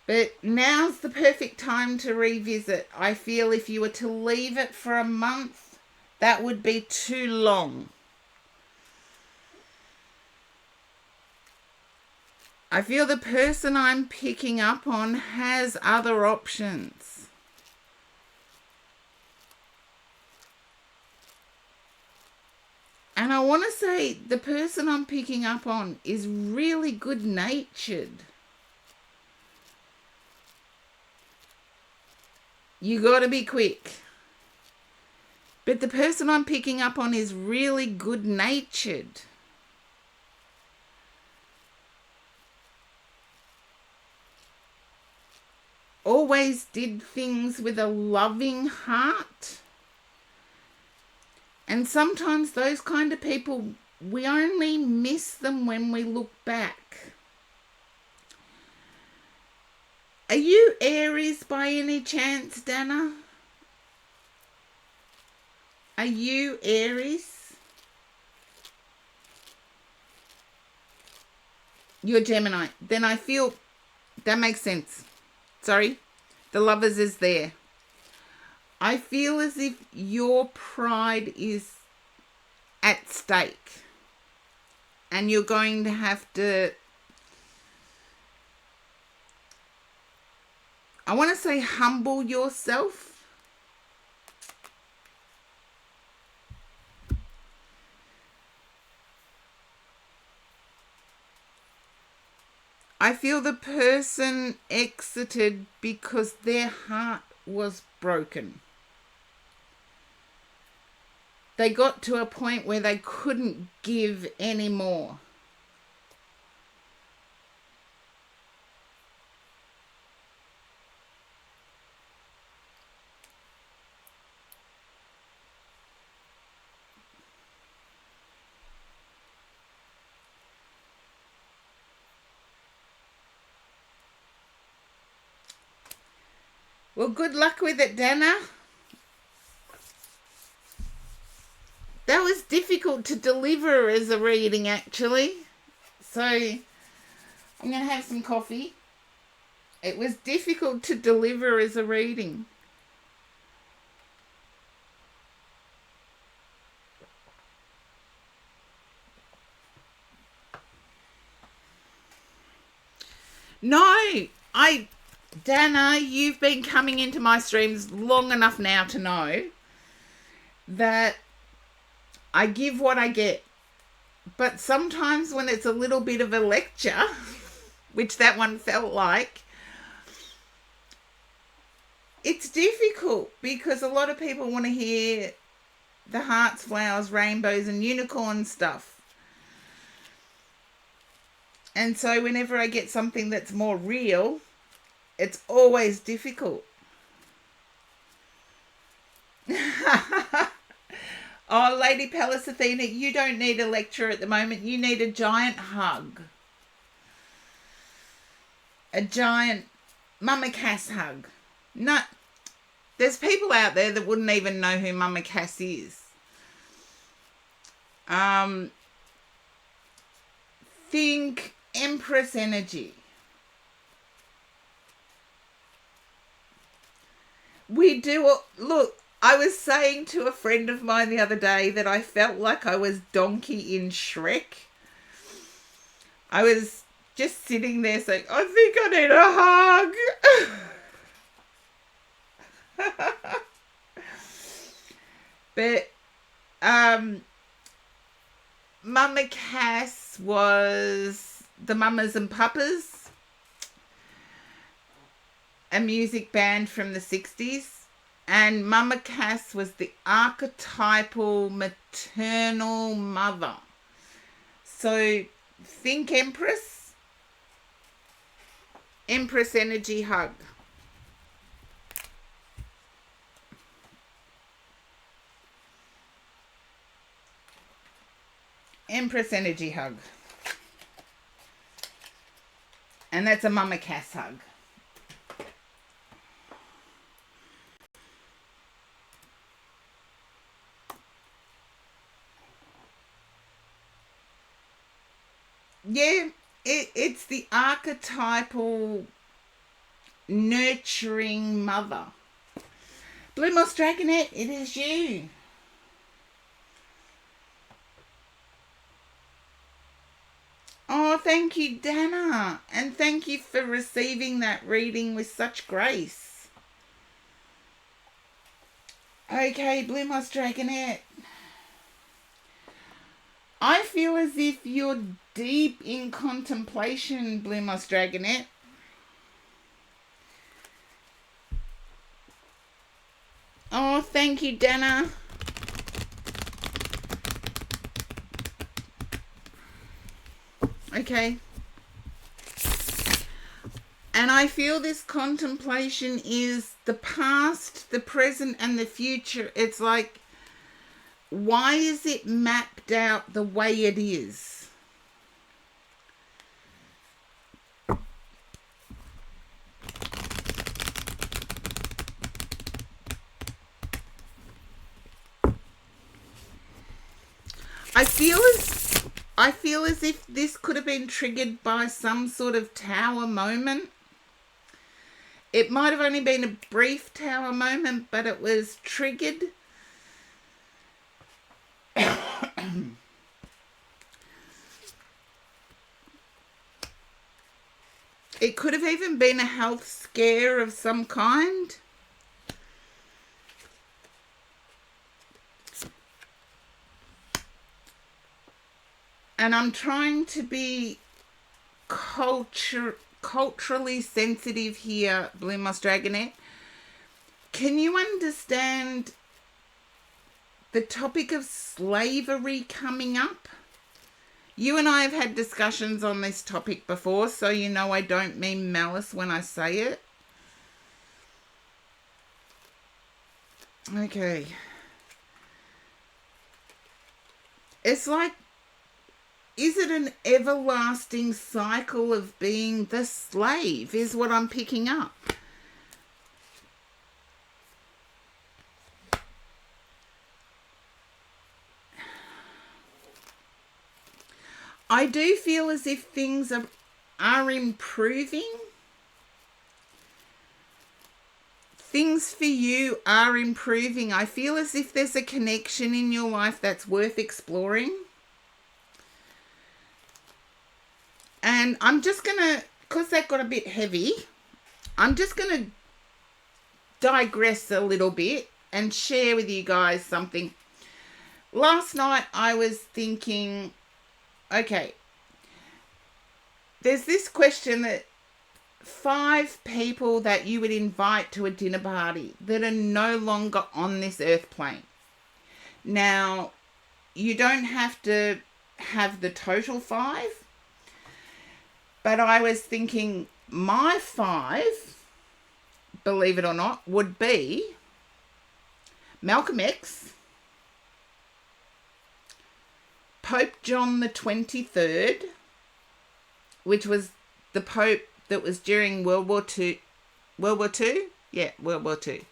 But now's the perfect time to revisit. I feel if you were to leave it for a month, that would be too long. I feel the person I'm picking up on has other options. And I want to say the person I'm picking up on is really good-natured. You got to be quick. But the person I'm picking up on is really good-natured. Always did things with a loving heart. And sometimes those kind of people, we only miss them when we look back. Are you Aries by any chance, Dana? Are you Aries? You're Gemini. Then I feel that makes sense. Sorry, the Lovers is there. I feel as if your pride is at stake. And you're going to have to, I want to say, humble yourself. I feel the person exited because their heart was broken. They got to a point where they couldn't give any more. Well, good luck with it, Dana. That was difficult to deliver as a reading, actually. So, I'm going to have some coffee. It was difficult to deliver as a reading. No, Dana, you've been coming into my streams long enough now to know that I give what I get. But sometimes when it's a little bit of a lecture, which that one felt like, it's difficult because a lot of people want to hear the hearts, flowers, rainbows and unicorn stuff. And so whenever I get something that's more real, it's always difficult. Oh, Lady Palace Athena, you don't need a lecture at the moment. You need a giant hug. A giant Mama Cass hug. No, there's people out there that wouldn't even know who Mama Cass is. Think Empress energy. We do, look, I was saying to a friend of mine the other day that I felt like I was Donkey in Shrek. I was just sitting there saying, I think I need a hug. But Mama Cass was the mamas and papas. a music band from the 60s, and Mama Cass was the archetypal maternal mother. So think Empress. Empress energy hug. Empress energy hug. And that's a Mama Cass hug. Yeah, it's the archetypal nurturing mother. Blue Moss Dragonet, it is you. Oh, thank you, Dana. And thank you for receiving that reading with such grace. Okay, Blue Moss Dragonet. I feel as if you're deep in contemplation, Blue Moss Dragonet. Oh, thank you, Dana. Okay. And I feel this contemplation is the past, the present, and the future. It's like, why is it mapped out the way it is? I feel as if this could have been triggered by some sort of tower moment. It might have only been a brief tower moment, but it was triggered. It could have even been a health scare of some kind. And I'm trying to be culturally sensitive here, Blue Moss Dragonet. Can you understand the topic of slavery coming up? You and I have had discussions on this topic before, so you know I don't mean malice when I say it. Okay. It's like, is it an everlasting cycle of being the slave, is what I'm picking up. I do feel as if things are improving. Things for you are improving. I feel as if there's a connection in your life that's worth exploring. And I'm just going to, because that got a bit heavy, I'm just going to digress a little bit and share with you guys something. Last night I was thinking, okay, there's this question that 5 people that you would invite to a dinner party that are no longer on this earth plane. Now, you don't have to have the total 5, but I was thinking my 5, believe it or not, would be Malcolm X, Pope John the 23rd, which was the Pope that was during World War II. Yeah, World War II.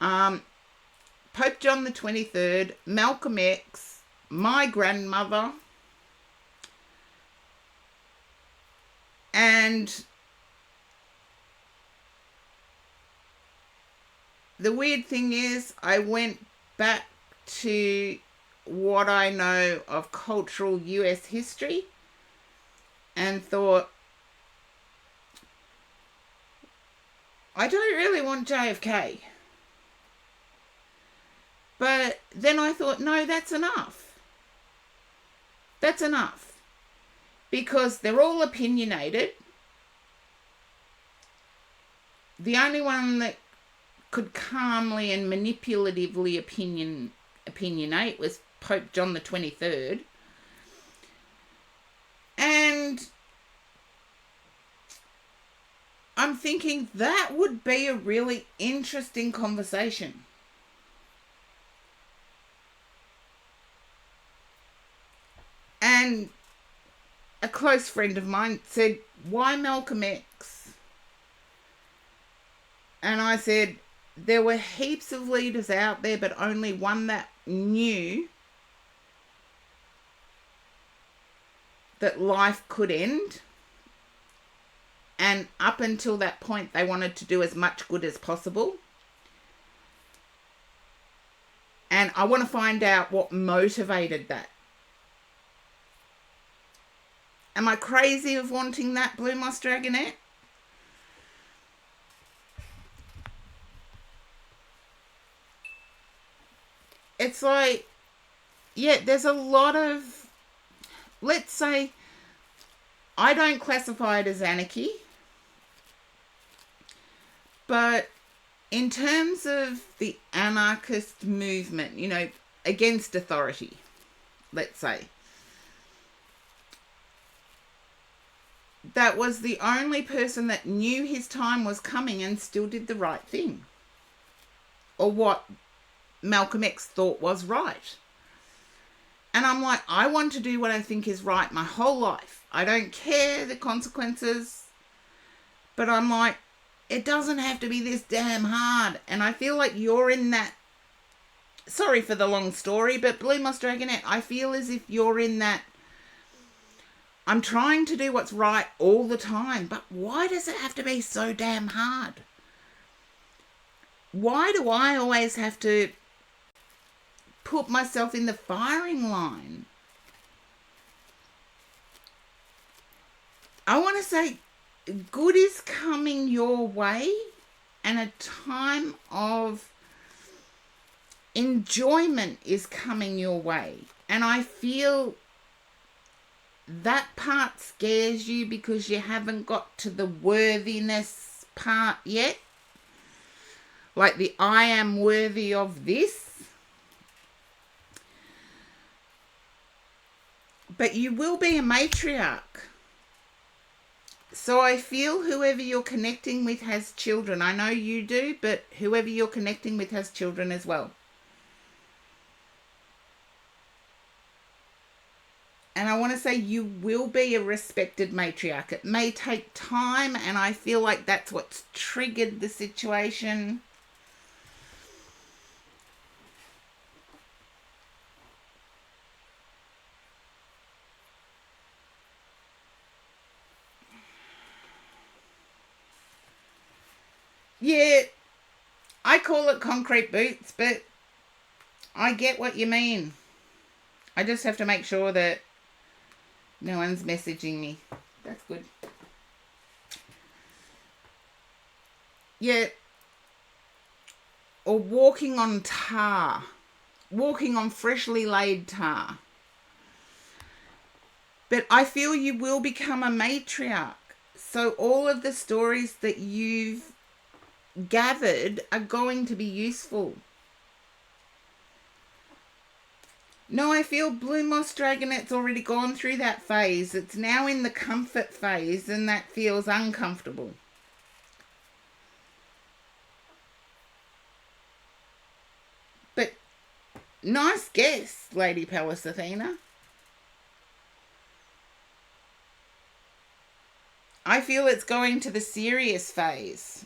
Pope John the 23rd, Malcolm X, my grandmother, and the weird thing is I went back to what I know of cultural US history and thought, I don't really want JFK. But then I thought, no, that's enough. That's enough. Because they're all opinionated. the only one that could calmly and manipulatively opinionate was Pope John the 23rd. And I'm thinking that would be a really interesting conversation. And a close friend of mine said, "Why Malcolm X?" And I said, there were heaps of leaders out there, but only one that knew that life could end. And up until that point, they wanted to do as much good as possible. And I want to find out what motivated that. Am I crazy of wanting that, Blue Moss Dragonette? It's like, yeah, there's a lot of, let's say, I don't classify it as anarchy, but in terms of the anarchist movement, you know, against authority, let's say, that was the only person that knew his time was coming and still did the right thing. Or what Malcolm X thought was right. And I'm like, I want to do what I think is right my whole life. I don't care the consequences. But I'm like, it doesn't have to be this damn hard. And I feel like you're in that. Sorry for the long story, but Blue Moss Dragonette, I feel as if you're in that. I'm trying to do what's right all the time, but why does it have to be so damn hard? Why do I always have to put myself in the firing line? I want to say good is coming your way, and a time of enjoyment is coming your way. And I feel that part scares you because you haven't got to the worthiness part yet. Like the I am worthy of this. But you will be a matriarch. So I feel whoever you're connecting with has children. I know you do, but whoever you're connecting with has children as well. And I want to say you will be a respected matriarch. It may take time, and I feel like that's what's triggered the situation. Yeah, I call it concrete boots, but I get what you mean. I just have to make sure that no one's messaging me. That's good. Yeah. Or walking on tar. Walking on freshly laid tar. But I feel you will become a matriarch. So all of the stories that you've gathered are going to be useful. No, I feel Blue Moss Dragonette's already gone through that phase. It's now in the comfort phase, and that feels uncomfortable. But nice guess, Lady Pallas Athena. I feel it's going to the serious phase.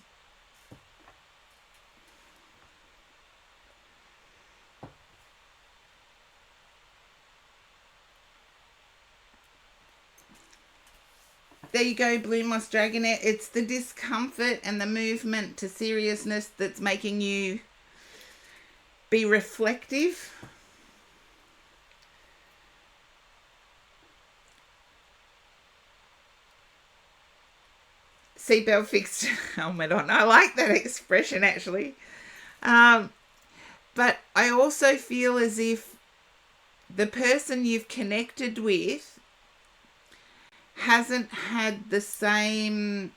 There you go, Blue Moss Dragonette. It's the discomfort and the movement to seriousness that's making you be reflective. Seatbelt fixed, helmet on. I like that expression, actually. But I also feel as if the person you've connected with hasn't had the same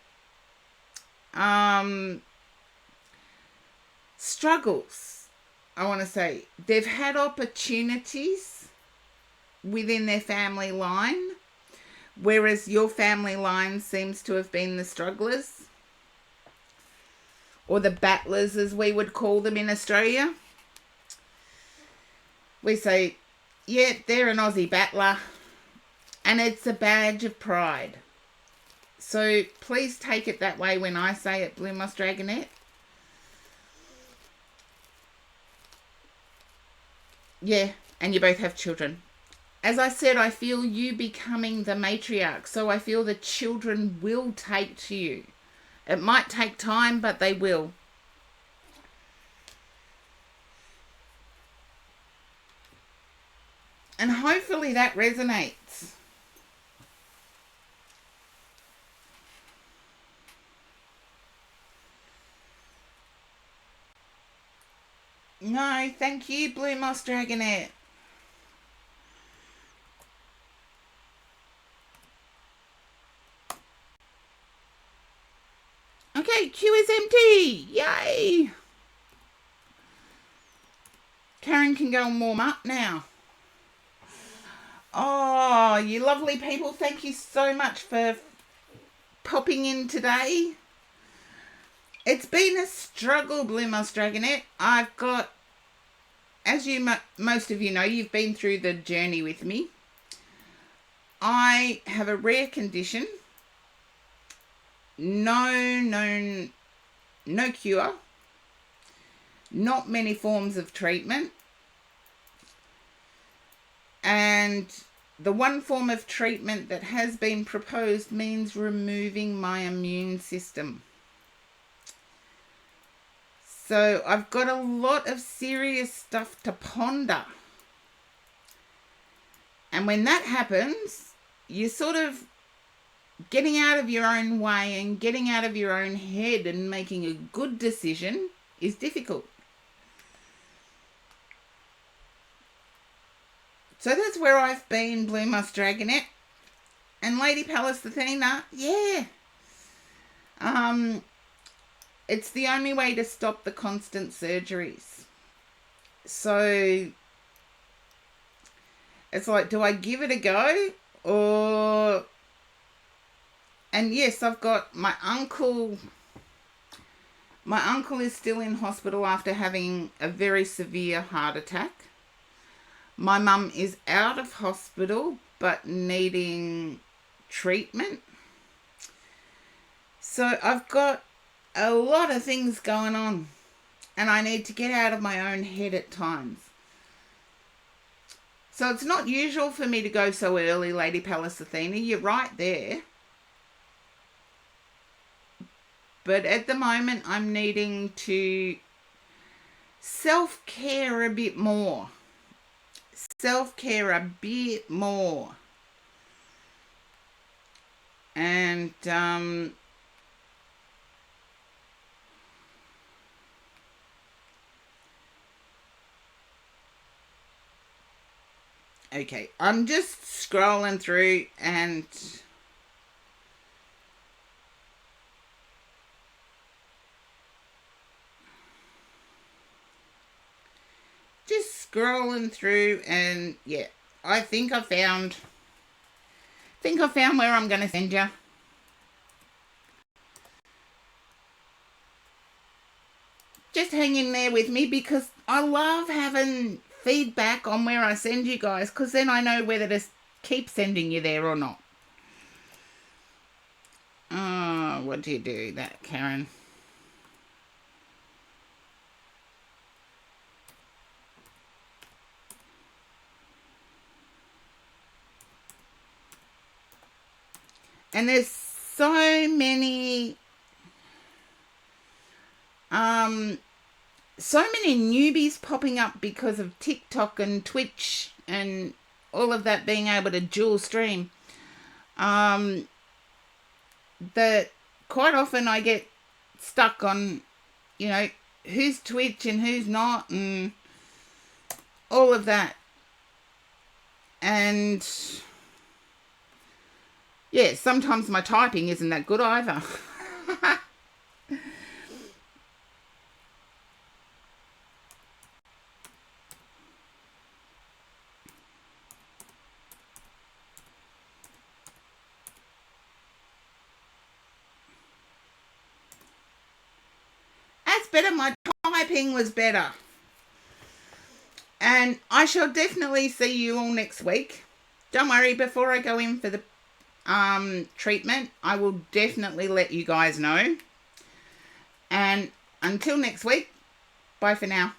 struggles, I want to say. They've had opportunities within their family line, whereas your family line seems to have been the strugglers, or the battlers, as we would call them in Australia. We say, yeah, they're an Aussie battler, and it's a badge of pride. So please take it that way when I say it, Blue Moss Dragonette. Yeah, and you both have children. As I said, I feel you becoming the matriarch, so I feel the children will take to you. It might take time, but they will. And hopefully that resonates. No, thank you, Blue Moss Dragonette. Okay, queue is empty. Yay! Karen can go and warm up now. Oh, you lovely people, thank you so much for popping in today. It's been a struggle, Blue Moss Dragonette. I've got, as you most of you know, you've been through the journey with me. I have a rare condition. No cure. Not many forms of treatment. And the one form of treatment that has been proposed means removing my immune system. So I've got a lot of serious stuff to ponder. And when that happens, you're sort of getting out of your own way and getting out of your own head and making a good decision is difficult. So that's where I've been, Blue Moss Dragonette. And Lady Palace Athena, yeah. It's the only way to stop the constant surgeries. So it's like, do I give it a go? Or... And yes, I've got my uncle. My uncle is still in hospital after having a very severe heart attack. My mum is out of hospital but needing treatment. So I've got a lot of things going on and I need to get out of my own head at times. So it's not usual for me to go so early, Lady Palace Athena. You're right there. But at the moment, I'm needing to self-care a bit more. And, okay, I'm just scrolling through and... scrolling through and yeah, I think I found where I'm going to send you. Just hang in there with me because I love having feedback on where I send you guys because then I know whether to keep sending you there or not. Oh, what do you do that, Karen? And there's so many newbies popping up because of TikTok and Twitch and all of that being able to dual stream. That quite often I get stuck on, you know, who's Twitch and who's not and all of that. And yeah, sometimes my typing isn't that good either. better. My typing was better. And I shall definitely see you all next week. Don't worry, before I go in for the treatment, I will definitely let you guys know. And until next week, bye for now.